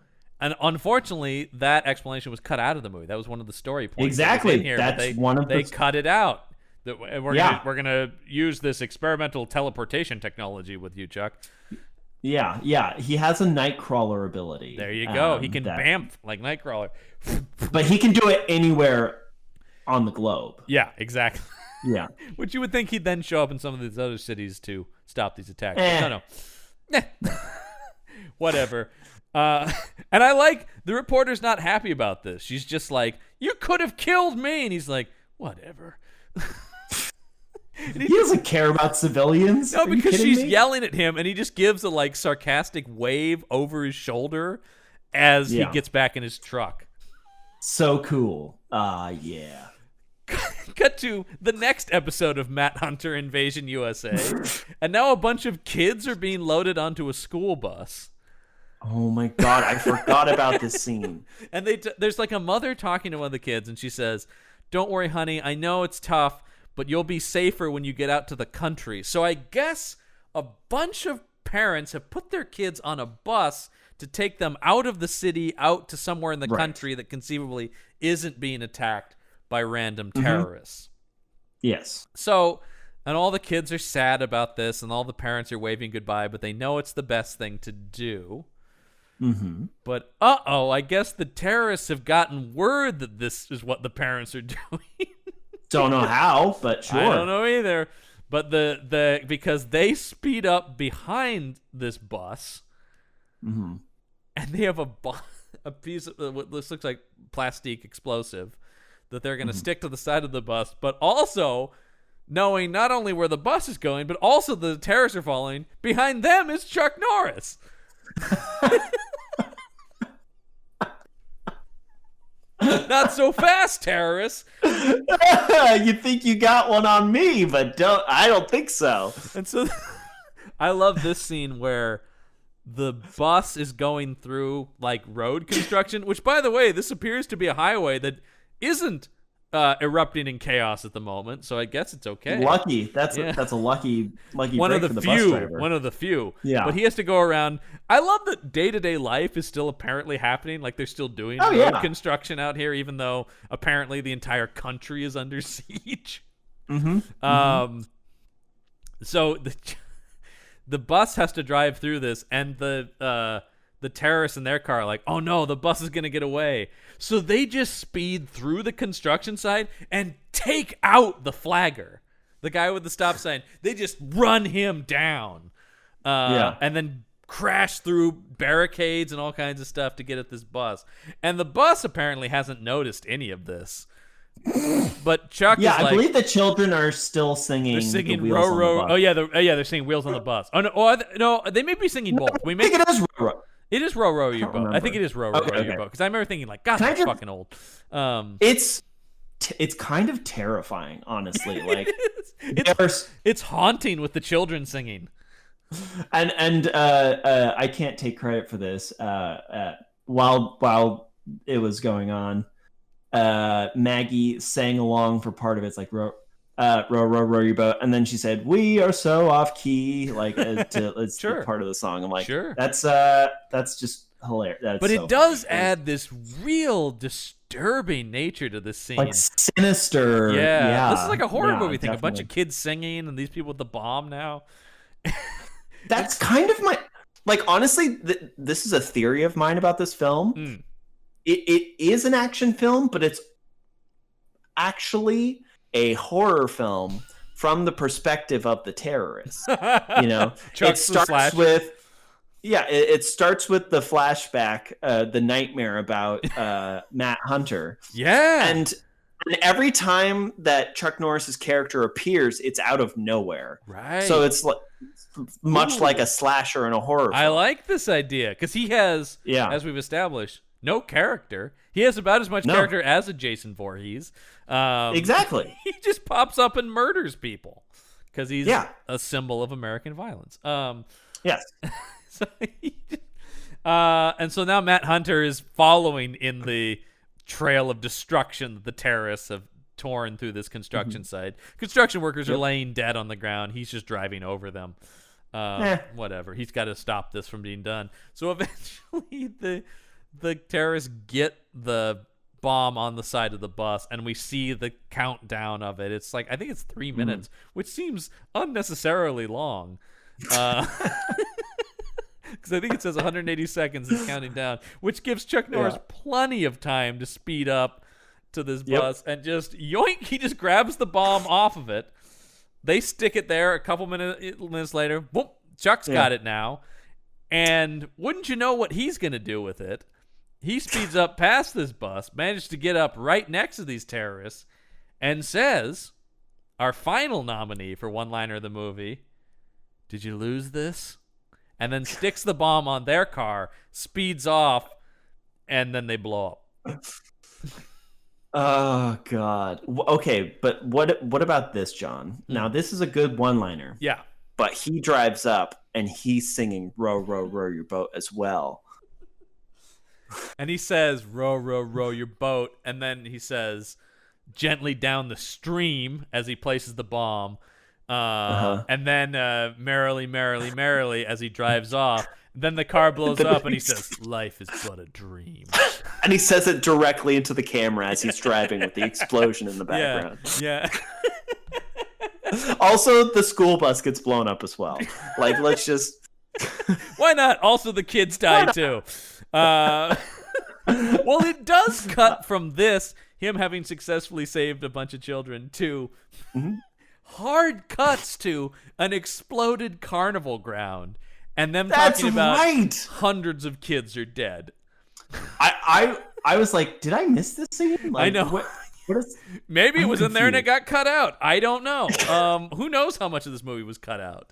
And unfortunately, that explanation was cut out of the movie. That was one of the story points. Exactly. Here, That's one of they cut it out. We're gonna use this experimental teleportation technology with you, Chuck. Yeah. He has a Nightcrawler ability. There you go. He can bamf like Nightcrawler. But he can do it anywhere on the globe. Yeah, exactly. Yeah. Which you would think he'd then show up in some of these other cities to stop these attacks. No. Whatever. And I like the reporter's not happy about this. She's just like, you could have killed me. And he's like, whatever. He doesn't care about civilians. No, because she's yelling at him, and he just gives a like sarcastic wave over his shoulder as he gets back in his truck. So cool. Yeah. Cut to the next episode of Matt Hunter Invasion USA, and now a bunch of kids are being loaded onto a school bus. Oh my god, I forgot about this scene. And there's like a mother talking to one of the kids, and she says, "Don't worry, honey. I know it's tough, but you'll be safer when you get out to the country." So I guess a bunch of parents have put their kids on a bus to take them out of the city, out to somewhere in the country that conceivably isn't being attacked by random terrorists. Yes. So, and all the kids are sad about this, and all the parents are waving goodbye, but they know it's the best thing to do. Mm-hmm. But I guess the terrorists have gotten word that this is what the parents are doing. Don't know how, but sure. I don't know either. But the because they speed up behind this bus, and they have a piece of what this looks like plastic explosive that they're going to stick to the side of the bus, but also knowing not only where the bus is going, but also the terrorists are following. Behind them is Chuck Norris. Not so fast, terrorists. You think you got one on me, but I don't think so. And so I love this scene where the bus is going through like road construction, which, by the way, this appears to be a highway that isn't erupting in chaos at the moment, so I guess it's okay. Lucky. That's a lucky one break of for the the bus few. driver. One of the few. Yeah. But he has to go around. I love that day-to-day life is still apparently happening. Like they're still doing road construction out here, even though apparently the entire country is under siege. So the bus has to drive through this, and the terrorists in their car are like, oh no, the bus is gonna get away. So they just speed through the construction site and take out the flagger, the guy with the stop sign. They just run him down, and then crash through barricades and all kinds of stuff to get at this bus. And the bus apparently hasn't noticed any of this. But Chuck is like, I believe the children are still singing. They're singing the row Wheels on the row. Bus. Oh yeah, they're singing Wheels on the Bus. Oh no, no, they may be singing both. I think it is row row. It is row row your boat. remember. I think it is row row your boat, because I remember thinking like, God, Can I that's just- fucking old. It's kind of terrifying, honestly. Like It's haunting with the children singing. and I can't take credit for this. While it was going on, Maggie sang along for part of it. It's like row row your boat, and then she said, "We are so off key." Like it's Sure. part of the song. I'm like, Sure. that's just hilarious. That's But so it does funny. add this real disturbing nature to this scene. like sinister. Yeah. This is like a horror Yeah, movie thing. A bunch definitely. of kids singing, and these people with the bomb now. That's kind of my honestly. This is a theory of mine about this film. Mm. It is an action film, but it's actually a horror film from the perspective of the terrorists. You know, Chuck's the slasher. It starts with the flashback, the nightmare about Matt Hunter. Yeah. And every time that Chuck Norris's character appears, it's out of nowhere. Right. So it's much like a slasher in a horror film. I like this idea because he has, as we've established, no character. He has about as much character as a Jason Voorhees. Exactly. He just pops up and murders people because he's a symbol of American violence. Yes. So and so now Matt Hunter is following in the trail of destruction that the terrorists have torn through this construction site. Construction workers are laying dead on the ground. He's just driving over them. Whatever. He's got to stop this from being done. So eventually the terrorists get the bomb on the side of the bus, and we see the countdown of it. It's like, I think it's 3 minutes, which seems unnecessarily long. Because I think it says 180 seconds is counting down, which gives Chuck Norris plenty of time to speed up to this bus and just yoink, he just grabs the bomb off of it. They stick it there. A couple minutes later, boom, Chuck's got it now. And wouldn't you know what he's going to do with it? He speeds up past this bus, manages to get up right next to these terrorists, and says, our final nominee for one-liner of the movie, "Did you lose this?" And then sticks the bomb on their car, speeds off, and then they blow up. Oh God. Okay, but what about this, John? Now this is a good one-liner. Yeah. But he drives up and he's singing "Row, row, row your boat" as well. And he says, "Row, row, row your boat," and then he says, "Gently down the stream," as he places the bomb. And then merrily, merrily, merrily, as he drives off. Then the car blows up, and he says, "Life is but a dream." And he says it directly into the camera as he's driving with the explosion in the background. Yeah. Also, the school bus gets blown up as well. Like, let's just... Why not? Also, the kids die too. Well, it does cut from this, him having successfully saved a bunch of children, to hard cuts to an exploded carnival ground, and them That's talking about right. hundreds of kids are dead. I was like, did I miss this scene? Like, I know. What is... Maybe it was in there and it confused. got cut out. I don't know. Who knows how much of this movie was cut out?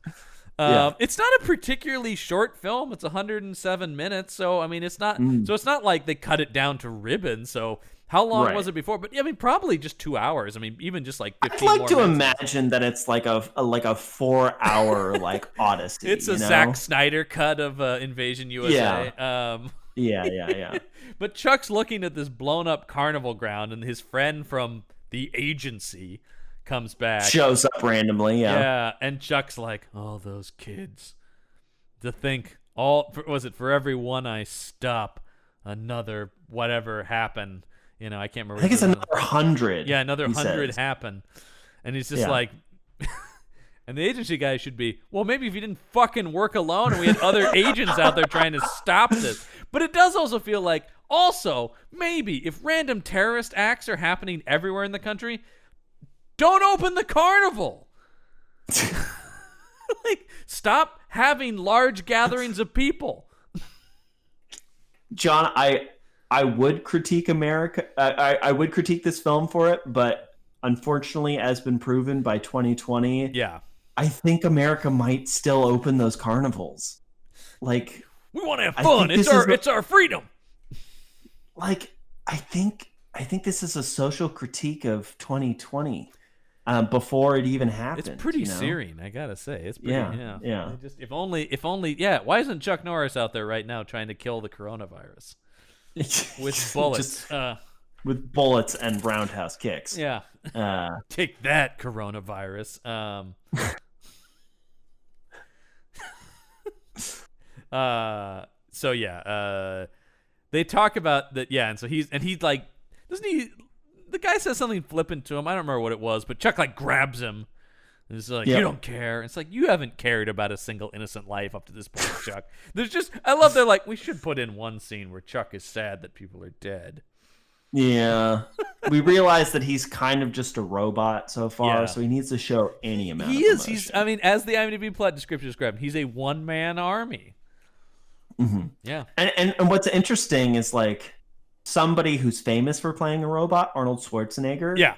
Yeah. It's not a particularly short film. It's 107 minutes. So, I mean, it's not. So it's not like they cut it down to ribbons. So how long Right. was it before? But I mean, probably just 2 hours. I mean, even just like 15 I'd like more to minutes. imagine that it's like a 4-hour like Odyssey. It's a you know? Zack Snyder cut of Invasion USA. Yeah. But Chuck's looking at this blown up carnival ground, and his friend from the agency comes back. Shows up randomly. Yeah, and Chuck's like, "Oh, those kids. To think, for every one I stop, another whatever happened. You know, I can't remember. I think it's another 100. Yeah, another he 100 says. happen." And he's just Yeah. like, and the agency guy should be, well, maybe if you didn't fucking work alone and we had other agents out there trying to stop this. But it does also feel like, also, maybe if random terrorist acts are happening everywhere in the country, don't open the carnival. Like, stop having large gatherings of people. John, I would critique America. I would critique this film for it, but unfortunately, as been proven by 2020, Yeah. I think America might still open those carnivals. Like, We want to have I fun. think It's our freedom. like I think this is a social critique of 2020 before it even happened. It's pretty you know? searing, I gotta say. It's pretty, Yeah. It just if only, yeah. Why isn't Chuck Norris out there right now trying to kill the coronavirus with bullets? With bullets and roundhouse kicks. Yeah, take that, coronavirus. So yeah, they talk about that. Yeah, and so he's like, doesn't he? The guy says something flippant to him. I don't remember what it was, but Chuck like grabs him. And he's like, Yeah. "You don't care." It's like, you haven't cared about a single innocent life up to this point, Chuck. I love they're like, we should put in one scene where Chuck is sad that people are dead. Yeah. We realize that he's kind of just a robot so far, Yeah. so he needs to show any amount He of is. emotion. I mean, as the IMDb plot description described, he's a one-man army. Mhm. Yeah. And what's interesting is like somebody who's famous for playing a robot, Arnold Schwarzenegger, Yeah.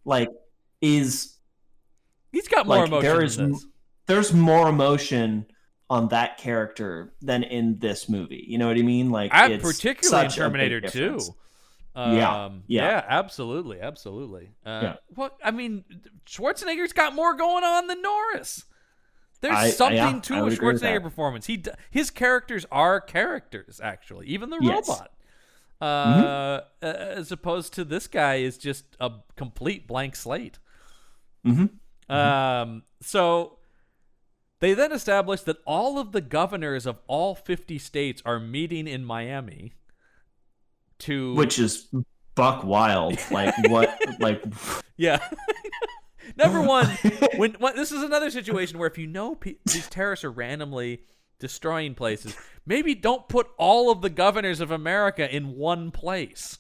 like is He's got more like emotion than this. there's more emotion on that character than in this movie. You know what I mean? Like it's Particularly in such a big Terminator 2. difference. Yeah, Yeah. absolutely. Yeah. Well, I mean, Schwarzenegger's got more going on than Norris. There's something I to a would agree with Schwarzenegger that. performance. His characters are characters, actually. Even the Yes. robot. As opposed to this guy is just a complete blank slate. So they then established that all of the governors of all 50 states are meeting in Miami to Which is buck wild. Like what? Like yeah. Number one, when this is another situation where if you know these terrorists are randomly destroying places, maybe don't put all of the governors of America in one place.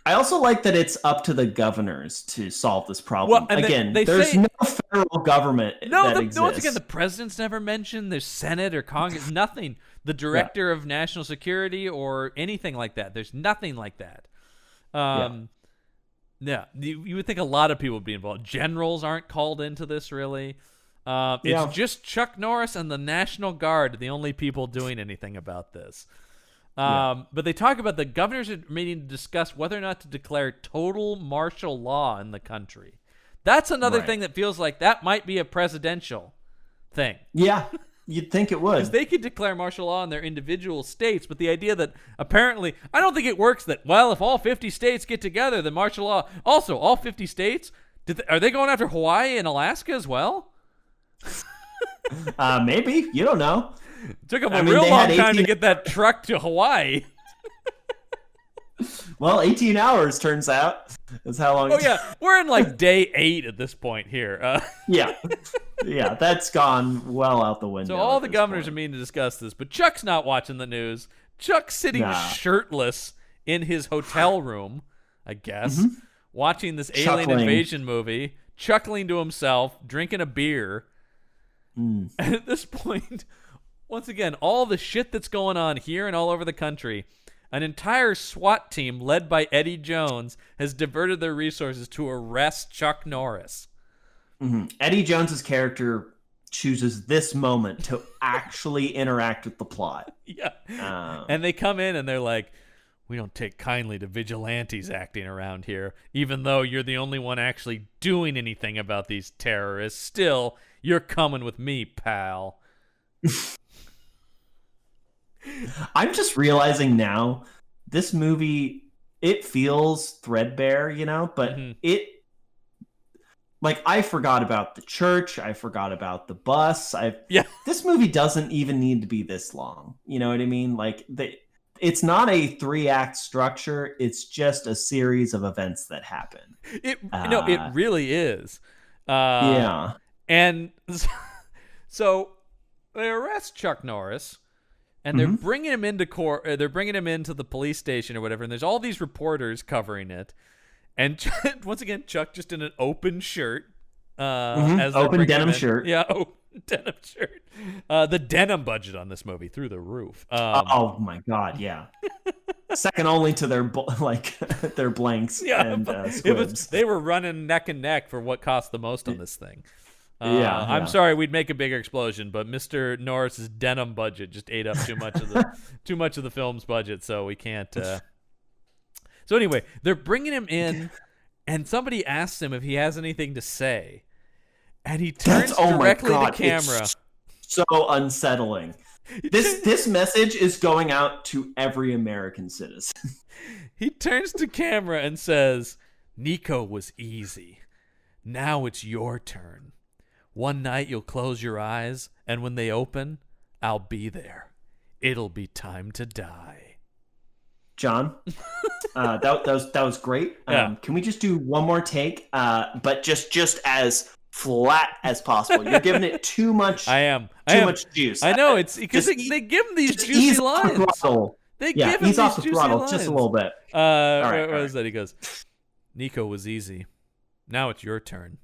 I also like that it's up to the governors to solve this problem. Well, and again, they there's say- no federal government that exists. Once again, the president's never mentioned. There's Senate or Congress, nothing. The director of national security or anything like that. There's nothing like that. Yeah, you would think a lot of people would be involved. Generals aren't called into this, really. It's just Chuck Norris and the National Guard, the only people doing anything about this. But they talk about the governors are meeting to discuss whether or not to declare total martial law in the country. That's another thing that feels like that might be a presidential thing. Yeah, you'd think it would. Because they could declare martial law in their individual states, but the idea that apparently, I don't think it works that, well, if all 50 states get together, then martial law, also all 50 states, are they going after Hawaii and Alaska as well? Maybe. You don't know. Took them a real long time to get that truck to Hawaii. Well, 18 hours turns out is how long. Oh yeah, we're in like day 8 at this point here. Yeah, that's gone well out the window. So all the governors are meeting to discuss this, but Chuck's not watching the news. Chuck's sitting shirtless in his hotel room, I guess, watching this alien invasion movie, chuckling to himself, drinking a beer. And at this point, once again, all the shit that's going on here and all over the country, an entire SWAT team led by Eddie Jones has diverted their resources to arrest Chuck Norris. Eddie Jones's character chooses this moment to actually interact with the plot. Yeah. And they come in and they're like, we don't take kindly to vigilantes acting around here, even though you're the only one actually doing anything about these terrorists. Still, you're coming with me, pal. I'm just realizing now, this movie, it feels threadbare, but it, like, I forgot about the church, I forgot about the bus. This movie doesn't even need to be this long. You know what I mean? Like, it's not a 3-act structure. It's just a series of events that happen. It really is. Yeah. And so they arrest Chuck Norris. And they're bringing him into court. They're bringing him into the police station or whatever. And there's all these reporters covering it. And once again, Chuck just in an open shirt. As open denim shirt. Yeah, open denim shirt. The denim budget on this movie through the roof. Oh my God, yeah. Second only to their their blanks. Yeah, and squibs. They were running neck and neck for what cost the most on this thing. I'm yeah. sorry, we'd make a bigger explosion, but Mr. Norris's denim budget just ate up too much of the film's budget, so we can't. So anyway, they're bringing him in, and somebody asks him if he has anything to say, and he turns directly to camera. It's so unsettling. This message is going out to every American citizen. He turns to camera and says, "Nico was easy. Now it's your turn. One night you'll close your eyes, and when they open, I'll be there. It'll be time to die." John, that was great. Yeah. Can we just do one more take? But just as flat as possible. You're giving it too much. Too much juice. I know, it's because they give him these juicy lines. They give him ease off the juicy throttle lines. just a little bit. What is that? He goes, "Nico was easy. Now it's your turn.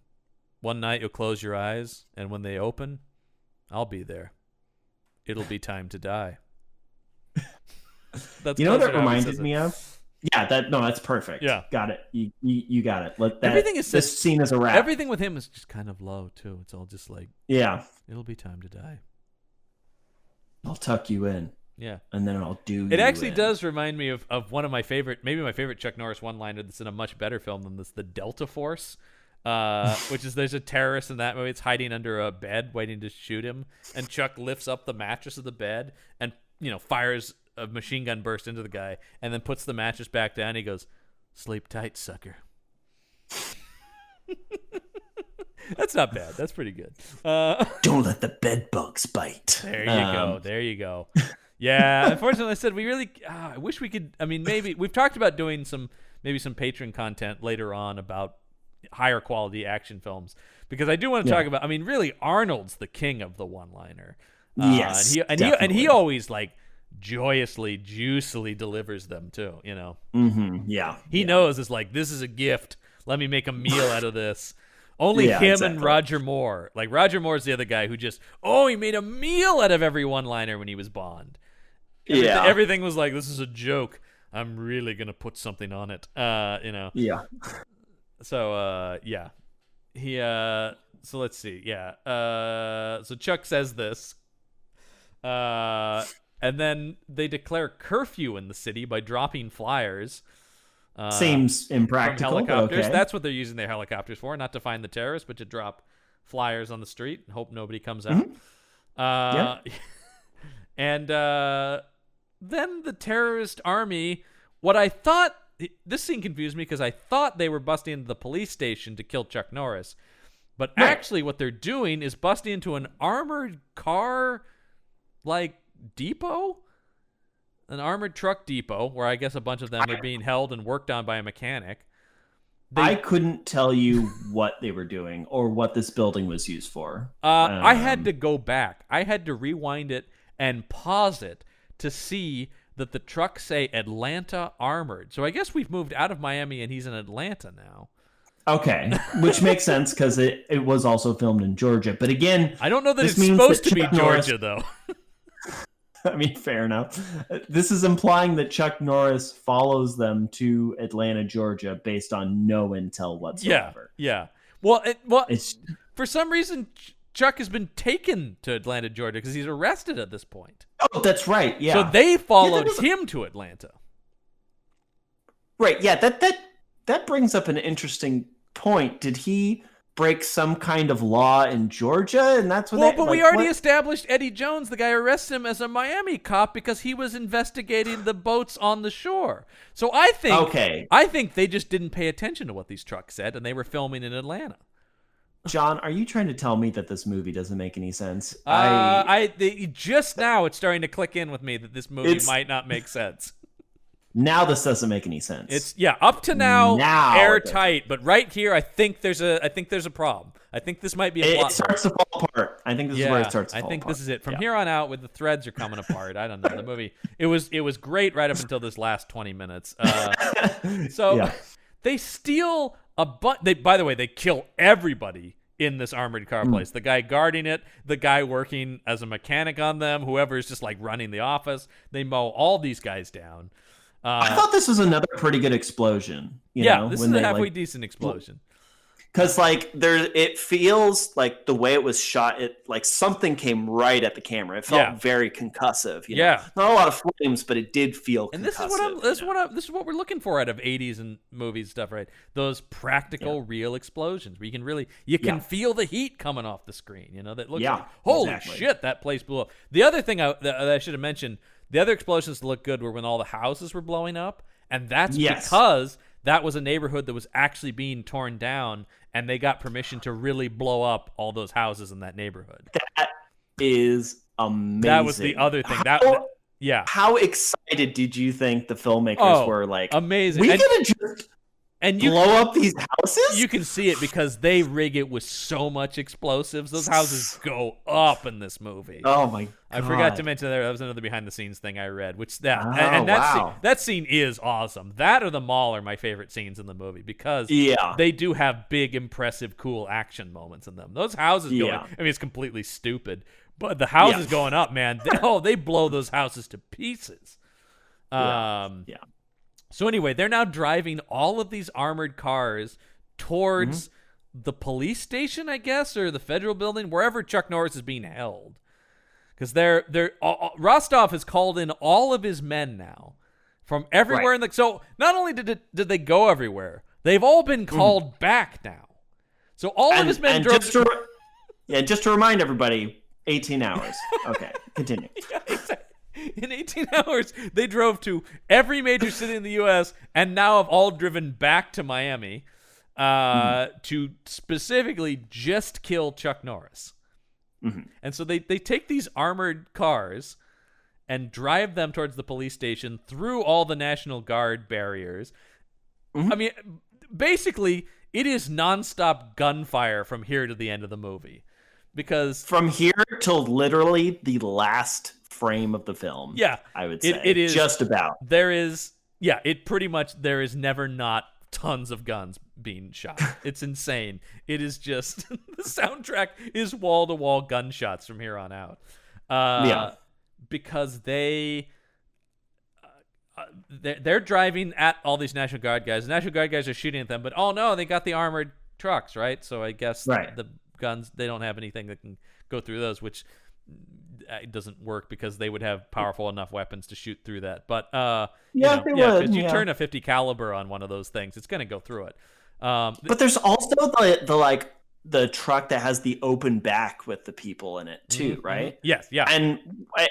One night you'll close your eyes, and when they open, I'll be there. It'll be time to die." That's what that reminded me of? Yeah, that's perfect. Yeah. Got it. You got it. Everything is this scene is a wrap. Everything with him is just kind of low too. It's all just like, yeah, it'll be time to die. I'll tuck you in. Yeah. And then I'll do it. Actually does remind me of one of my favorite, maybe my favorite Chuck Norris one-liner that's in a much better film than this, the Delta Force. Which is, there's a terrorist in that movie. It's hiding under a bed waiting to shoot him, and Chuck lifts up the mattress of the bed and fires a machine gun burst into the guy, and then puts the mattress back down. He goes, "Sleep tight, sucker." That's not bad. That's pretty good. Don't let the bed bugs bite. There you go. There you go. Yeah. Unfortunately, I said we really. I wish we could. I mean, maybe we've talked about doing some patron content later on about higher quality action films, because I do want to talk about. I mean, really, Arnold's the king of the one-liner. Yes, and he always like joyously, juicily delivers them too. Yeah, he knows it's like, this is a gift. Let me make a meal out of this. Only him and Roger Moore. Like, Roger Moore's the other guy who just he made a meal out of every one-liner when he was Bond. Everything was like, this is a joke. I'm really gonna put something on it. Yeah. So he so let's see. So Chuck says this. And then they declare curfew in the city by dropping flyers. Seems impractical. From helicopters. Okay. That's what they're using their helicopters for, not to find the terrorists, but to drop flyers on the street and hope nobody comes out. And then the terrorist army, this scene confused me because I thought they were busting into the police station to kill Chuck Norris. But actually what they're doing is busting into an armored car like depot, an armored truck depot, where I guess a bunch of them are being held and worked on by a mechanic. I couldn't tell you what they were doing or what this building was used for. I had to go back. I had to rewind it and pause it to see that the trucks say Atlanta Armored. So I guess we've moved out of Miami and he's in Atlanta now. Okay, which makes sense because it was also filmed in Georgia. But again, I don't know that it's supposed to be Georgia, though. I mean, fair enough. This is implying that Chuck Norris follows them to Atlanta, Georgia, based on no intel whatsoever. Yeah. Well, for some reason, Chuck has been taken to Atlanta, Georgia, because he's arrested at this point. Oh, that's right. Yeah. So they followed him to Atlanta. Right. Yeah. That brings up an interesting point. Did he break some kind of law in Georgia, and that's what? But we already established Eddie Jones. The guy arrested him as a Miami cop because he was investigating the boats on the shore. So I think they just didn't pay attention to what these trucks said, and they were filming in Atlanta. John, are you trying to tell me that this movie doesn't make any sense? Just now it's starting to click in with me that this movie might not make sense. Now this doesn't make any sense. It's up to now airtight, but right here I think there's a problem. I think this might be a plot. It starts to fall apart. I think this is where it starts to fall apart. I think this is it. From here on out, with the threads are coming apart. I don't know. The movie it was great right up until this last 20 minutes. They steal by the way, they kill everybody in this armored car place. The guy guarding it, the guy working as a mechanic on them, whoever is just like running the office. They mow all these guys down. I thought this was another pretty good explosion. This is a halfway decent explosion. Because it feels like the way it was shot, it like something came right at the camera. It felt very concussive. You know? Not a lot of flames, but it did feel concussive. And this is what we're looking for out of 80s and movies stuff, right? Those practical, real explosions where you can feel the heat coming off the screen. That looks like, holy shit, that place blew up. The other thing that I should have mentioned. The other explosions that looked good were when all the houses were blowing up, and that's because that was a neighborhood that was actually being torn down, and they got permission to really blow up all those houses in that neighborhood. That is amazing. That was the other thing. How excited did you think the filmmakers were? Like, amazing. We could have just blow up these houses? You can see it because they rig it with so much explosives. Those houses go up in this movie. Oh my God. I forgot to mention that was another behind the scenes thing I read, that scene is awesome. That or the mall are my favorite scenes in the movie because they do have big, impressive, cool action moments in them. Those houses it's completely stupid, but the houses going up, man, they blow those houses to pieces. So anyway, they're now driving all of these armored cars towards the police station, I guess, or the federal building, wherever Chuck Norris is being held. Because Rostov has called in all of his men now from everywhere. So not only did they go everywhere, they've all been called back now. So all of his men drove. Just to remind everybody, 18 hours. Okay, continue. Exactly. In 18 hours, they drove to every major city in the U.S. and now have all driven back to Miami to specifically just kill Chuck Norris. And so they take these armored cars and drive them towards the police station through all the National Guard barriers. I mean, basically, it is nonstop gunfire from here to the end of the movie. Because from here till literally the last frame of the film, I would say it is just about. There is never not tons of guns being shot. It's insane. It is just the soundtrack is wall to wall gunshots from here on out. Because they're driving at all these National Guard guys. The National Guard guys are shooting at them, but they got the armored trucks, right? So I guess the guns, they don't have anything that can go through those, which it doesn't work because they would have powerful enough weapons to shoot through that. But if you turn a 50 caliber on one of those things, it's going to go through it. But there's also the truck that has the open back with the people in it too, right? Yes, yeah. And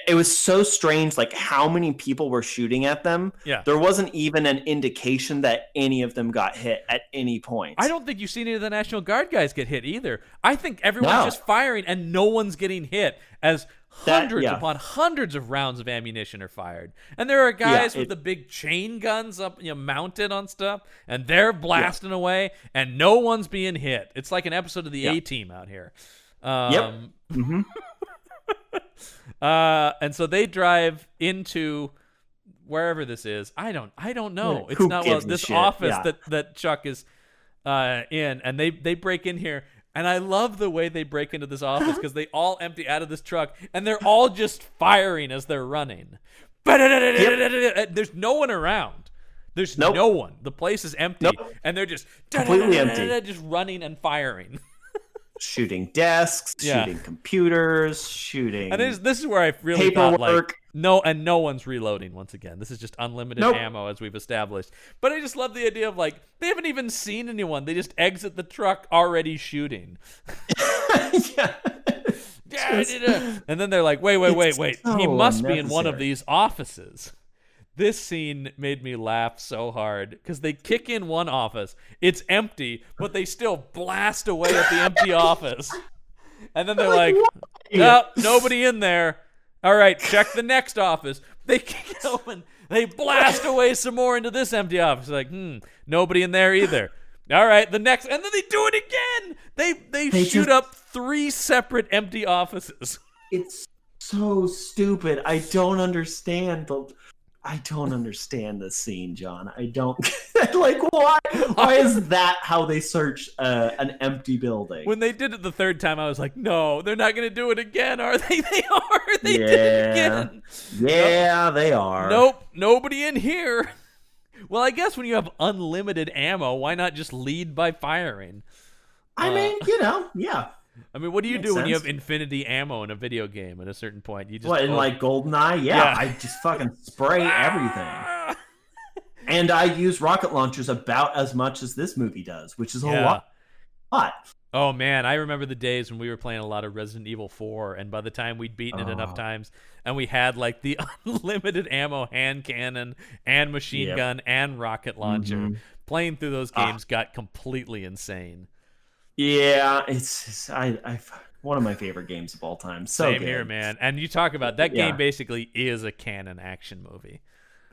it was so strange, like how many people were shooting at them. Yeah. There wasn't even an indication that any of them got hit at any point. I don't think you've seen any of the National Guard guys get hit either. I think everyone's just firing and no one's getting hit as hundreds upon hundreds of rounds of ammunition are fired, and there are guys with the big chain guns up, mounted on stuff, and they're blasting away, and no one's being hit. It's like an episode of the A-Team out here. And so they drive into wherever this is. I don't know. It's not this office that Chuck is in, and they break in here. And I love the way they break into this office because they all empty out of this truck, and they're all just firing as they're running. There's no one around. There's no one. The place is empty, and they're just completely empty, just running and firing. Shooting desks, shooting computers, shooting. And this is where I really paperwork. Thought, no one's reloading once again. This is just unlimited ammo, as we've established. But I just love the idea of they haven't even seen anyone. They just exit the truck already shooting. And then they're like, wait. So he must be in one of these offices. This scene made me laugh so hard because they kick in one office. It's empty, but they still blast away at the empty office. And then they're like, no, nobody in there. All right, check the next office. They kick it open. They blast away some more into this empty office. Like, nobody in there either. All right, the next. And then they do it again. They shoot up 3 separate empty offices. It's so stupid. I don't understand this scene, John. I don't why is that how they search an empty building? When they did it the third time, I was like, no, they're not going to do it again, are they? They are. They did it again. Yeah, they are. Nope, nobody in here. Well, I guess when you have unlimited ammo, why not just lead by firing? I mean, yeah. I mean, what do you do when you have infinity ammo in a video game at a certain point? You just GoldenEye? Yeah, I just fucking spray everything. And I use rocket launchers about as much as this movie does, which is a lot. Oh, man, I remember the days when we were playing a lot of Resident Evil 4, and by the time we'd beaten it enough times, and we had, the unlimited ammo hand cannon and machine gun and rocket launcher, playing through those games got completely insane. Yeah, it's one of my favorite games of all time. So Same good. here, man. And you talk about that game basically is a canon action movie.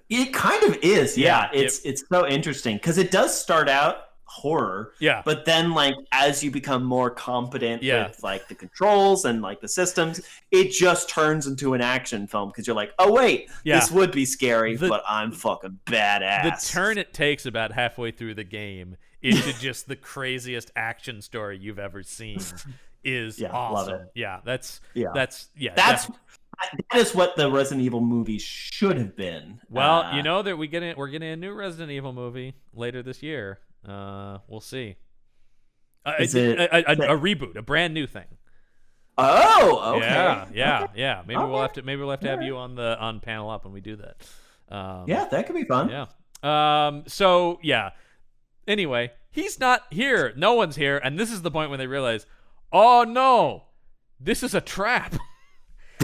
It kind of is, yeah. It's so interesting because it does start out horror, but then as you become more competent with the controls and the systems, it just turns into an action film because you're like, oh wait, this would be scary, but I'm fucking badass. The turn it takes about halfway through the game into just the craziest action story you've ever seen is awesome. Love it. That is what the Resident Evil movie should have been. Well, that we're getting a new Resident Evil movie later this year. We'll see. Is it a reboot, a brand new thing? Oh, okay. Yeah. Maybe we'll have to have you on Panel Up when we do that. That could be fun. Yeah. So yeah. Anyway, he's not here. No one's here, and this is the point when they realize, oh no, this is a trap.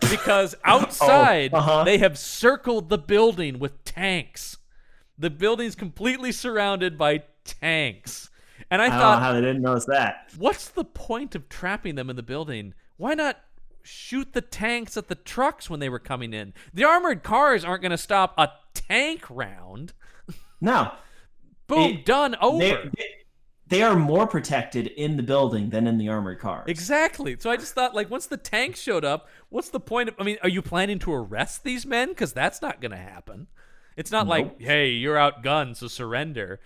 Because outside they have circled the building with tanks. The building's completely surrounded by tanks. And I thought, don't know how they didn't notice that. What's the point of trapping them in the building? Why not shoot the tanks at the trucks when they were coming in? The armored cars aren't going to stop a tank round. No. Boom, done, over. They are more protected in the building than in the armored cars. Exactly. So I just thought, once the tanks showed up, what's the point of... I mean, are you planning to arrest these men? Because that's not going to happen. It's not like, hey, you're outgunned, so surrender.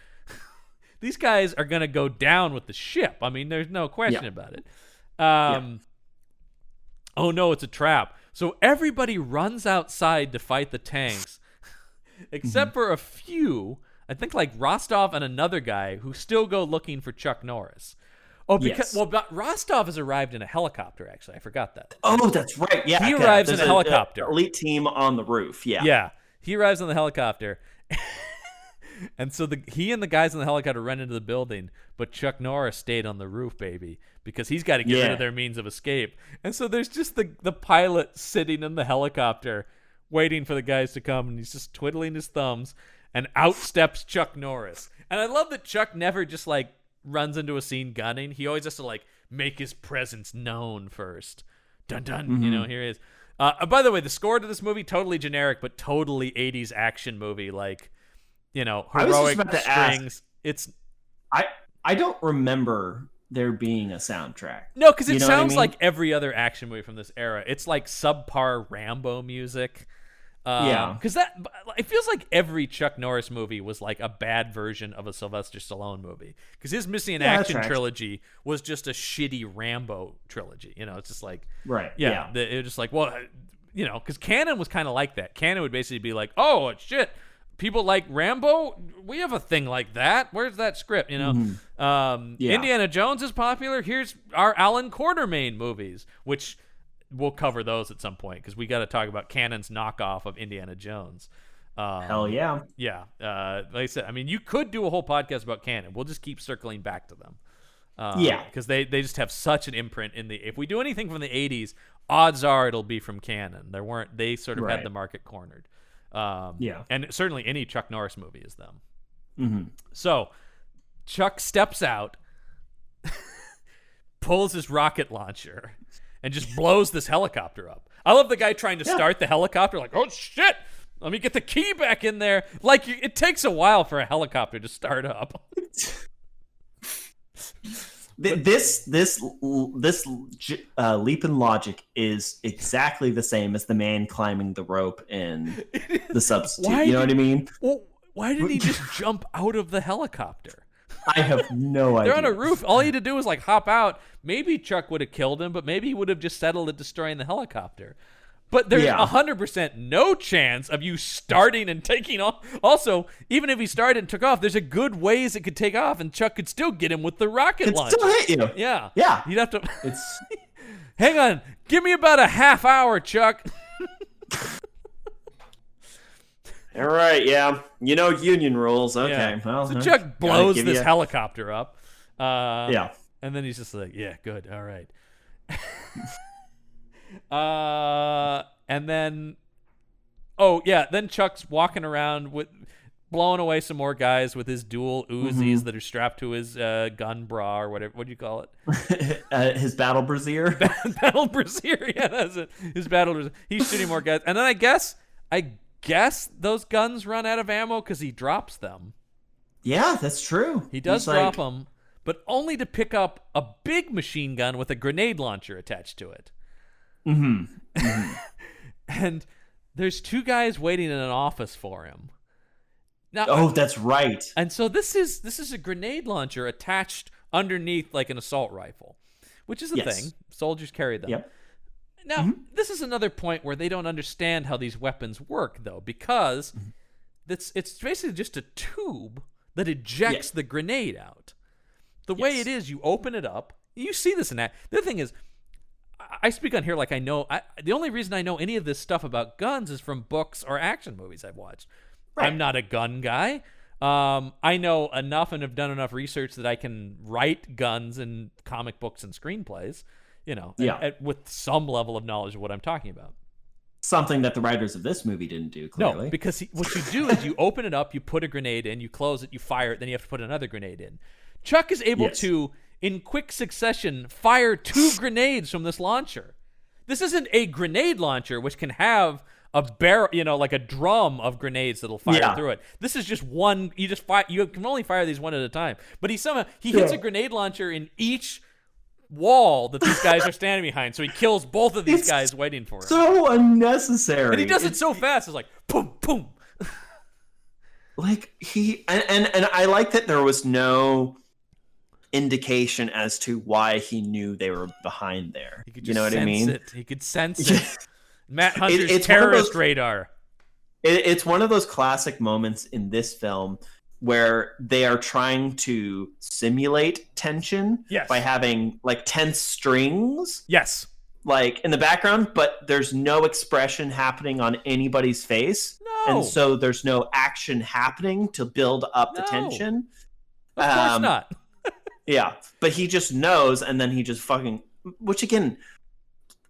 These guys are going to go down with the ship. I mean, there's no question about it. Oh, no, it's a trap. So everybody runs outside to fight the tanks, except for a few... I think Rostov and another guy who still go looking for Chuck Norris. Oh, because Rostov has arrived in a helicopter. Actually, I forgot that. Oh, that's right. Yeah, he arrives in a helicopter. Elite team on the roof. Yeah. He arrives on the helicopter, and so he and the guys in the helicopter run into the building. But Chuck Norris stayed on the roof, baby, because he's got to get rid of their means of escape. And so there's just the pilot sitting in the helicopter, waiting for the guys to come, and he's just twiddling his thumbs. And out steps Chuck Norris. And I love that Chuck never just runs into a scene gunning. He always has to make his presence known first. Dun dun. Here he is. By the way, the score to this movie, totally generic, but totally 80s action movie. Like, heroic strings. It's I don't remember there being a soundtrack. No, because it what I sounds mean? like every other action movie from this era. It's like subpar Rambo music. Because it feels like every Chuck Norris movie was like a bad version of a Sylvester Stallone movie. Because his Missing in Action trilogy was just a shitty Rambo trilogy. It's just like, right? It was just like, well, because Cannon was kind of like that. Cannon would basically be like, oh shit, people like Rambo, we have a thing like that. Where's that script? Indiana Jones is popular. Here's our Alan Quartermain movies, which we'll cover those at some point because we got to talk about Cannon's knockoff of Indiana Jones. Hell yeah. Yeah. Like I said, I mean, you could do a whole podcast about Cannon. We'll just keep circling back to them. Because they just have such an imprint if we do anything from the 80s, odds are it'll be from Cannon. They sort of had the market cornered. And certainly any Chuck Norris movie is them. Mm-hmm. So Chuck steps out, pulls his rocket launcher, and just blows this helicopter up. I love the guy trying to start the helicopter, like, oh shit, let me get the key back in there. Like, it takes a while for a helicopter to start up. This leap in logic is exactly the same as the man climbing the rope in The Substitute. You know what I mean? Well, why did he just jump out of the helicopter? I have no idea. They're on a roof. All he had to do was like hop out. Maybe Chuck would have killed him, but maybe he would have just settled at destroying the helicopter. But there's 100% no chance of you starting and taking off. Also, even if he started and took off, there's a good ways it could take off, and Chuck could still get him with the rocket launcher. Still hit you. Yeah. Yeah. You'd have to. It's. Hang on. Give me about a half hour, Chuck. All right. Yeah. Union rules. Okay. Yeah. Well, so Chuck blows this helicopter up. And then he's just like, yeah, good. All right. And then, then Chuck's walking around blowing away some more guys with his dual Uzis that are strapped to his gun bra or whatever. What do you call it? His battle brassiere. Battle brassiere. Yeah, that's it. His battle brassiere. He's shooting more guys, and then I guess those guns run out of ammo because he drops them. Yeah, that's true. He does drop them, but only to pick up a big machine gun with a grenade launcher attached to it. Mm-hmm. And there's two guys waiting in an office for him. Now, that's right. And so this is a grenade launcher attached underneath like an assault rifle, which is a thing. Soldiers carry them. Yep. Now, this is another point where they don't understand how these weapons work, though, because it's basically just a tube that ejects the grenade out. The way it is, you open it up. You see this in that. The other thing is, I speak on here like I know. The only reason I know any of this stuff about guns is from books or action movies I've watched. Right. I'm not a gun guy. I know enough and have done enough research that I can write guns in comic books and screenplays. With some level of knowledge of what I'm talking about. Something that the writers of this movie didn't do, clearly. No, because what you do is you open it up, you put a grenade in, you close it, you fire it, then you have to put another grenade in. Chuck is able to, in quick succession, fire 2 grenades from this launcher. This isn't a grenade launcher, which can have a barrel, like a drum of grenades that'll fire through it. This is just one. You can only fire these one at a time. But he hits a grenade launcher in each wall that these guys are standing behind, so he kills both of these guys waiting for him. So unnecessary. And he does it so fast. It's like boom, boom. Like and I like that there was no indication as to why he knew they were behind there. He could you know what I mean? He could sense it. Matt Hunter's terrorist radar. It's one of those classic moments in this film where they are trying to simulate tension by having like tense strings. Yes. Like in the background, but there's no expression happening on anybody's face. No. And so there's no action happening to build up the tension. Of course not. Yeah. But he just knows, and then he just fucking, which again,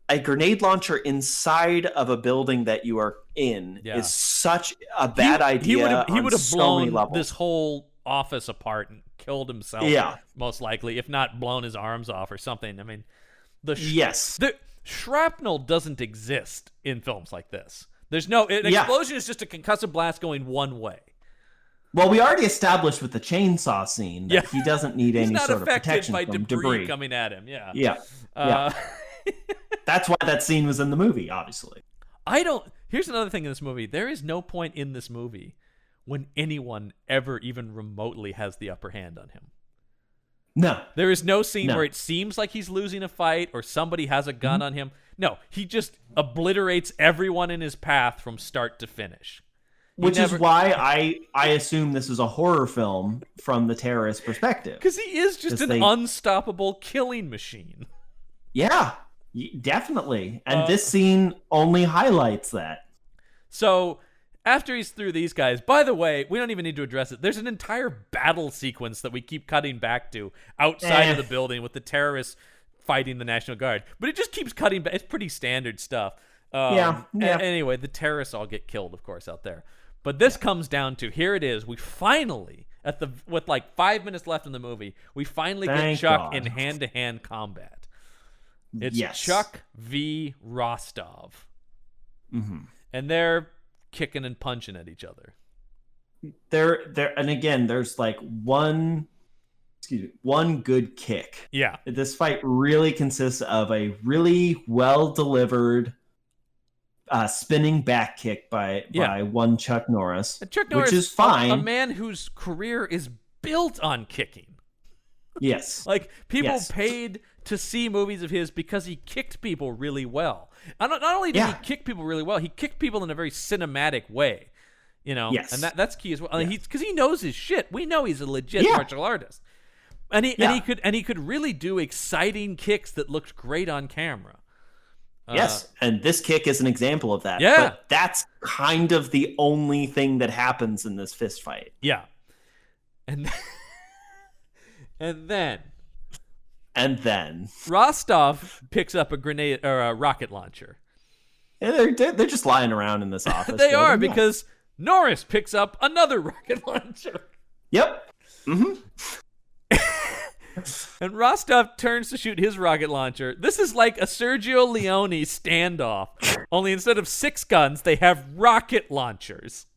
a grenade launcher inside of a building that you are in is such a bad idea. He would have blown this whole office apart and killed himself. Yeah, most likely, if not blown his arms off or something. I mean, shrapnel doesn't exist in films like this. There's no an explosion is just a concussive blast going one way. Well, we already established with the chainsaw scene that he doesn't need any sort of protection by from debris coming at him. Yeah. Yeah. That's why that scene was in the movie, obviously. Here's another thing in this movie. There is no point in this movie when anyone ever even remotely has the upper hand on him. No. There is no scene where it seems like he's losing a fight or somebody has a gun on him. No, he just obliterates everyone in his path from start to finish. Which is why I assume this is a horror film from the terrorist perspective. Because he is just an unstoppable killing machine. Yeah, definitely. And this scene only highlights that. So after he's through these guys, by the way, we don't even need to address it. There's an entire battle sequence that we keep cutting back to outside of the building with the terrorists fighting the National Guard. But it just keeps cutting back. It's pretty standard stuff. Anyway, the terrorists all get killed, of course, out there. But this comes down to, here it is. We finally, with like 5 minutes left in the movie, we finally get Chuck in hand-to-hand combat. It's Chuck v. Rostov. Mm-hmm. And they're kicking and punching at each other. And again, there's like one good kick. Yeah. This fight really consists of a really well-delivered spinning back kick by one Chuck Norris, which is fine. A man whose career is built on kicking. Yes. Like, people paid to see movies of his because he kicked people really well. And not only did he kick people really well, he kicked people in a very cinematic way. You know? Yes. And that's key as well. Because he knows his shit. We know he's a legit martial artist. And he could really do exciting kicks that looked great on camera. Yes, and this kick is an example of that. Yeah. But that's kind of the only thing that happens in this fist fight. Yeah. And then Rostov picks up a grenade or a rocket launcher. And they're just lying around in this office. They are, because Norris picks up another rocket launcher. Yep. Mm-hmm. And Rostov turns to shoot his rocket launcher. This is like a Sergio Leone standoff. Only instead of 6 guns, they have rocket launchers.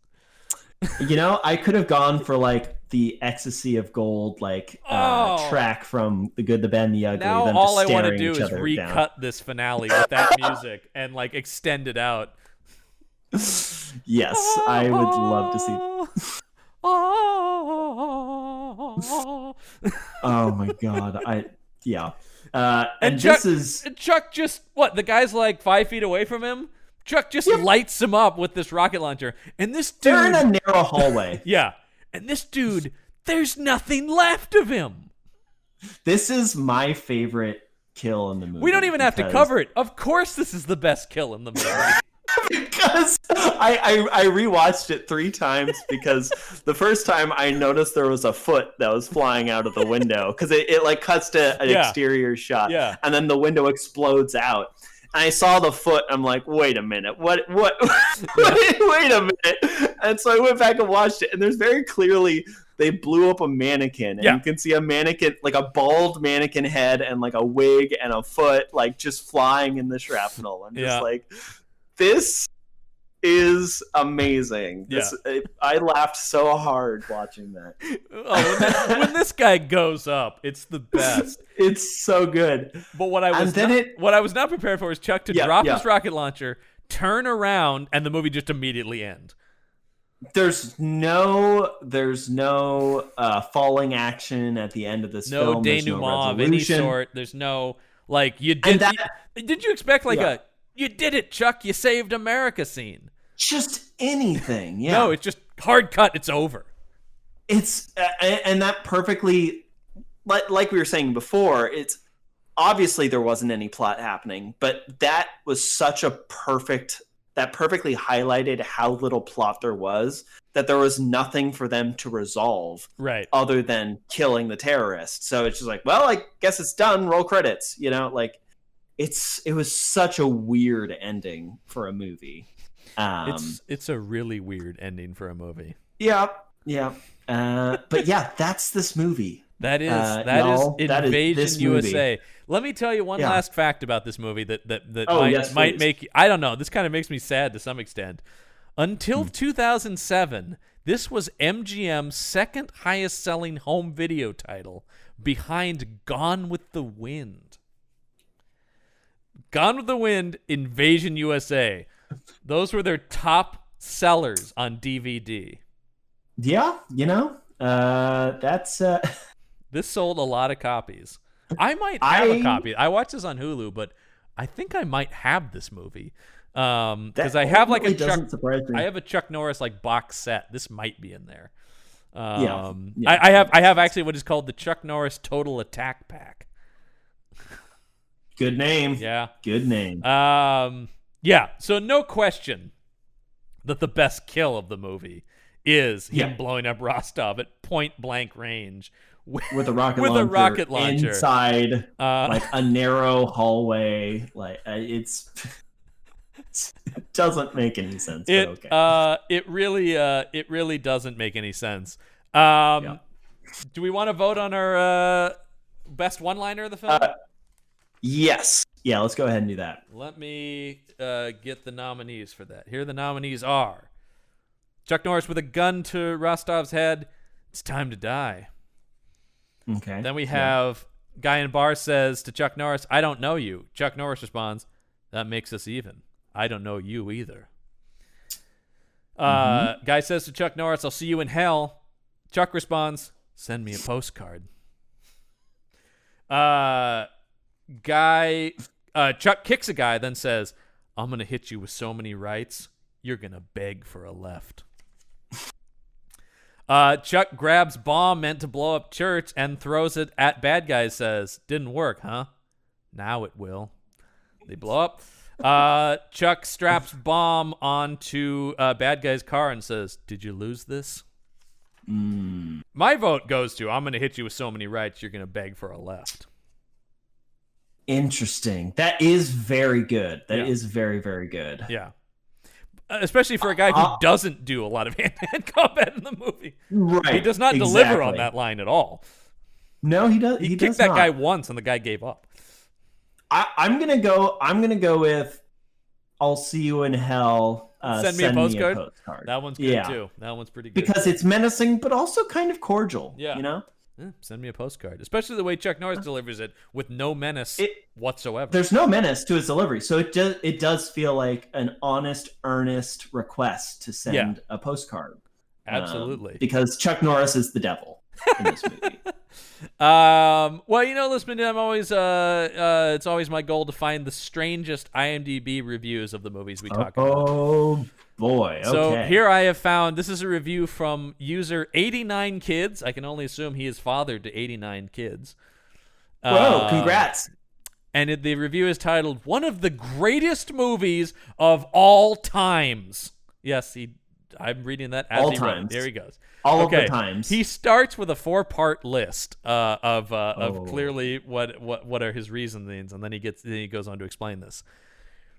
You know, I could have gone for like the Ecstasy of Gold, track from The Good, the Bad, and the Ugly. Now all I want to do is recut this finale with that music and like extend it out. Yes, I would love to see. Oh my god! And Chuck just the guy's like 5 feet away from him. Chuck just lights him up with this rocket launcher, and this dude, they're in a narrow hallway. Yeah, and this dude, there's nothing left of him. This is my favorite kill in the movie. We don't even have to cover it. Of course, this is the best kill in the movie. Because I rewatched it 3 times because the first time I noticed there was a foot that was flying out of the window because it like cuts to an exterior shot and then the window explodes out. And I saw the foot. I'm like, wait a minute, what? wait a minute. And so I went back and watched it, and there's very clearly they blew up a mannequin, and you can see a mannequin, like a bald mannequin head and like a wig and a foot, like just flying in the shrapnel. I'm just like, this is amazing. I laughed so hard watching that. When this guy goes up, it's the best. It's so good. But what I was not prepared for is Chuck to drop his rocket launcher, turn around, and the movie just immediately end. There's no falling action at the end of this film. No denouement of any sort. There's no did you expect you did it, Chuck, you saved America scene? Just anything, yeah. No, it's just hard cut, it's over. It's and that perfectly, like we were saying before, it's obviously there wasn't any plot happening, but that was such a perfectly highlighted how little plot there was, that there was nothing for them to resolve other than killing the terrorists. So it's just like, well, I guess it's done, roll credits, you know, like it was such a weird ending for a movie. It's a really weird ending for a movie. Yeah. But yeah, that's this movie. That is y'all, Invasion this USA. movie. Let me tell you one last fact about this movie that might please. make you, I don't know. This kind of makes me sad to some extent. Until 2007, this was MGM's second highest selling home video title, behind Gone with the Wind. Gone with the Wind, Invasion USA. Those were their top sellers on DVD. Yeah, that's This sold a lot of copies. I might have a copy. I watched this on Hulu, but I think I might have this movie. Because I have like I have a Chuck Norris like box set. This might be in there. I have actually what is called the Chuck Norris Total Attack Pack. Good name. Yeah. Good name. Yeah. So no question that the best kill of the movie is him blowing up Rostov at point blank range with a rocket launcher inside like a narrow hallway. Like it doesn't make any sense. It really doesn't make any sense. Do we want to vote on our best one-liner of the film? Yes. Yeah, let's go ahead and do that. Let me get the nominees for that. Here the nominees are Chuck Norris with a gun to Rostov's head. It's time to die. Okay. Then we have guy in bar says to Chuck Norris, I don't know you. Chuck Norris responds, that makes us even. I don't know you either. Guy says to Chuck Norris, I'll see you in hell. Chuck responds, send me a postcard. Chuck kicks a guy, then says, I'm going to hit you with so many rights, you're going to beg for a left. Chuck grabs bomb meant to blow up church and throws it at bad guy, says, didn't work, huh? Now it will. They blow up. Chuck straps bomb onto bad guy's car and says, did you lose this? My vote goes to, I'm going to hit you with so many rights, you're going to beg for a left. Interesting. That is very good. That is very, very good. Yeah. Especially for a guy who doesn't do a lot of hand-to-hand combat in the movie. Right. He does not deliver on that line at all. No, he does. He kicked that guy once and the guy gave up. I'm gonna go with I'll see you in hell. Send me a postcard. That one's good too. That one's pretty good. Because it's menacing but also kind of cordial. Yeah. Send me a postcard. Especially the way Chuck Norris delivers it with no menace whatsoever. There's no menace to his delivery. So it does feel like an honest, earnest request to send a postcard. Absolutely. Because Chuck Norris is the devil in this movie. Well, listen, I'm always it's always my goal to find the strangest IMDb reviews of the movies we talk about. Oh boy. Okay. So here I have found, this is a review from user 89 Kids. I can only assume he is father to 89 kids. Whoa, congrats. And the review is titled, One of the Greatest Movies of All Times. Yes, I'm reading that as he wrote. There he goes. All of the times. He starts with a 4-part list of clearly what are his reasonings, and then he goes on to explain this.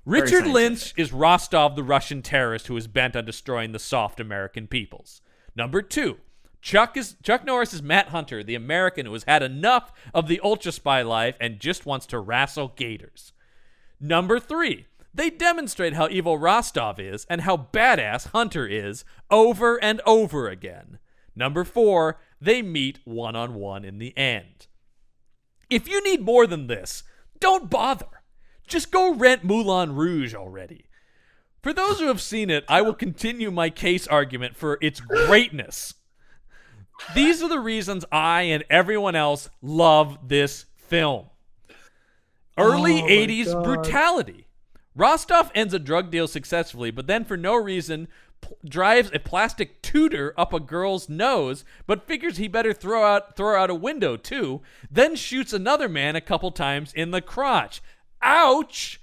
Richard Lynch is Rostov, the Russian terrorist who is bent on destroying the soft American peoples. Number 2, Chuck Norris is Matt Hunter, the American who has had enough of the ultra spy life and just wants to wrestle gators. Number 3, they demonstrate how evil Rostov is and how badass Hunter is over and over again. Number 4, they meet one-on-one in the end. If you need more than this, don't bother. Just go rent Moulin Rouge already. For those who have seen it, I will continue my case argument for its greatness. These are the reasons I and everyone else love this film. Early 80s brutality. Rostov ends a drug deal successfully, but then for no reason drives a plastic tutor up a girl's nose, but figures he better throw her out a window too, then shoots another man a couple times in the crotch. Ouch!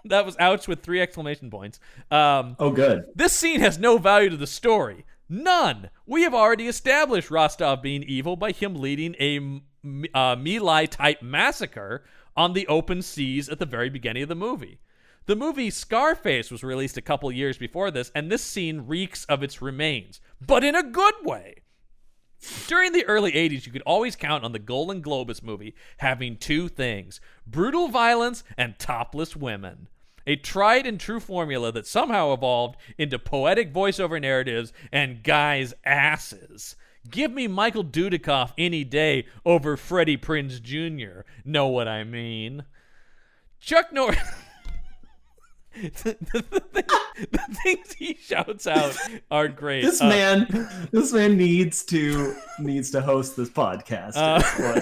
That was ouch with 3 exclamation points. Good. This scene has no value to the story. None. We have already established Rostov being evil by him leading a My Lai-type massacre on the open seas at the very beginning of the movie. The movie Scarface was released a couple years before this, and this scene reeks of its remains, but in a good way. During the early 80s, you could always count on the Golden Globus movie having two things: brutal violence and topless women. A tried and true formula that somehow evolved into poetic voiceover narratives and guys' asses. Give me Michael Dudikoff any day over Freddie Prinze Jr. Know what I mean? Chuck Norris... the things he shouts out are great. This man needs to host this podcast.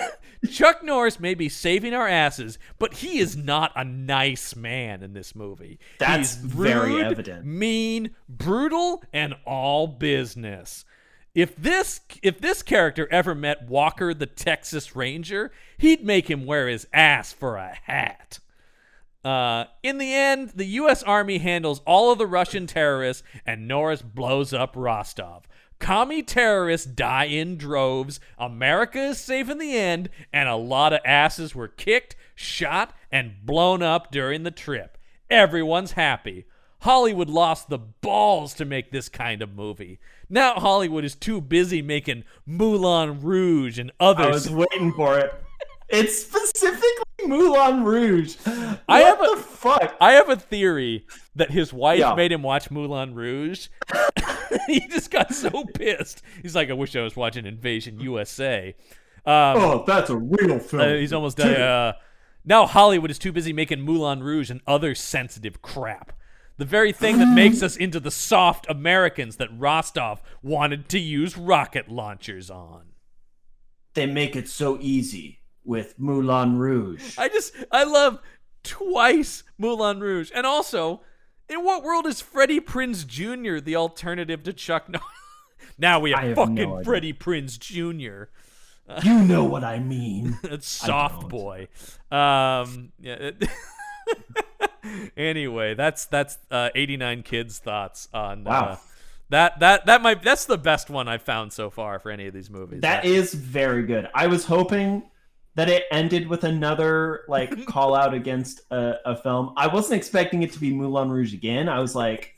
Chuck Norris may be saving our asses, but he is not a nice man in this movie. That's He's very rude, evident. mean, brutal, and all business. If this character ever met Walker the Texas Ranger, he'd make him wear his ass for a hat. In the end, the U.S. Army handles all of the Russian terrorists, and Norris blows up Rostov. Commie terrorists die in droves, America is safe in the end, and a lot of asses were kicked, shot, and blown up during the trip. Everyone's happy. Hollywood lost the balls to make this kind of movie. Now Hollywood is too busy making Moulin Rouge and others. I was waiting for it. It's specifically Moulin Rouge. I have a theory that his wife made him watch Moulin Rouge. He just got so pissed. He's like, I wish I was watching Invasion USA. That's a real film. He's almost done. Now Hollywood is too busy making Moulin Rouge and other sensitive crap. The very thing that makes us into the soft Americans that Rostov wanted to use rocket launchers on. They make it so easy with Moulin Rouge. I love twice Moulin Rouge. And also, in what world is Freddie Prinze Jr. the alternative to Chuck Norris? Now we have fucking Freddie Prinze Jr. You know what I mean. It's soft boy. Yeah. Anyway, that's 89 Kids thoughts on that's the best one I've found so far for any of these movies. That is very good. I was hoping that it ended with another call out against a film. I wasn't expecting it to be Moulin Rouge again. I was like,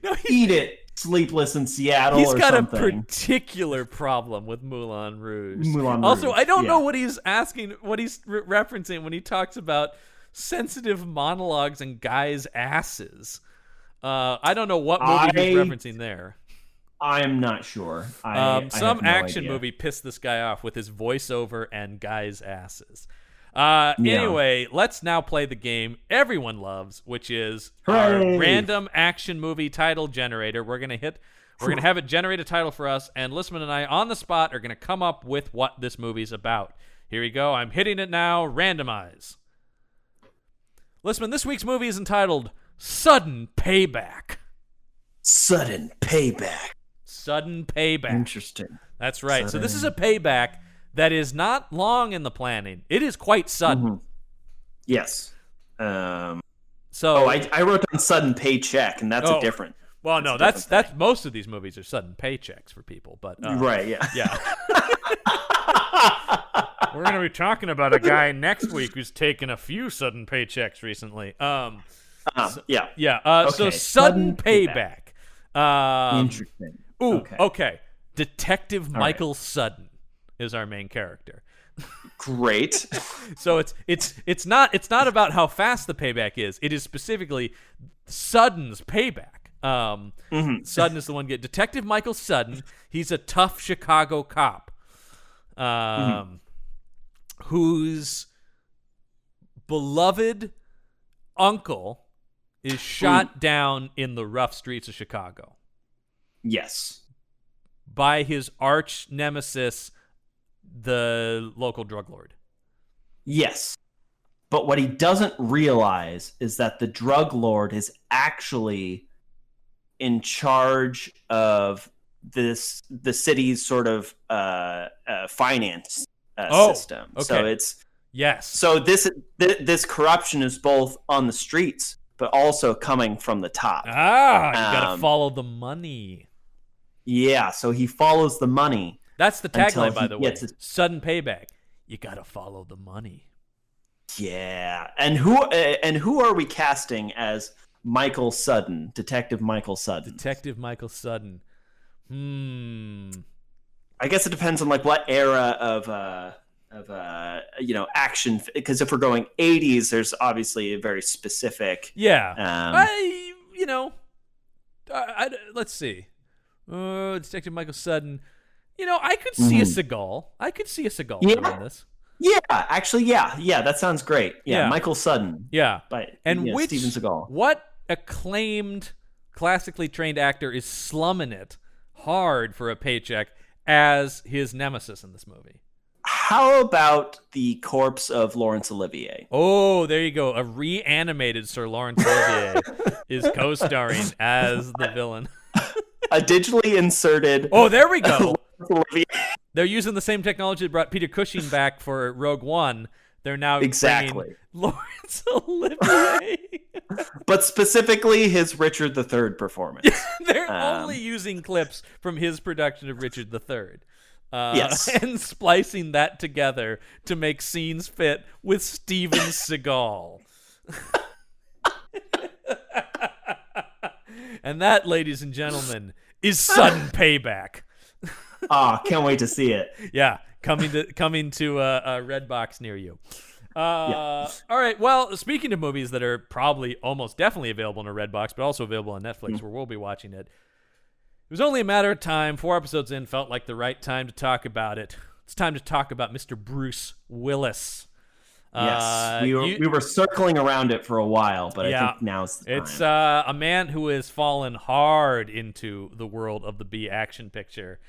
no, eat it, Sleepless in Seattle. He's got something. A particular problem with Moulin Rouge. Moulin Rouge. Also, I don't know what he's asking, what he's referencing when he talks about sensitive monologues and guys' asses. I don't know what movie he's referencing there. I'm not sure. Some action movie pissed this guy off with his voiceover and guys' asses. Anyway, let's now play the game everyone loves, which is our random action movie title generator. We're gonna have it generate a title for us, and Listman and I on the spot are gonna come up with what this movie's about. Here we go. I'm hitting it now. Randomize. Listman, this week's movie is entitled Sudden Payback. Sudden Payback. Sudden Payback. Interesting. That's right. So this is a payback that is not long in the planning. It is quite sudden. Mm-hmm. Yes. I wrote down sudden paycheck, and that's a different. Well, no, that's most of these movies are sudden paychecks for people, but right, yeah, yeah. We're gonna be talking about a guy next week who's taken a few sudden paychecks recently. Okay. So sudden payback. Interesting. Ooh, okay. Detective Michael Sudden is our main character. Great. So it's not about how fast the payback is. It is specifically Sudden's payback. Sudden is the one Detective Michael Sudden. He's a tough Chicago cop, whose beloved uncle is shot down in the rough streets of Chicago. Yes. By his arch nemesis, the local drug lord. Yes. But what he doesn't realize is that the drug lord is actually in charge of the city's sort of finance system. Okay. So it's yes. So this corruption is both on the streets, but also coming from the top. You gotta follow the money. Yeah, so he follows the money. That's the tagline, by the way. Sudden payback. You gotta follow the money. Yeah, and who are we casting as Michael Sudden, Detective Michael Sudden? Detective Michael Sudden. I guess it depends on like what era of action, because if we're going 80s, there's obviously a very specific let's see. Detective Michael Sudden. I could see a Seagal. I could see a Seagal doing this. Yeah, actually, yeah, that sounds great. Yeah. Michael Sudden. Yeah, Steven Seagal. What acclaimed, classically trained actor is slumming it hard for a paycheck as his nemesis in this movie? How about the corpse of Laurence Olivier? Oh, there you go. A reanimated Sir Laurence Olivier is co-starring as the villain. A digitally inserted. Oh, there we go. They're using the same technology that brought Peter Cushing back for Rogue One. They're now bringing Laurence Olivier. But specifically his Richard III performance. They're only using clips from his production of Richard III. Yes. And splicing that together to make scenes fit with Steven Seagal. And that, ladies and gentlemen, is sudden payback. Can't wait to see it. Yeah, coming to a Redbox near you. All right. Well, speaking of movies that are probably almost definitely available in a Redbox, but also available on Netflix, where we'll be watching it. It was only a matter of time. 4 episodes in felt like the right time to talk about it. It's time to talk about Mr. Bruce Willis. Yes, we were circling around it for a while, but I think now's the time. It's a man who has fallen hard into the world of the B action picture.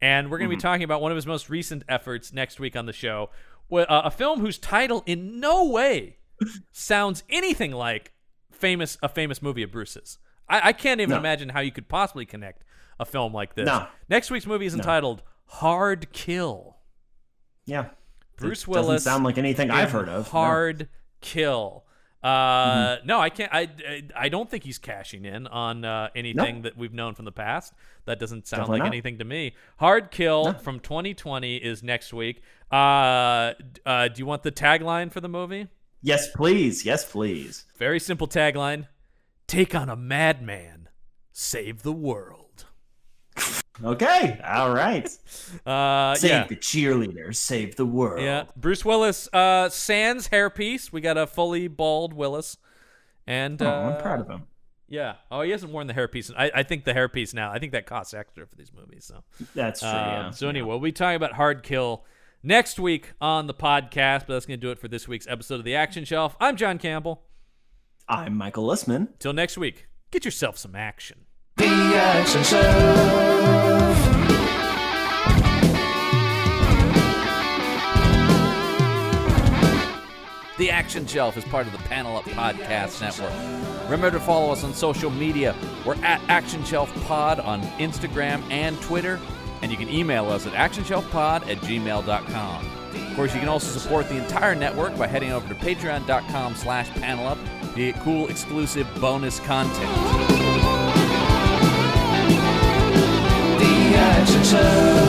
And we're going to be talking about one of his most recent efforts next week on the show. A film whose title in no way sounds anything like a famous movie of Bruce's. I can't even imagine how you could possibly connect a film like this. No. Next week's movie is entitled Hard Kill. Yeah. Bruce Willis. Doesn't sound like anything I've heard of. Hard Kill. No, I can't. I don't think he's cashing in on anything that we've known from the past. That doesn't sound like anything to me. Hard Kill from 2020 is next week. Do you want the tagline for the movie? Yes, please. Yes, please. Very simple tagline. Take on a madman. Save the world. Okay. All right. Save the cheerleader. Save the world. Yeah. Bruce Willis, sans hairpiece. We got a fully bald Willis. And I'm proud of him. Yeah. Oh, he hasn't worn the hairpiece. I think the hairpiece now, I think that costs extra for these movies. So that's true. Yeah. So anyway, we'll be talking about Hard Kill next week on the podcast, but that's going to do it for this week's episode of The Action Shelf. I'm John Campbell. I'm Michael Listman. Till next week, get yourself some action. The Action Shelf. The Action Shelf is part of the Panel Up Podcast Network. Remember to follow us on social media. We're at Action Shelf Pod on Instagram and Twitter, and you can email us at actionshelfpod@gmail.com. Of course, you can also support the entire network by heading over to patreon.com/panelup to get cool, exclusive bonus content. The Action Shelf.